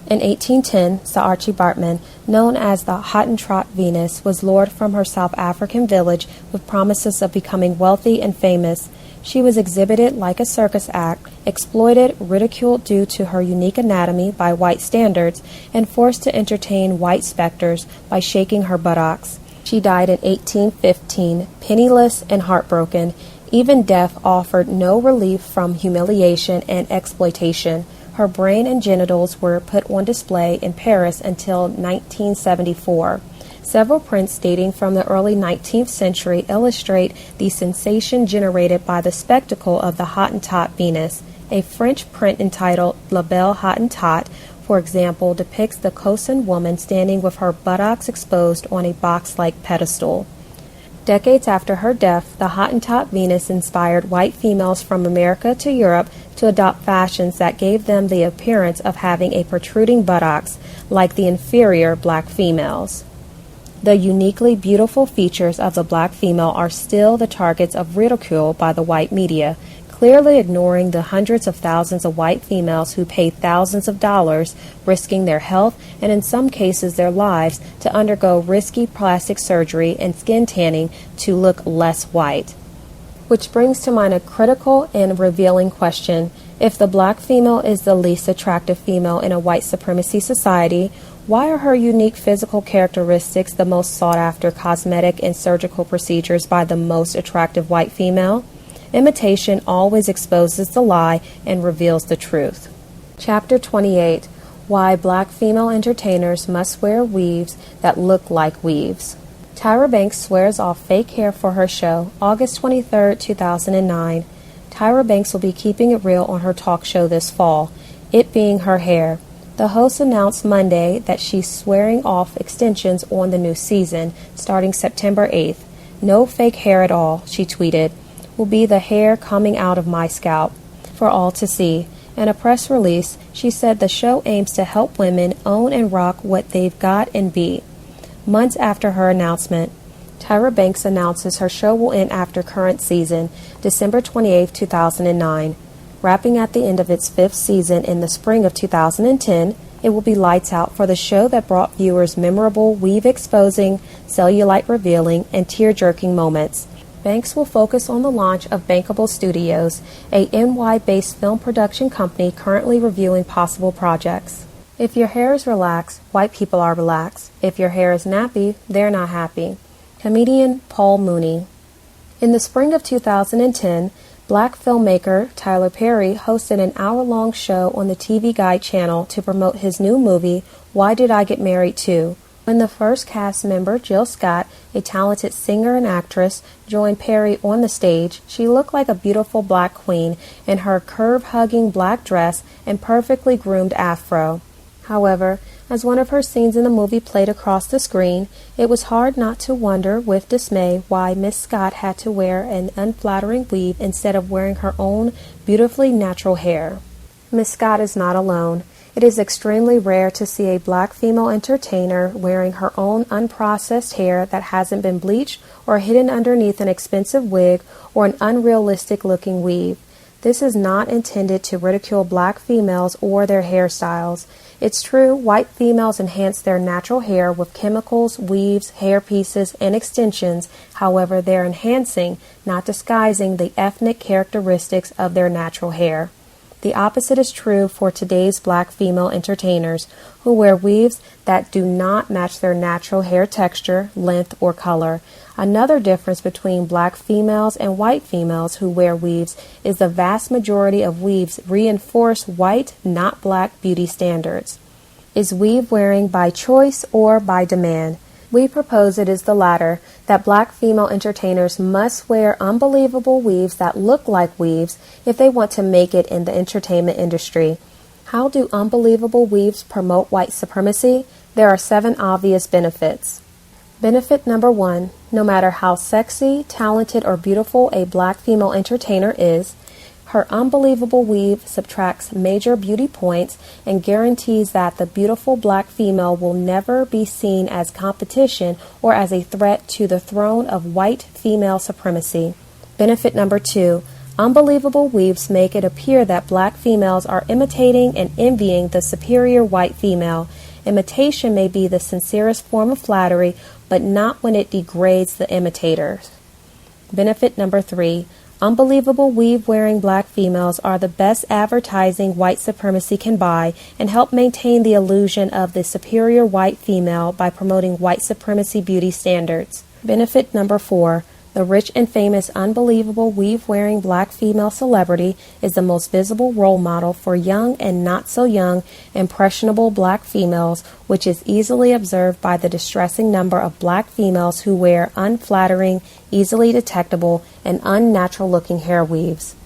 Speaker 6: In 1810, Saartjie Baartman, known as the Hottentot Venus, was lured from her South African village with promises of becoming wealthy and famous. She was exhibited like a circus act, exploited, ridiculed due to her unique anatomy by white standards, and forced to entertain white specters by shaking her buttocks. She died in 1815, penniless and heartbroken. Even death offered no relief from humiliation and exploitation. Her brain and genitals were put on display in Paris until 1974. Several prints dating from the early 19th century illustrate the sensation generated by the spectacle of the Hottentot Venus. A French print entitled La Belle Hottentot, for example, depicts the cosened woman standing with her buttocks exposed on a box-like pedestal. Decades after her death, the Hottentot Venus inspired white females from America to Europe to adopt fashions that gave them the appearance of having a protruding buttocks, like the inferior black females. The uniquely beautiful features of the black female are still the targets of ridicule by the white media, clearly ignoring the hundreds of thousands of white females who pay thousands of dollars, risking their health and in some cases their lives, to undergo risky plastic surgery and skin tanning to look less white. Which brings to mind a critical and revealing question. If the black female is the least attractive female in a white supremacy society, why are her unique physical characteristics the most sought-after cosmetic and surgical procedures by the most attractive white female? Imitation always exposes the lie and reveals the truth. Chapter 28. Why Black Female Entertainers Must Wear Weaves That Look Like Weaves. Tyra Banks swears off fake hair for her show, August 23, 2009. Tyra Banks will be keeping it real on her talk show this fall, it being her hair. The host announced Monday that she's swearing off extensions on the new season, starting September 8th. No fake hair at all, she tweeted. Will be the hair coming out of my scalp for all to see. In a press release, she said the show aims to help women own and rock what they've got and be. Months after her announcement, Tyra Banks announces her show will end after current season, December 28, 2009. Wrapping at the end of its 5th season in the spring of 2010, it will be lights out for the show that brought viewers memorable weave-exposing, cellulite-revealing, and tear-jerking moments. Banks will focus on the launch of Bankable Studios, a NY-based film production company currently reviewing possible projects. If your hair is relaxed, white people are relaxed. If your hair is nappy, they're not happy. Comedian Paul Mooney. In the spring of 2010, Black filmmaker Tyler Perry hosted an hour-long show on the TV Guide channel to promote his new movie, Why Did I Get Married Too? When the first cast member, Jill Scott, a talented singer and actress, joined Perry on the stage, she looked like a beautiful black queen in her curve-hugging black dress and perfectly groomed afro. However, as one of her scenes in the movie played across the screen, it was hard not to wonder with dismay why Miss Scott had to wear an unflattering weave instead of wearing her own beautifully natural hair. Miss Scott is not alone. It is extremely rare to see a black female entertainer wearing her own unprocessed hair that hasn't been bleached or hidden underneath an expensive wig or an unrealistic-looking weave. This is not intended to ridicule black females or their hairstyles. It's true, white females enhance their natural hair with chemicals, weaves, hair pieces, and extensions. However, they're enhancing, not disguising, the ethnic characteristics of their natural hair. The opposite is true for today's black female entertainers who wear weaves that do not match their natural hair texture, length, or color. Another difference between black females and white females who wear weaves is the vast majority of weaves reinforce white, not black beauty standards. Is weave wearing by choice or by demand? We propose it is the latter, that black female entertainers must wear unbelievable weaves that look like weaves if they want to make it in the entertainment industry. How do unbelievable weaves promote white supremacy? There are 7 obvious benefits. Benefit number 1, no matter how sexy, talented, or beautiful a black female entertainer is, her unbelievable weave subtracts major beauty points and guarantees that the beautiful black female will never be seen as competition or as a threat to the throne of white female supremacy. Benefit number 2, unbelievable weaves make it appear that black females are imitating and envying the superior white female. Imitation may be the sincerest form of flattery, but not when it degrades the imitators. Benefit number 3, Unbelievable weave-wearing black females are the best advertising white supremacy can buy and help maintain the illusion of the superior white female by promoting white supremacy beauty standards. Benefit number 4. The rich and famous unbelievable weave-wearing black female celebrity is the most visible role model for young and not-so-young impressionable black females, which is easily observed by the distressing number of black females who wear unflattering, easily detectable, and unnatural-looking hair weaves.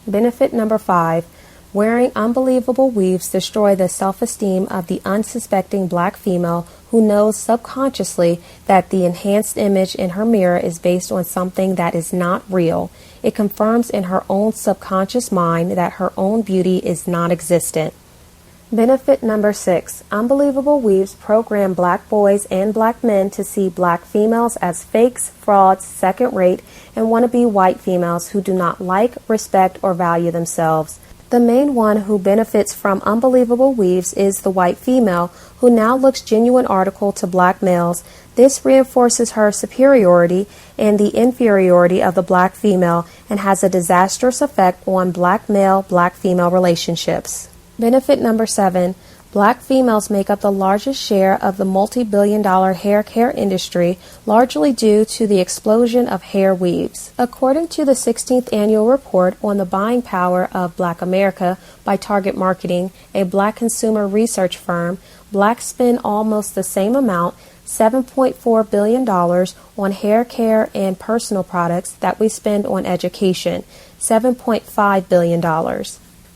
Speaker 6: Benefit number 5. Wearing unbelievable weaves destroy the self-esteem of the unsuspecting black female who knows subconsciously that the enhanced image in her mirror is based on something that is not real. It confirms in her own subconscious mind that her own beauty is non-existent. Benefit number 6. Unbelievable weaves program black boys and black men to see black females as fakes, frauds, second-rate, and wannabe white females who do not like, respect, or value themselves. The main one who benefits from unbelievable weaves is the white female, who now looks genuine article to black males. This reinforces her superiority and the inferiority of the black female and has a disastrous effect on black male-black female relationships. Benefit number 7. Black females make up the largest share of the multi-billion-dollar hair care industry, largely due to the explosion of hair weaves. According to the 16th Annual Report on the Buying Power of Black America by Target Marketing, a black consumer research firm, blacks spend almost the same amount, $7.4 billion, on hair care and personal products that we spend on education, $7.5 billion.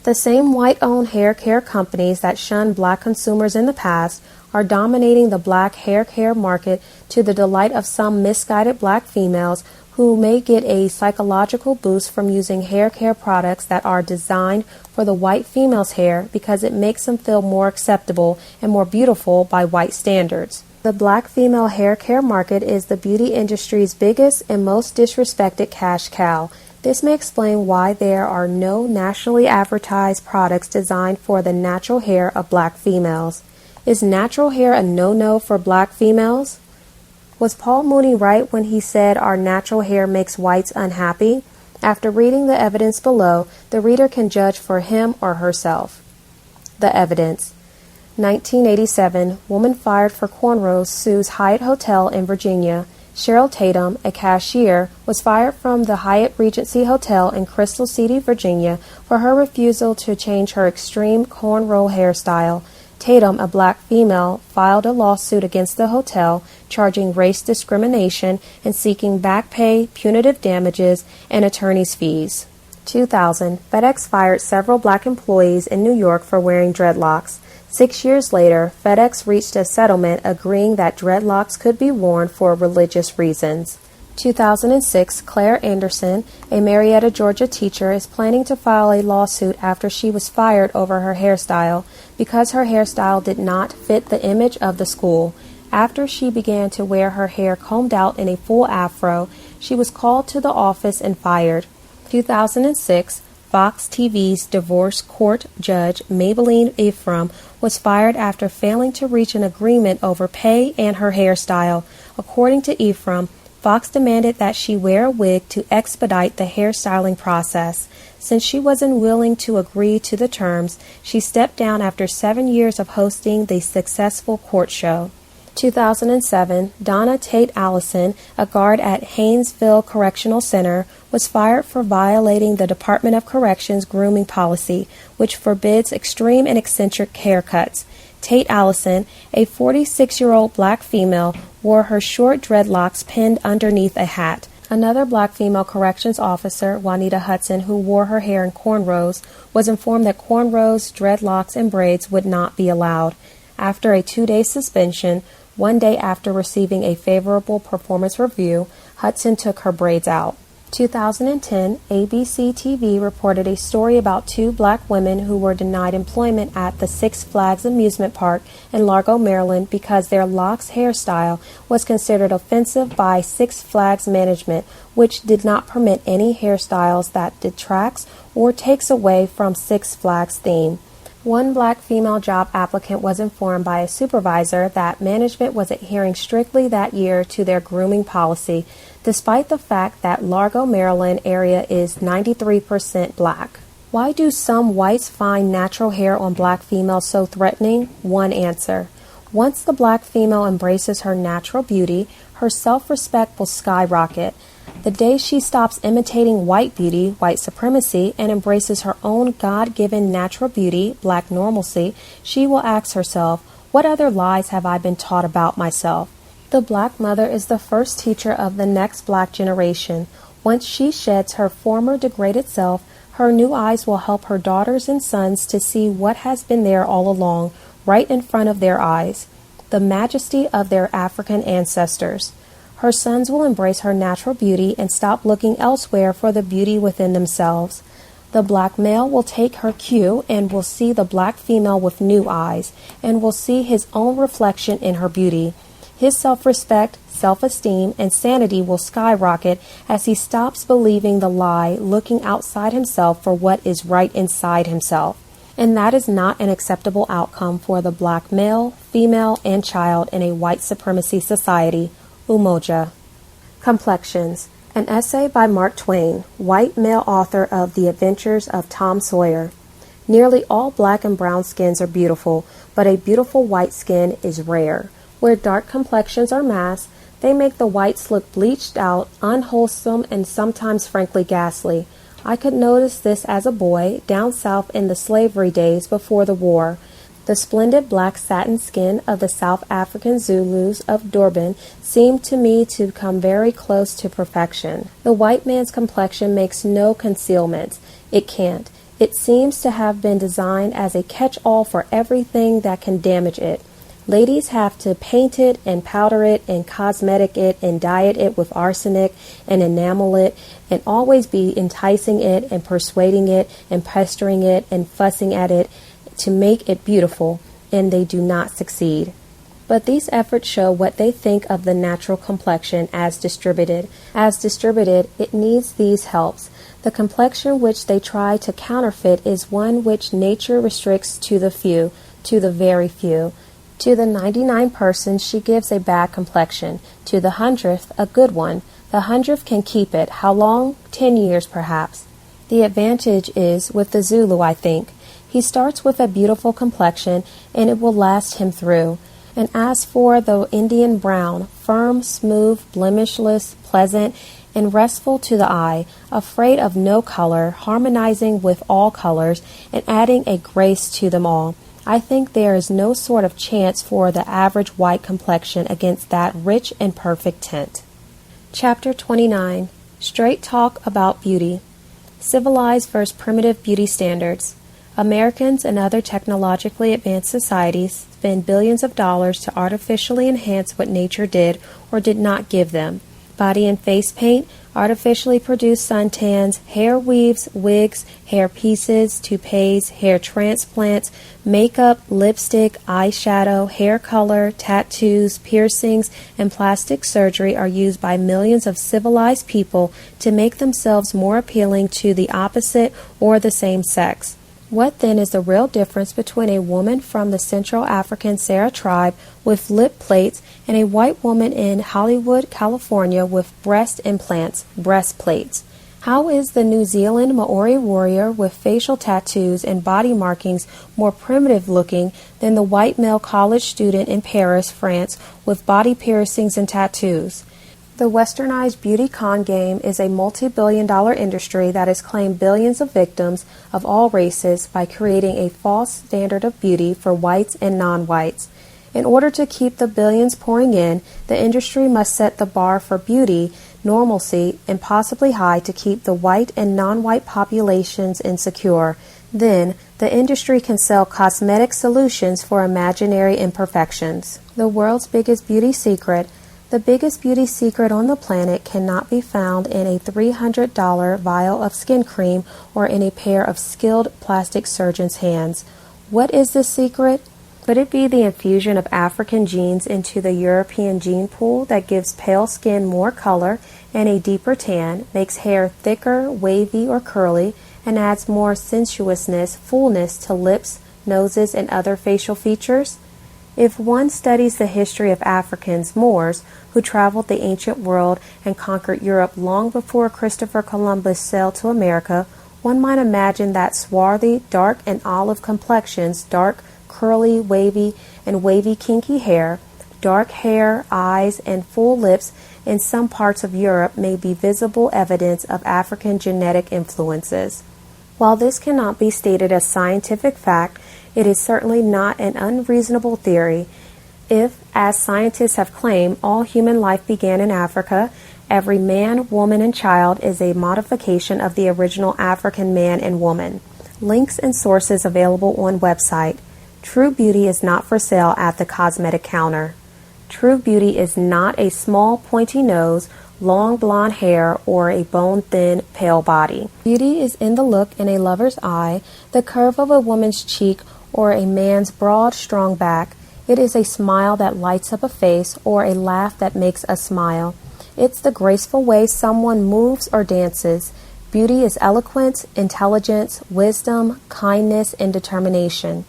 Speaker 6: The same white-owned hair care companies that shunned black consumers in the past are dominating the black hair care market to the delight of some misguided black females who may get a psychological boost from using hair care products that are designed for the white female's hair because it makes them feel more acceptable and more beautiful by white standards. The black female hair care market is the beauty industry's biggest and most disrespected cash cow. This may explain why there are no nationally advertised products designed for the natural hair of black females. Is natural hair a no-no for black females? Was Paul Mooney right when he said our natural hair makes whites unhappy? After reading the evidence below, the reader can judge for him or herself. The evidence. 1987, woman fired for cornrows sues Hyatt Hotel in Virginia. Cheryl Tatum, a cashier, was fired from the Hyatt Regency Hotel in Crystal City, Virginia, for her refusal to change her extreme cornrow hairstyle. Tatum, a black female, filed a lawsuit against the hotel, charging race discrimination and seeking back pay, punitive damages, and attorney's fees. 2000, FedEx fired several black employees in New York for wearing dreadlocks. 6 years later, FedEx reached a settlement agreeing that dreadlocks could be worn for religious reasons. 2006, Claire Anderson, a Marietta, Georgia teacher, is planning to file a lawsuit after she was fired over her hairstyle because her hairstyle did not fit the image of the school. After she began to wear her hair combed out in a full afro, she was called to the office and fired. 2006, Fox TV's divorce court judge Maybelline Ephraim was fired after failing to reach an agreement over pay and her hairstyle. According to Ephraim, Fox demanded that she wear a wig to expedite the hairstyling process. Since she wasn't willing to agree to the terms, she stepped down after 7 years of hosting the successful court show. 2007, Donna Tate Allison, a guard at Haynesville Correctional Center, was fired for violating the Department of Corrections grooming policy, which forbids extreme and eccentric haircuts. Tate Allison, a 46-year-old black female, wore her short dreadlocks pinned underneath a hat. Another black female corrections officer, Juanita Hudson, who wore her hair in cornrows, was informed that cornrows, dreadlocks, and braids would not be allowed. After a 2-day suspension, 1 day after receiving a favorable performance review, Hudson took her braids out. 2010, ABC TV reported a story about 2 black women who were denied employment at the Six Flags amusement park in Largo, Maryland because their locks hairstyle was considered offensive by Six Flags management, which did not permit any hairstyles that detracts or takes away from Six Flags theme. One black female job applicant was informed by a supervisor that management was adhering strictly that year to their grooming policy. despite the fact that Largo, Maryland area is 93% black. Why do some whites find natural hair on black females so threatening? One answer. Once the black female embraces her natural beauty, her self-respect will skyrocket. The day she stops imitating white beauty, white supremacy, and embraces her own God-given natural beauty, black normalcy, she will ask herself, what other lies have I been taught about myself? The black mother is the first teacher of the next black generation. Once she sheds her former degraded self, her new eyes will help her daughters and sons to see what has been there all along, right in front of their eyes, the majesty of their African ancestors. Her sons will embrace her natural beauty and stop looking elsewhere for the beauty within themselves. The black male will take her cue and will see the black female with new eyes, and will see his own reflection in her beauty. His self-respect, self-esteem, and sanity will skyrocket as he stops believing the lie, looking outside himself for what is right inside himself. And that is not an acceptable outcome for the black male, female, and child in a white supremacy society. Umoja. Complexions. An essay by Mark Twain, white male author of The Adventures of Tom Sawyer. Nearly all black and brown skins are beautiful, but a beautiful white skin is rare. Where dark complexions are masked, they make the whites look bleached out, unwholesome, and sometimes frankly ghastly. I could notice this as a boy down south in the slavery days before the war. The splendid black satin skin of the South African Zulus of Durban seemed to me to come very close to perfection. The white man's complexion makes no concealment. It can't. It seems to have been designed as a catch-all for everything that can damage it. Ladies have to paint it and powder it and cosmetic it and dye it with arsenic and enamel it and always be enticing it and persuading it and pestering it and fussing at it to make it beautiful, and they do not succeed. But these efforts show what they think of the natural complexion as distributed. As distributed, it needs these helps. The complexion which they try to counterfeit is one which nature restricts to the few, to the very few. To the 99 persons she gives a bad complexion, to the 100th a good one. The 100th can keep it. How long? 10 years perhaps. The advantage is with the Zulu, I think. He starts with a beautiful complexion, and it will last him through. And as for the Indian brown, firm, smooth, blemishless, pleasant, and restful to the eye, afraid of no color, harmonizing with all colors, and adding a grace to them all, I think there is no sort of chance for the average white complexion against that rich and perfect tint. Chapter 29. Straight Talk About Beauty. Civilized versus Primitive Beauty Standards. Americans and other technologically advanced societies spend billions of dollars to artificially enhance what nature did or did not give them. Body and face paint, artificially produced suntans, hair weaves, wigs, hair pieces, toupees, hair transplants, makeup, lipstick, eyeshadow, hair color, tattoos, piercings, and plastic surgery are used by millions of civilized people to make themselves more appealing to the opposite or the same sex. What then is the real difference between a woman from the Central African Sara tribe with lip plates and a white woman in Hollywood, California with breast implants, breastplates? How is the New Zealand Maori warrior with facial tattoos and body markings more primitive looking than the white male college student in Paris, France with body piercings and tattoos? The westernized beauty con game is a multi-billion-dollar industry that has claimed billions of victims of all races by creating a false standard of beauty for whites and non-whites. In order to keep the billions pouring in, the industry must set the bar for beauty, normalcy, impossibly high to keep the white and non-white populations insecure. Then, the industry can sell cosmetic solutions for imaginary imperfections. The world's biggest beauty secret. The biggest beauty secret on the planet cannot be found in a $300 vial of skin cream or in a pair of skilled plastic surgeon's hands. What is the secret? Could it be the infusion of African genes into the European gene pool that gives pale skin more color and a deeper tan, makes hair thicker, wavy, or curly, and adds more sensuousness, fullness to lips, noses, and other facial features? If one studies the history of Africans, Moors, who traveled the ancient world and conquered Europe long before Christopher Columbus sailed to America, one might imagine that swarthy, dark and olive complexions, dark, curly, wavy kinky hair, dark hair, eyes, and full lips in some parts of Europe may be visible evidence of African genetic influences. While this cannot be stated as scientific fact, it is certainly not an unreasonable theory. If, as scientists have claimed, all human life began in Africa, every man, woman, and child is a modification of the original African man and woman. Links and sources available on website. True beauty is not for sale at the cosmetic counter. True beauty is not a small, pointy nose, long blonde hair, or a bone-thin, pale body. Beauty is in the look in a lover's eye, the curve of a woman's cheek, or a man's broad, strong back. It is a smile that lights up a face, or a laugh that makes us smile. It's the graceful way someone moves or dances. Beauty is eloquence, intelligence, wisdom, kindness, and determination.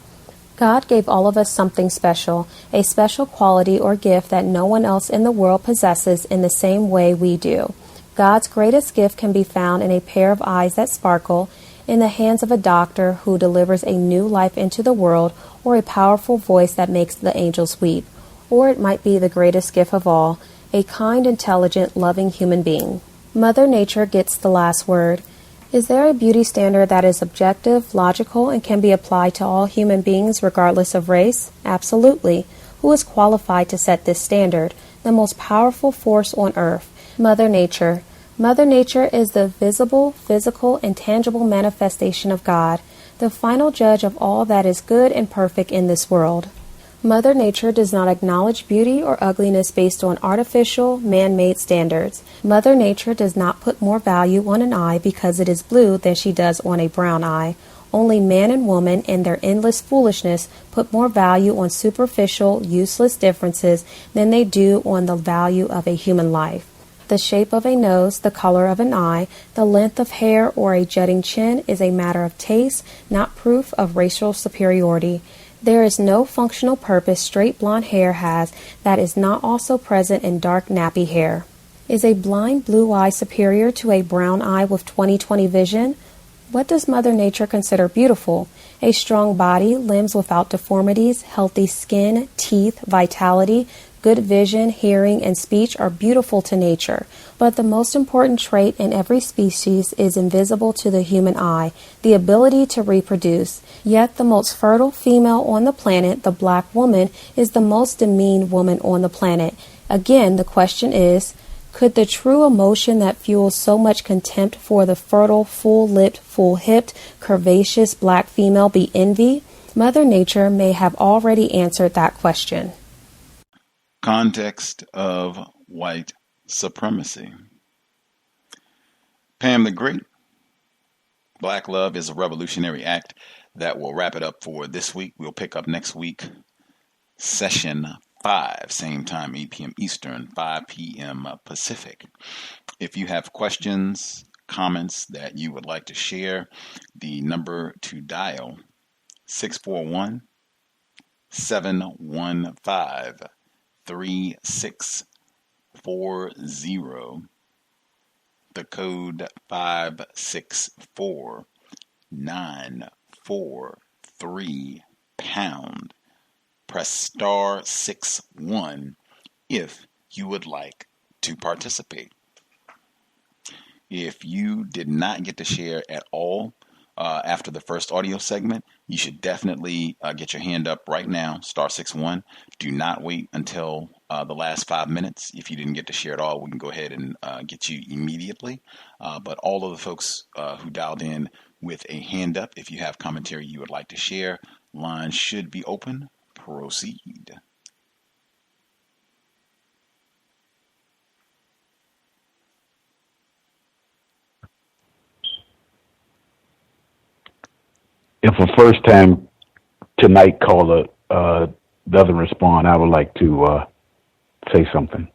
Speaker 6: God gave all of us something special, a special quality or gift that no one else in the world possesses in the same way we do. God's greatest gift can be found in a pair of eyes that sparkle, in the hands of a doctor who delivers a new life into the world, or a powerful voice that makes the angels weep. Or it might be the greatest gift of all, a kind, intelligent, loving human being. Mother Nature gets the last word. Is there a beauty standard that is objective, logical, and can be applied to all human beings regardless of race? Absolutely. Who is qualified to set this standard? The most powerful force on earth, Mother Nature. Mother Nature is the visible, physical, and tangible manifestation of God, the final judge of all that is good and perfect in this world. Mother Nature does not acknowledge beauty or ugliness based on artificial, man-made standards. Mother Nature does not put more value on an eye because it is blue than she does on a brown eye. Only man and woman, in their endless foolishness, put more value on superficial, useless differences than they do on the value of a human life. The shape of a nose, the color of an eye, the length of hair, or a jutting chin is a matter of taste, not proof of racial superiority. There is no functional purpose straight blonde hair has that is not also present in dark nappy hair. Is a blind blue eye superior to a brown eye with 20/20 vision? What does Mother Nature consider beautiful? A strong body, limbs without deformities, healthy skin, teeth, vitality, good vision, hearing, and speech are beautiful to nature, but the most important trait in every species is invisible to the human eye, the ability to reproduce. Yet the most fertile female on the planet, the black woman, is the most demeaned woman on the planet. Again, the question is, could the true emotion that fuels so much contempt for the fertile, full-lipped, full-hipped, curvaceous black female be envy? Mother Nature may have already answered that question.
Speaker 4: Context of White Supremacy. Pam the Great. Black Love is a revolutionary act. That will wrap it up for this week. We'll pick up next week, session 5, same time, 8 p.m. Eastern, 5 p.m. Pacific. If you have questions, comments that you would like to share, the number to dial, 641-715-3640, the code 564-943#. Press star 61 if you would like to participate. If you did not get to share at all after the first audio segment, you should definitely get your hand up right now, star 61. Do not wait until the last 5 minutes. If you didn't get to share at all, we can go ahead and get you immediately. But all of the folks who dialed in with a hand up, if you have commentary you would like to share, line should be open. Proceed.
Speaker 10: If a first time tonight caller doesn't respond, I would like to say something.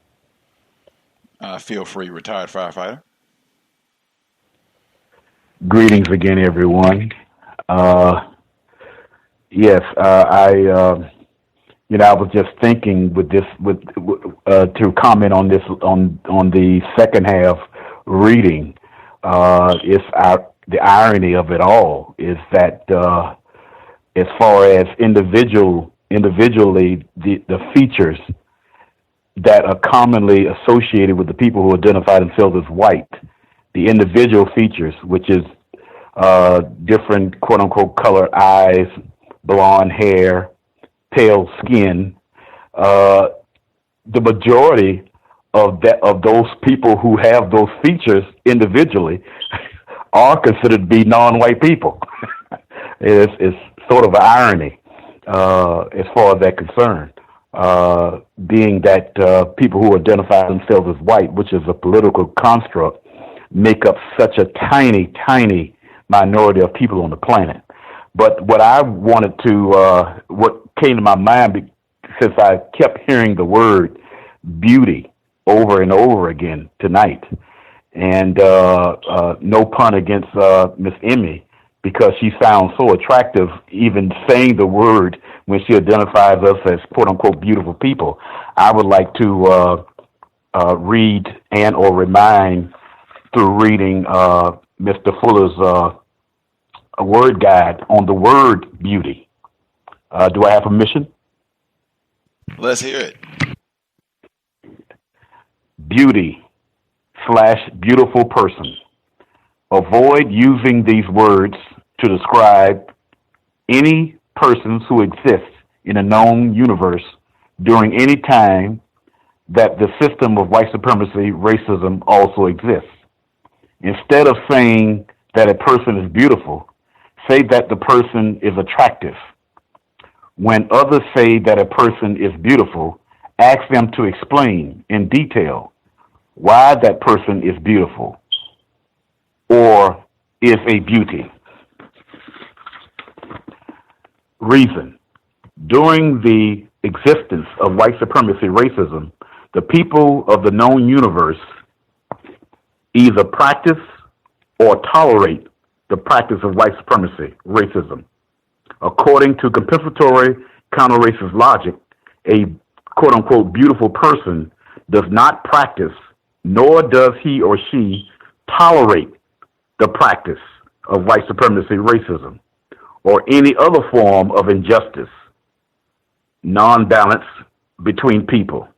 Speaker 4: Feel free, retired firefighter.
Speaker 10: Greetings again, everyone. Yes, I I was just thinking to comment on this on the second half reading. The irony of it all is that as far as individually, the features that are commonly associated with the people who identify themselves as white, the individual features, which is different quote unquote colored eyes, blonde hair, pale skin, the majority of those people who have those features individually are considered to be non-white people. It's sort of an irony as far as that concern, being that people who identify themselves as white, which is a political construct, make up such a tiny, tiny minority of people on the planet. But what came to my mind, since I kept hearing the word beauty over and over again tonight, and no pun against Miss Emmy, because she sounds so attractive even saying the word when she identifies us as quote-unquote beautiful people. I would like to read and or remind through reading Mr. Fuller's word guide on the word beauty. Do I have permission?
Speaker 4: Let's hear it.
Speaker 10: Beauty/beautiful person. Avoid using these words to describe any persons who exist in a known universe during any time that the system of white supremacy, racism also exists. Instead of saying that a person is beautiful, say that the person is attractive. When others say that a person is beautiful, ask them to explain in detail why that person is beautiful or is a beauty. Reason. During the existence of white supremacy racism, the people of the known universe either practice or tolerate the practice of white supremacy racism. According to compensatory counter-racist logic, a quote-unquote beautiful person does not practice, nor does he or she tolerate the practice of white supremacy racism or any other form of injustice, non-balance between people.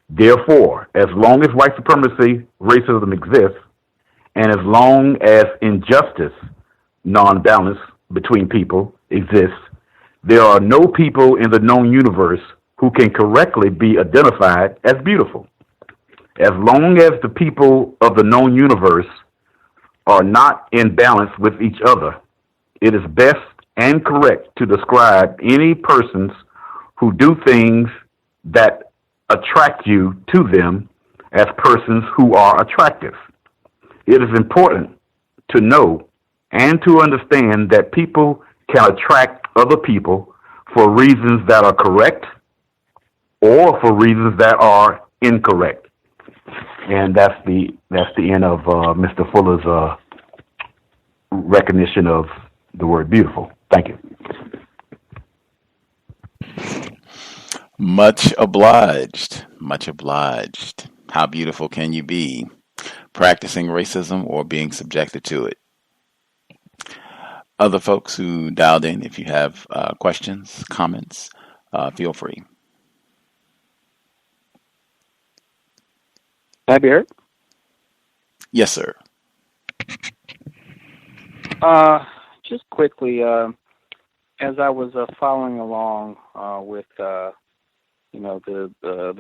Speaker 10: Therefore, as long as white supremacy racism exists, and as long as injustice, non-balance between people exists, there are no people in the known universe who can correctly be identified as beautiful. As long as the people of the known universe are not in balance with each other, it is best and correct to describe any persons who do things that attract you to them as persons who are attractive. It is important to know and to understand that people can attract other people for reasons that are correct or for reasons that are incorrect. And that's the end of Mr. Fuller's recognition of the word beautiful. Thank you.
Speaker 4: Much obliged. Much obliged. How beautiful can you be? Practicing racism or being subjected to it? Other folks who dialed in, if you have questions, comments, feel free.
Speaker 9: Can I be heard?
Speaker 4: Yes, sir.
Speaker 9: Just quickly, as I was following along with the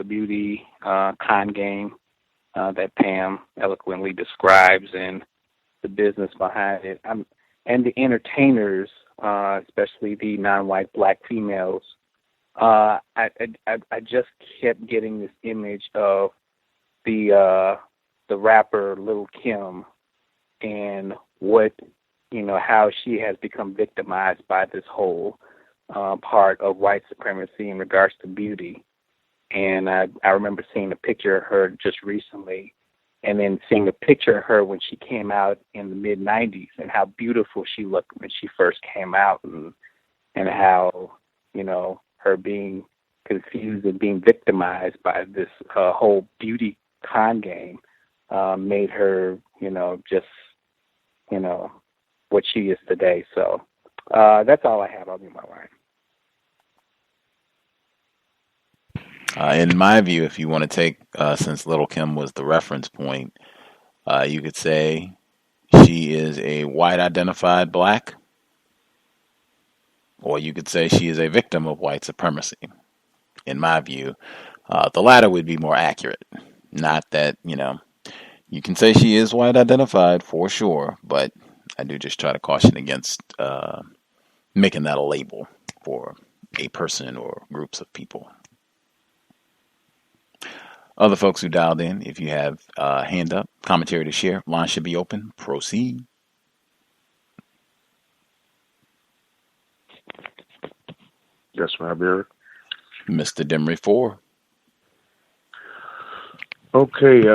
Speaker 9: beauty con game that Pam eloquently describes and the business behind it, and the entertainers, especially the non-white black females, I just kept getting this image of the rapper Lil' Kim and what, how she has become victimized by this whole part of white supremacy in regards to beauty. And I remember seeing a picture of her just recently, and then seeing a picture of her when she came out in the mid-'90s and how beautiful she looked when she first came out, and how, her being confused and being victimized by this whole beauty con game made her, just, what she is today. So that's all I have. I'll do my line.
Speaker 4: In my view, if you want to take, since Little Kim was the reference point, you could say she is a white identified black, or you could say she is a victim of white supremacy. In my view, the latter would be more accurate. Not that, you can say she is white identified for sure, but I do just try to caution against making that a label for a person or groups of people. Other folks who dialed in, if you have a hand up, commentary to share, line should be open. Proceed.
Speaker 11: Yes, my dear.
Speaker 4: Mr. Demry 4.
Speaker 11: Okay,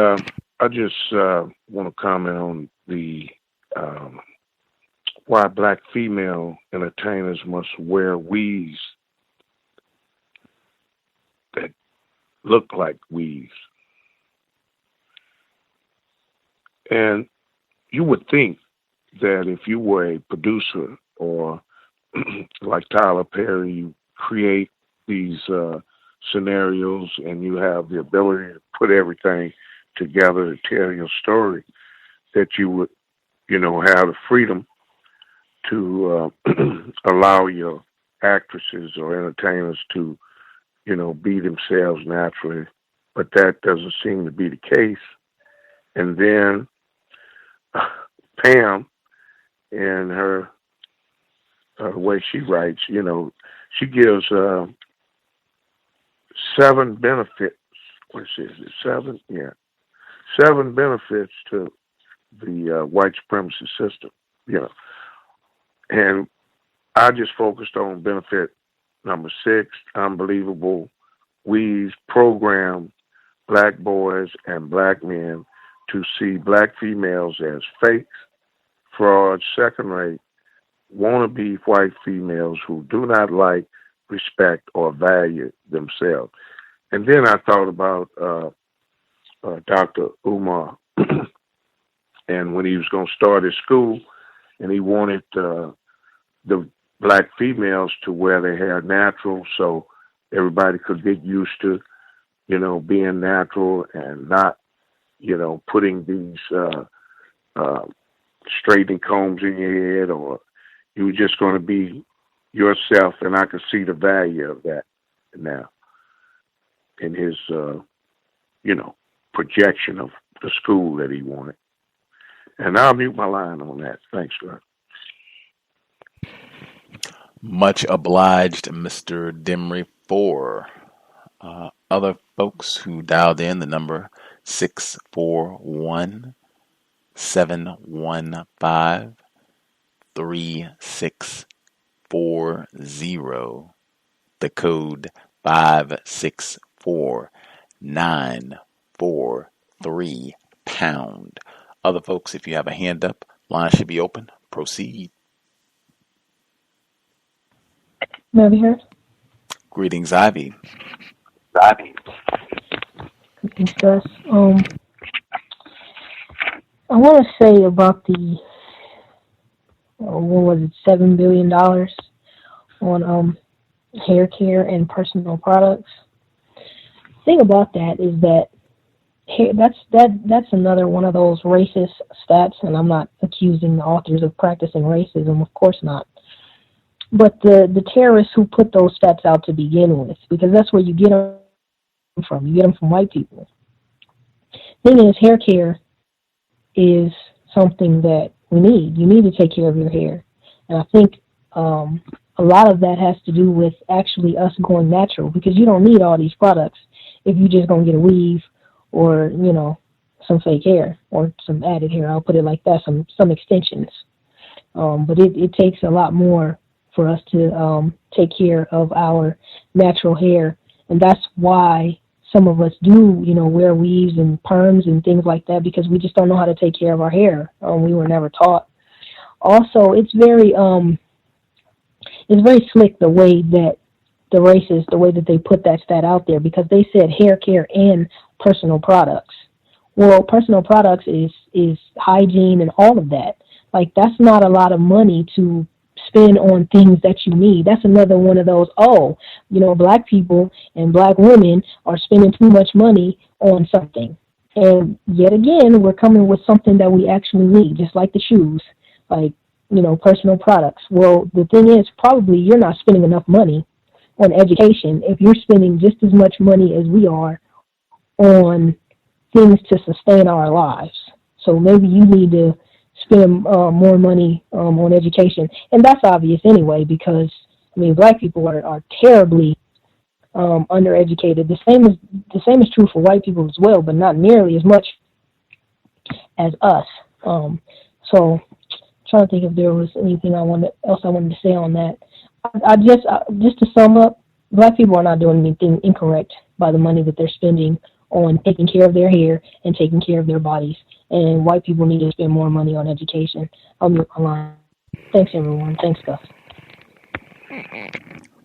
Speaker 11: I just want to comment on the why black female entertainers must wear weaves that look like weaves. And you would think that if you were a producer or like Tyler Perry, you create these scenarios and you have the ability to put everything together to tell your story, that you would, have the freedom to allow your actresses or entertainers to, be themselves naturally. But that doesn't seem to be the case. And then Pam, in her way she writes, she gives 7 benefits. What is it? 7? Yeah. 7 benefits to the white supremacy system, And I just focused on benefit number 6, unbelievable. We've programmed black boys and black men to see black females as fakes, frauds, second-rate, wannabe white females who do not like, respect, or value themselves. And then I thought about Dr. Umar, and when he was going to start his school, and he wanted the black females to wear their hair natural so everybody could get used to, being natural and not, putting these straightening combs in your head, or you were just going to be yourself. And I could see the value of that now in his, projection of the school that he wanted. And I'll mute my line on that. Thanks, sir.
Speaker 4: Much obliged, Mr. Demry 4. Other folks who dialed in, the number 641-715-3640. The code 564-943#. Other folks, if you have a hand up, line should be open. Proceed.
Speaker 12: May I be heard?
Speaker 4: Greetings, Ivy.
Speaker 12: Greetings, Gus. I want to say about the, $7 billion on hair care and personal products. The thing about that is that that's another one of those racist stats, and I'm not accusing the authors of practicing racism, of course not. But the terrorists who put those stats out to begin with, because that's where you get them from. You get them from white people. Thing is, hair care is something that we need. You need to take care of your hair. And I think a lot of that has to do with actually us going natural, because you don't need all these products if you're just going to get a weave or, some fake hair or some added hair. I'll put it like that, some extensions. But it takes a lot more for us to take care of our natural hair. And that's why some of us do, wear weaves and perms and things like that, because we just don't know how to take care of our hair. We were never taught. Also, it's very slick the way that the racists, the way that they put that stat out there, because they said hair care and personal products. Well, personal products is hygiene and all of that. Like, that's not a lot of money to spend on things that you need. That's another one of those, black people and black women are spending too much money on something. And yet again, we're coming with something that we actually need, just like the shoes, like, personal products. Well, the thing is, probably you're not spending enough money on education if you're spending just as much money as we are on things to sustain our lives. So maybe you need to spend more money on education. And that's obvious anyway, because, black people are terribly undereducated. The same is true for white people as well, but not nearly as much as us. So trying to think if there was anything else I wanted to say on that. I just to sum up, black people are not doing anything incorrect by the money that they're spending on taking care of their hair and taking care of their bodies. And white people need to spend more money on education. I'll mute my line. Thanks, everyone. Thanks, Gus.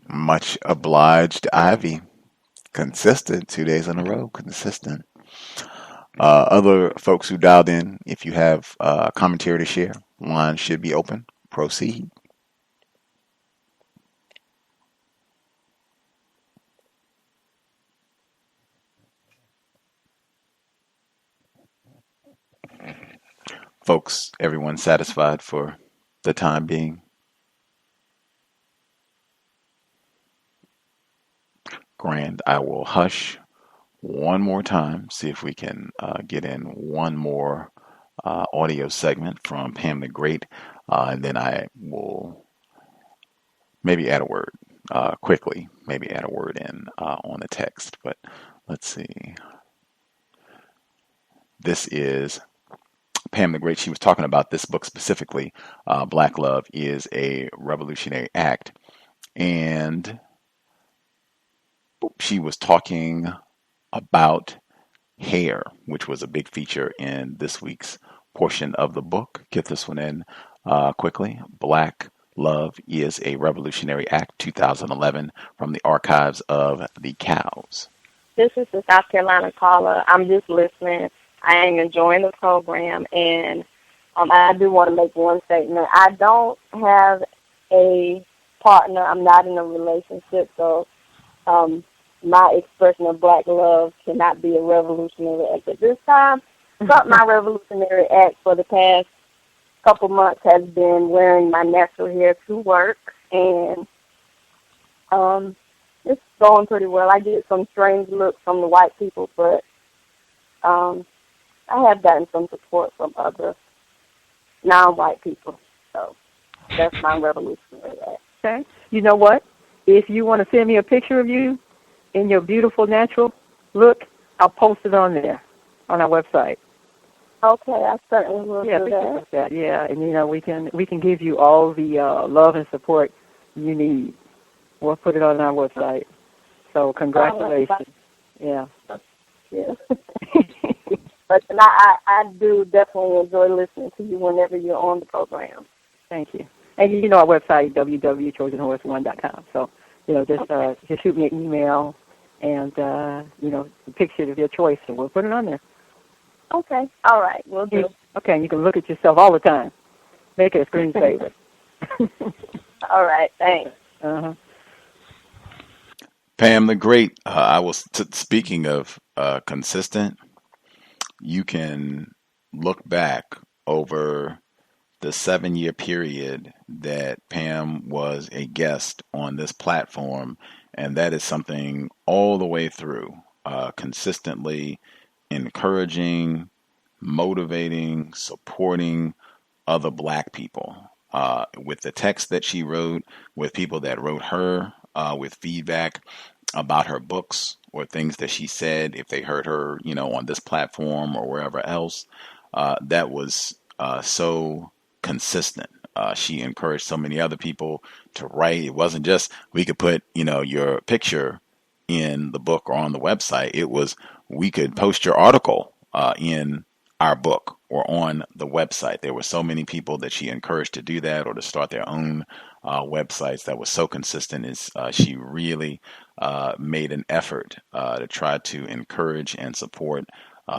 Speaker 4: Much obliged, Ivy. Consistent, 2 days in a row, consistent. Other folks who dialed in, if you have commentary to share, line should be open. Proceed. Folks, everyone satisfied for the time being? Grand. I will hush one more time, see if we can get in one more audio segment from Pam the Great, and then I will maybe add a word quickly, maybe add a word in on the text. But let's see. This is Pam the Great. She was talking about this book specifically. Black Love is a Revolutionary Act. And she was talking about hair, which was a big feature in this week's portion of the book. Get this one in quickly. Black Love is a Revolutionary Act, 2011, from the archives of the C.O.W.S.
Speaker 13: This is the South Carolina caller. I'm just listening. I am enjoying the program, and I do want to make one statement. I don't have a partner. I'm not in a relationship, so my expression of black love cannot be a revolutionary act at this time. But my revolutionary act for the past couple months has been wearing my natural hair to work, and it's going pretty well. I get some strange looks from the white people, but I have gotten some support from other non-white people. So that's my revolutionary act.
Speaker 3: Okay. You know what? If you want to send me a picture of you in your beautiful natural look, I'll post it on there, on our website.
Speaker 13: Okay, I certainly will do that.
Speaker 3: Like that. Yeah, and we can give you all the love and support you need. We'll put it on our website. So congratulations. Yeah.
Speaker 13: Yeah. But I do definitely enjoy listening to you whenever you're on the program.
Speaker 3: Thank you. And our website, www.trojanhorse1.com. So, just shoot me an email and, a picture of your choice, and we'll put it on there.
Speaker 13: Okay. All right. We'll do.
Speaker 3: Okay, and you can look at yourself all the time. Make it a screensaver.
Speaker 13: All right. Thanks.
Speaker 3: Uh-huh.
Speaker 4: Pam the Great, I was speaking of consistent. You can look back over the 7-year period that Pam was a guest on this platform, and that is something all the way through, consistently encouraging, motivating, supporting other black people, with the text that she wrote, with people that wrote her, with feedback about her books or things that she said, if they heard her, on this platform or wherever else. That was so consistent. She encouraged so many other people to write. It wasn't just we could put, your picture in the book or on the website. It was we could post your article in our book or on the website. There were so many people that she encouraged to do that or to start their own websites that was so consistent. Is she really made an effort to try to encourage and support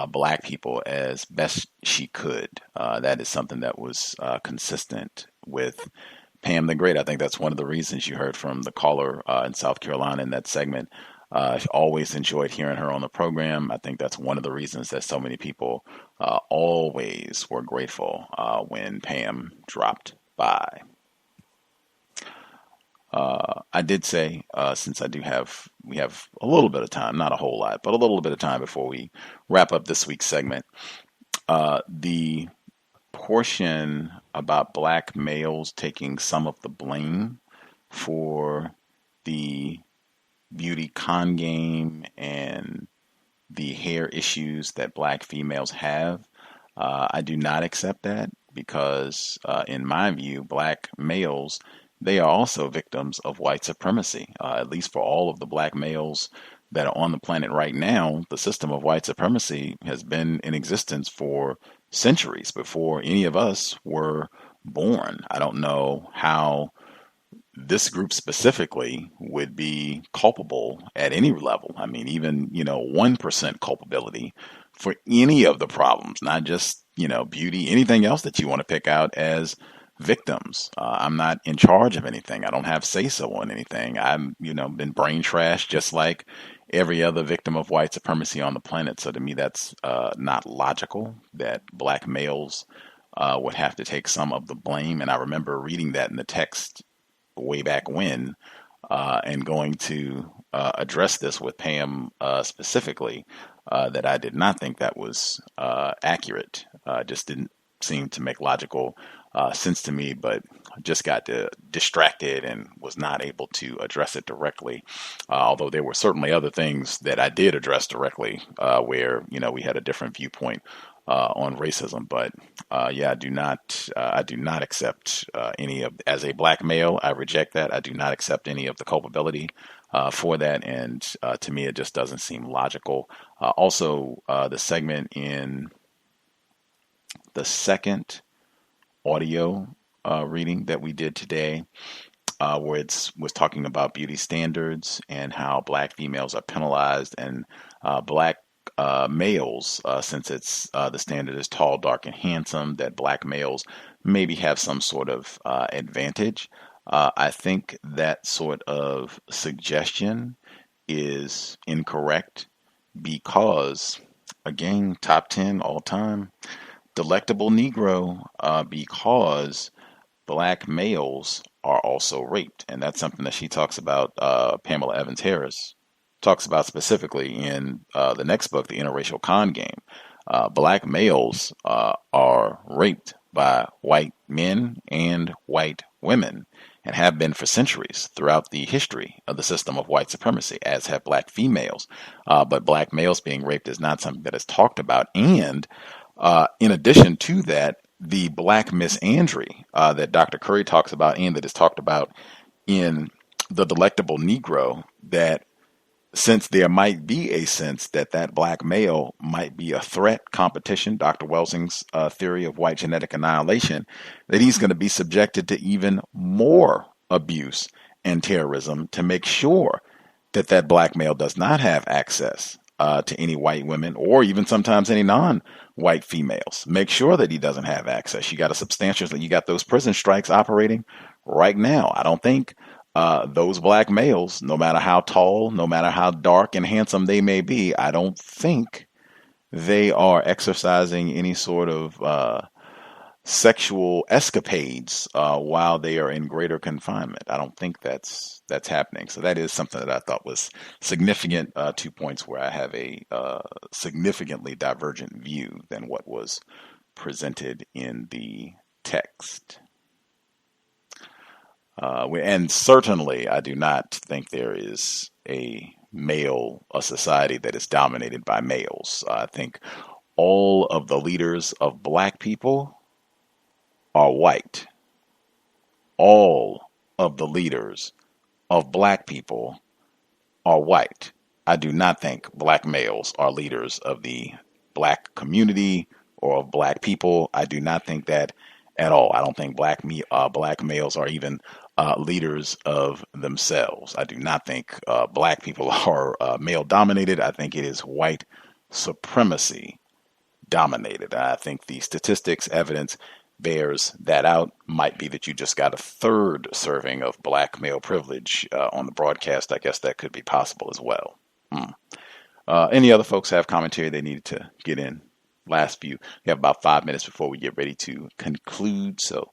Speaker 4: Black people as best she could. That is something that was consistent with Pam the Great. I think that's one of the reasons you heard from the caller in South Carolina in that segment. Always enjoyed hearing her on the program. I think that's one of the reasons that so many people always were grateful when Pam dropped by. I did say, since we have a little bit of time, not a whole lot, but a little bit of time before we wrap up this week's segment, the portion about Black males taking some of the blame for the beauty con game and the hair issues that Black females have, I do not accept that because, in my view, Black males, they are also victims of white supremacy. At least for all of the Black males that are on the planet right now, the system of white supremacy has been in existence for centuries before any of us were born. I don't know how this group specifically would be culpable at any level. I mean, even, 1% culpability for any of the problems, not just, beauty, anything else that you want to pick out as victims. I'm not in charge of anything. I don't have say-so on anything. I'm, been brain trashed just like every other victim of white supremacy on the planet. So to me, that's not logical that Black males would have to take some of the blame. And I remember reading that in the text way back when, and going to address this with Pam specifically, that I did not think that was accurate. Just didn't seem to make logical sense to me, but just got distracted and was not able to address it directly. Although there were certainly other things that I did address directly, where we had a different viewpoint on racism. But yeah, I do not accept any of, as a Black male, I reject that. I do not accept any of the culpability for that, and to me, it just doesn't seem logical. Also, the segment in the second audio reading that we did today, where it was talking about beauty standards and how Black females are penalized, and Black males, since it's the standard is tall, dark, and handsome, that Black males maybe have some sort of advantage. I think that sort of suggestion is incorrect because, again, top 10 all time, delectable Negro, because Black males are also raped. And that's something that she talks about, Pamela Evans Harris talks about specifically in the next book, The Interracial Con Game. Black males are raped by white men and white women, and have been for centuries throughout the history of the system of white supremacy, as have Black females. But Black males being raped is not something that is talked about. And in addition to that, the Black misandry that Dr. Curry talks about, and that is talked about in The Delectable Negro, that since there might be a sense that that Black male might be a threat, competition, Dr. Welsing's theory of white genetic annihilation, that he's going to be subjected to even more abuse and terrorism to make sure that that Black male does not have access to any white women, or even sometimes any non-white females. Make sure that he doesn't have access. You got those prison strikes operating right now. I don't think those Black males, no matter how tall, no matter how dark and handsome they may be, I don't think they are exercising any sort of sexual escapades while they are in greater confinement. I don't think that's happening. So that is something that I thought was significant. 2 points where I have a significantly divergent view than what was presented in the text. And certainly, I do not think there is a society that is dominated by males. I think all of the leaders of Black people are white. All of the leaders of Black people are white. I do not think Black males are leaders of the Black community or of black people. I do not think that at all. I don't think black males are even leaders of themselves. I do not think black people are male dominated. I think it is white supremacy dominated. I think the statistics evidence bears that out. Might be that you just got a third serving of black male privilege on the broadcast. I guess that could be possible as well. Any other folks have commentary they needed to get in? Last few. We have about 5 minutes before we get ready to conclude, so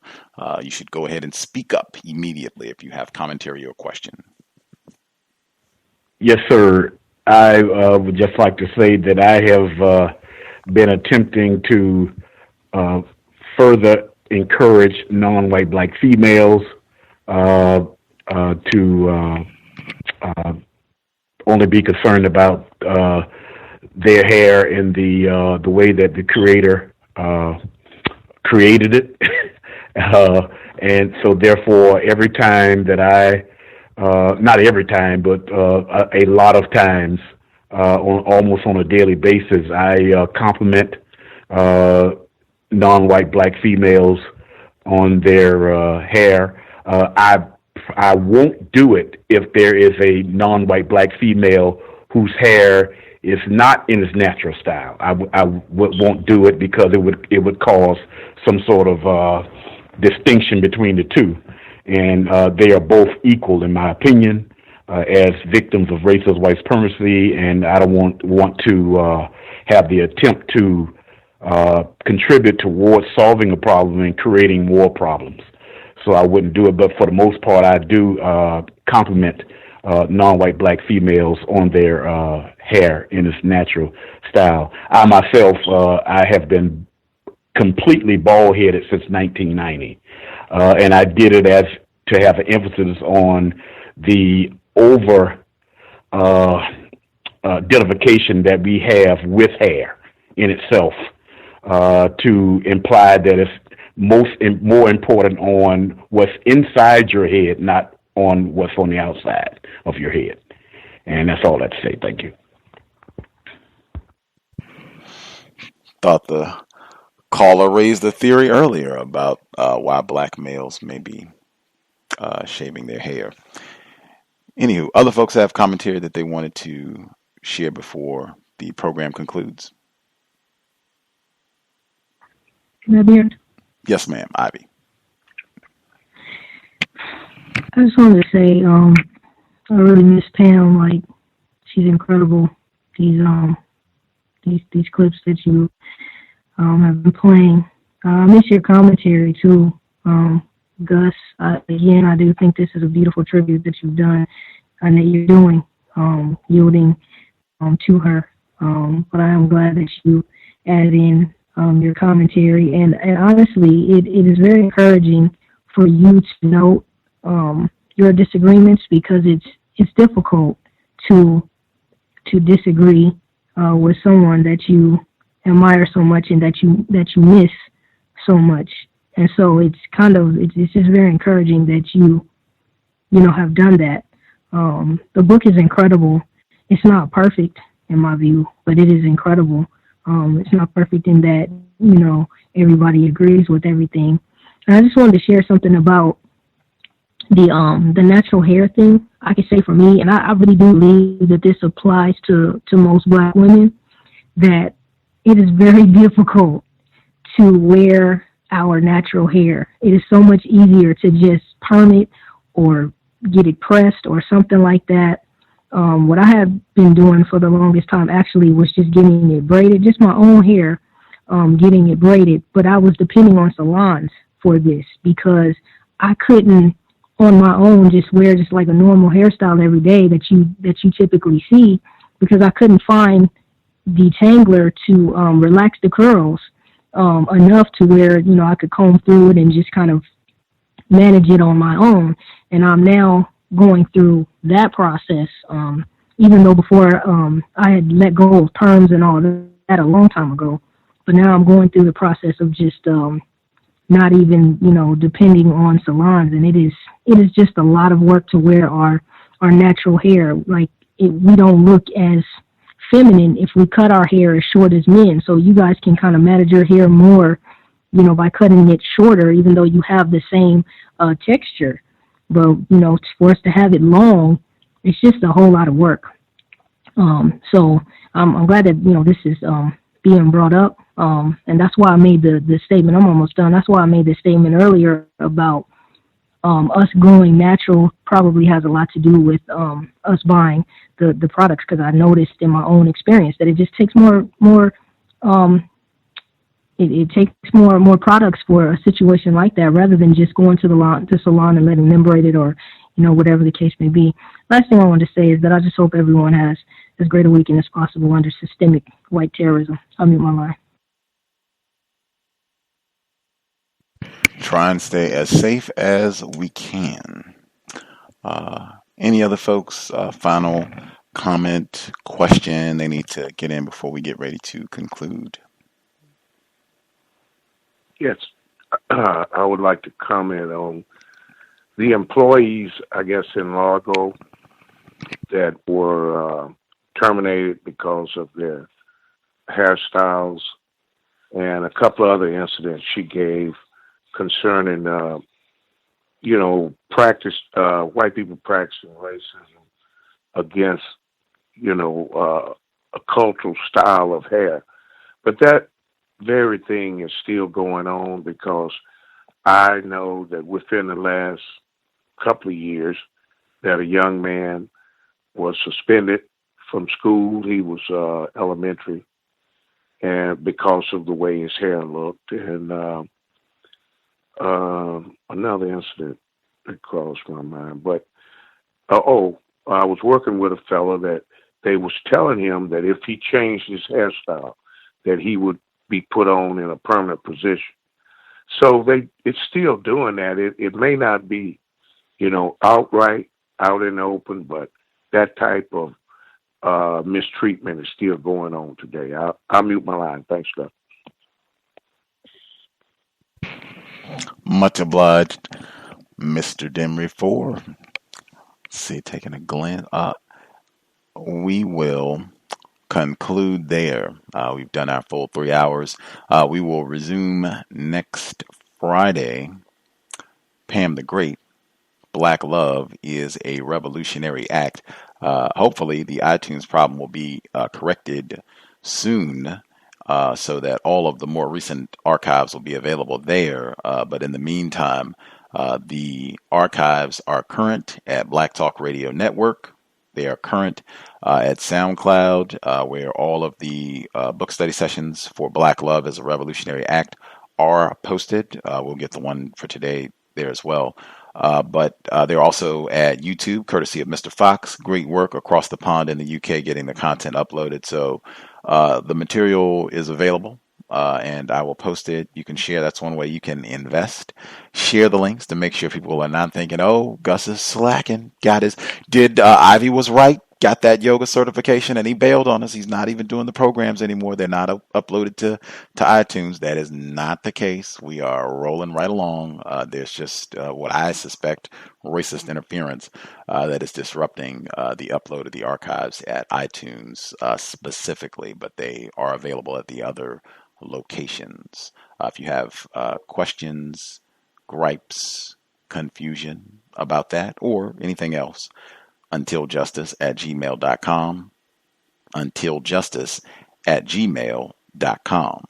Speaker 4: you should go ahead and speak up immediately if you have commentary or question.
Speaker 10: Yes, sir. I would just like to say that I have been attempting to further encourage non-white black females to only be concerned about their hair in the way that the Creator created it, and so therefore, every time that not every time, but a lot of times, almost on a daily basis, I compliment non-white black females on their hair. I won't do it if there is a non-white black female whose hair is not in its natural style. I won't do it because it would cause some sort of distinction between the two, and they are both equal in my opinion as victims of racist white supremacy, and I don't want to have the attempt to contribute towards solving a problem and creating more problems. So I wouldn't do it, but for the most part, I do compliment non-white black females on their hair in its natural style. I myself, I have been completely bald-headed since 1990, and I did it as to have an emphasis on the over identification that we have with hair in itself, to imply that it's more important on what's inside your head, not on what's on the outside of your head. And that's all I have to say. Thank you.
Speaker 4: Thought the caller raised the theory earlier about why black males may be shaving their hair. Anywho, other folks have commentary that they wanted to share before the program concludes.
Speaker 12: Can I be heard?
Speaker 4: Yes, ma'am. Ivy.
Speaker 12: I just wanted to say, I really miss Pam. Like, she's incredible. These clips that you have been playing. I miss your commentary too, Gus. Again, I do think this is a beautiful tribute that you've done and that you're doing, yielding to her. But I am glad that you added in your commentary, and honestly, it is very encouraging for you to note your disagreements, because it's difficult to disagree with someone that you admire so much and that you miss so much. And so it's just very encouraging that you have done that. The book is incredible. It's not perfect in my view, but it is incredible. It's not perfect in that, everybody agrees with everything. And I just wanted to share something about the natural hair thing. I can say for me, and I really do believe that this applies to most black women, that it is very difficult to wear our natural hair. It is so much easier to just perm it or get it pressed or something like that. What I have been doing for the longest time actually was just getting it braided, just my own hair, getting it braided. But I was depending on salons for this because I couldn't on my own just wear just like a normal hairstyle every day that you typically see, because I couldn't find detangler to relax the curls enough to where, I could comb through it and just kind of manage it on my own. And I'm now going through that process, even though before I had let go of perms and all that a long time ago. But now I'm going through the process of just not even, depending on salons. And it is just a lot of work to wear our natural hair. Like, we don't look as feminine if we cut our hair as short as men. So you guys can kind of manage your hair more, by cutting it shorter, even though you have the same texture. But, for us to have it long, it's just a whole lot of work. So I'm glad that, this is being brought up. And that's why I made the statement. I'm almost done. That's why I made the statement earlier about us growing natural probably has a lot to do with us buying the products, because I noticed in my own experience that it just takes more it takes more products for a situation like that, rather than just going to the salon and letting them braid it, or whatever the case may be. Last thing I want to say is that I just hope everyone has as great a weekend as possible under systemic white terrorism. I'll mute my line.
Speaker 4: Try and stay as safe as we can. Any other folks, final comment, question they need to get in before we get ready to conclude?
Speaker 11: Yes, I would like to comment on the employees, I guess, in Largo that were terminated because of their hairstyles, and a couple of other incidents she gave concerning, white people practicing racism against, a cultural style of hair. But that very thing is still going on, because I know that within the last couple of years that a young man was suspended from school. He was elementary, and because of the way his hair looked. And another incident that crossed my mind. But I was working with a fellow that they was telling him that if he changed his hairstyle, that he would be put on in a permanent position. So it's still doing that. It may not be, outright out in the open, but that type of mistreatment is still going on today. I'll mute my line. Thanks, Gus.
Speaker 4: Much obliged, Mr. Demery, for taking a glance. We will conclude there. We've done our full 3 hours. We will resume next Friday. Pam the Great, Black Love is a revolutionary act. Hopefully the iTunes problem will be corrected soon, so that all of the more recent archives will be available there. But in the meantime, the archives are current at Black Talk Radio Network. They are current at SoundCloud, where all of the book study sessions for Black Love as a Revolutionary Act are posted. We'll get the one for today there as well. But they're also at YouTube, courtesy of Mr. Fox. Great work across the pond in the UK getting the content uploaded. So the material is available, and I will post it. You can share. That's one way you can invest. Share the links to make sure people are not thinking, oh, Gus is slacking. Ivy was right. Got that yoga certification and he bailed on us. He's not even doing the programs anymore. They're not uploaded to iTunes. That is not the case. We are rolling right along. There's just what I suspect racist interference that is disrupting the upload of the archives at iTunes specifically, but they are available at the other locations. If you have questions, gripes, confusion about that, or anything else, untiljustice@gmail.com, untiljustice@gmail.com.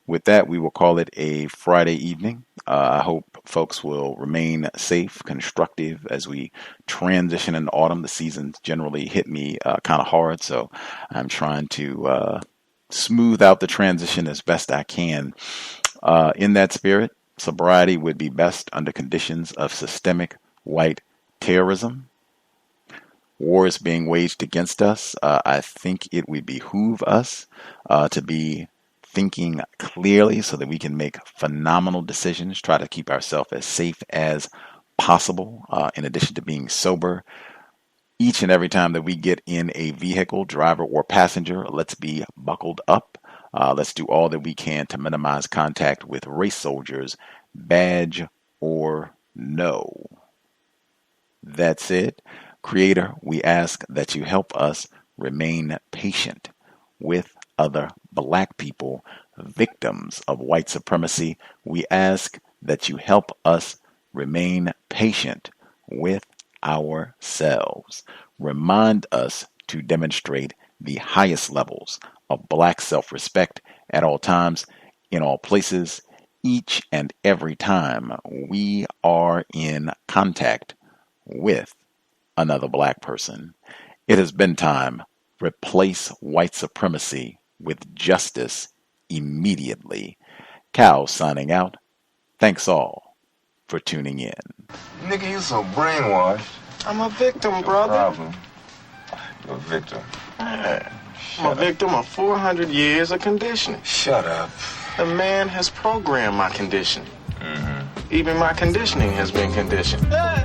Speaker 4: With that, we will call it a Friday evening. I hope folks will remain safe, constructive as we transition into autumn. The seasons generally hit me kind of hard, so I'm trying to smooth out the transition as best I can. In that spirit, sobriety would be best under conditions of systemic white terrorism. War is being waged against us. I think it would behoove us to be thinking clearly so that we can make phenomenal decisions, try to keep ourselves as safe as possible, in addition to being sober. Each and every time that we get in a vehicle, driver or passenger, let's be buckled up. Let's do all that we can to minimize contact with race soldiers, badge or no. That's it. Creator, we ask that you help us remain patient with other black people, victims of white supremacy. We ask that you help us remain patient with ourselves. Remind us to demonstrate the highest levels of black self-respect at all times, in all places, each and every time we are in contact with another black person. It has been time. Replace white supremacy with justice immediately. Cal signing out. Thanks all for tuning in.
Speaker 14: Nigga, you so brainwashed. I'm a victim, brother. Problem. You're a victim. Yeah. I'm a victim of 400 years of conditioning. Shut up. The man has programmed my conditioning. Mm-hmm. Even my conditioning has been conditioned. Yeah.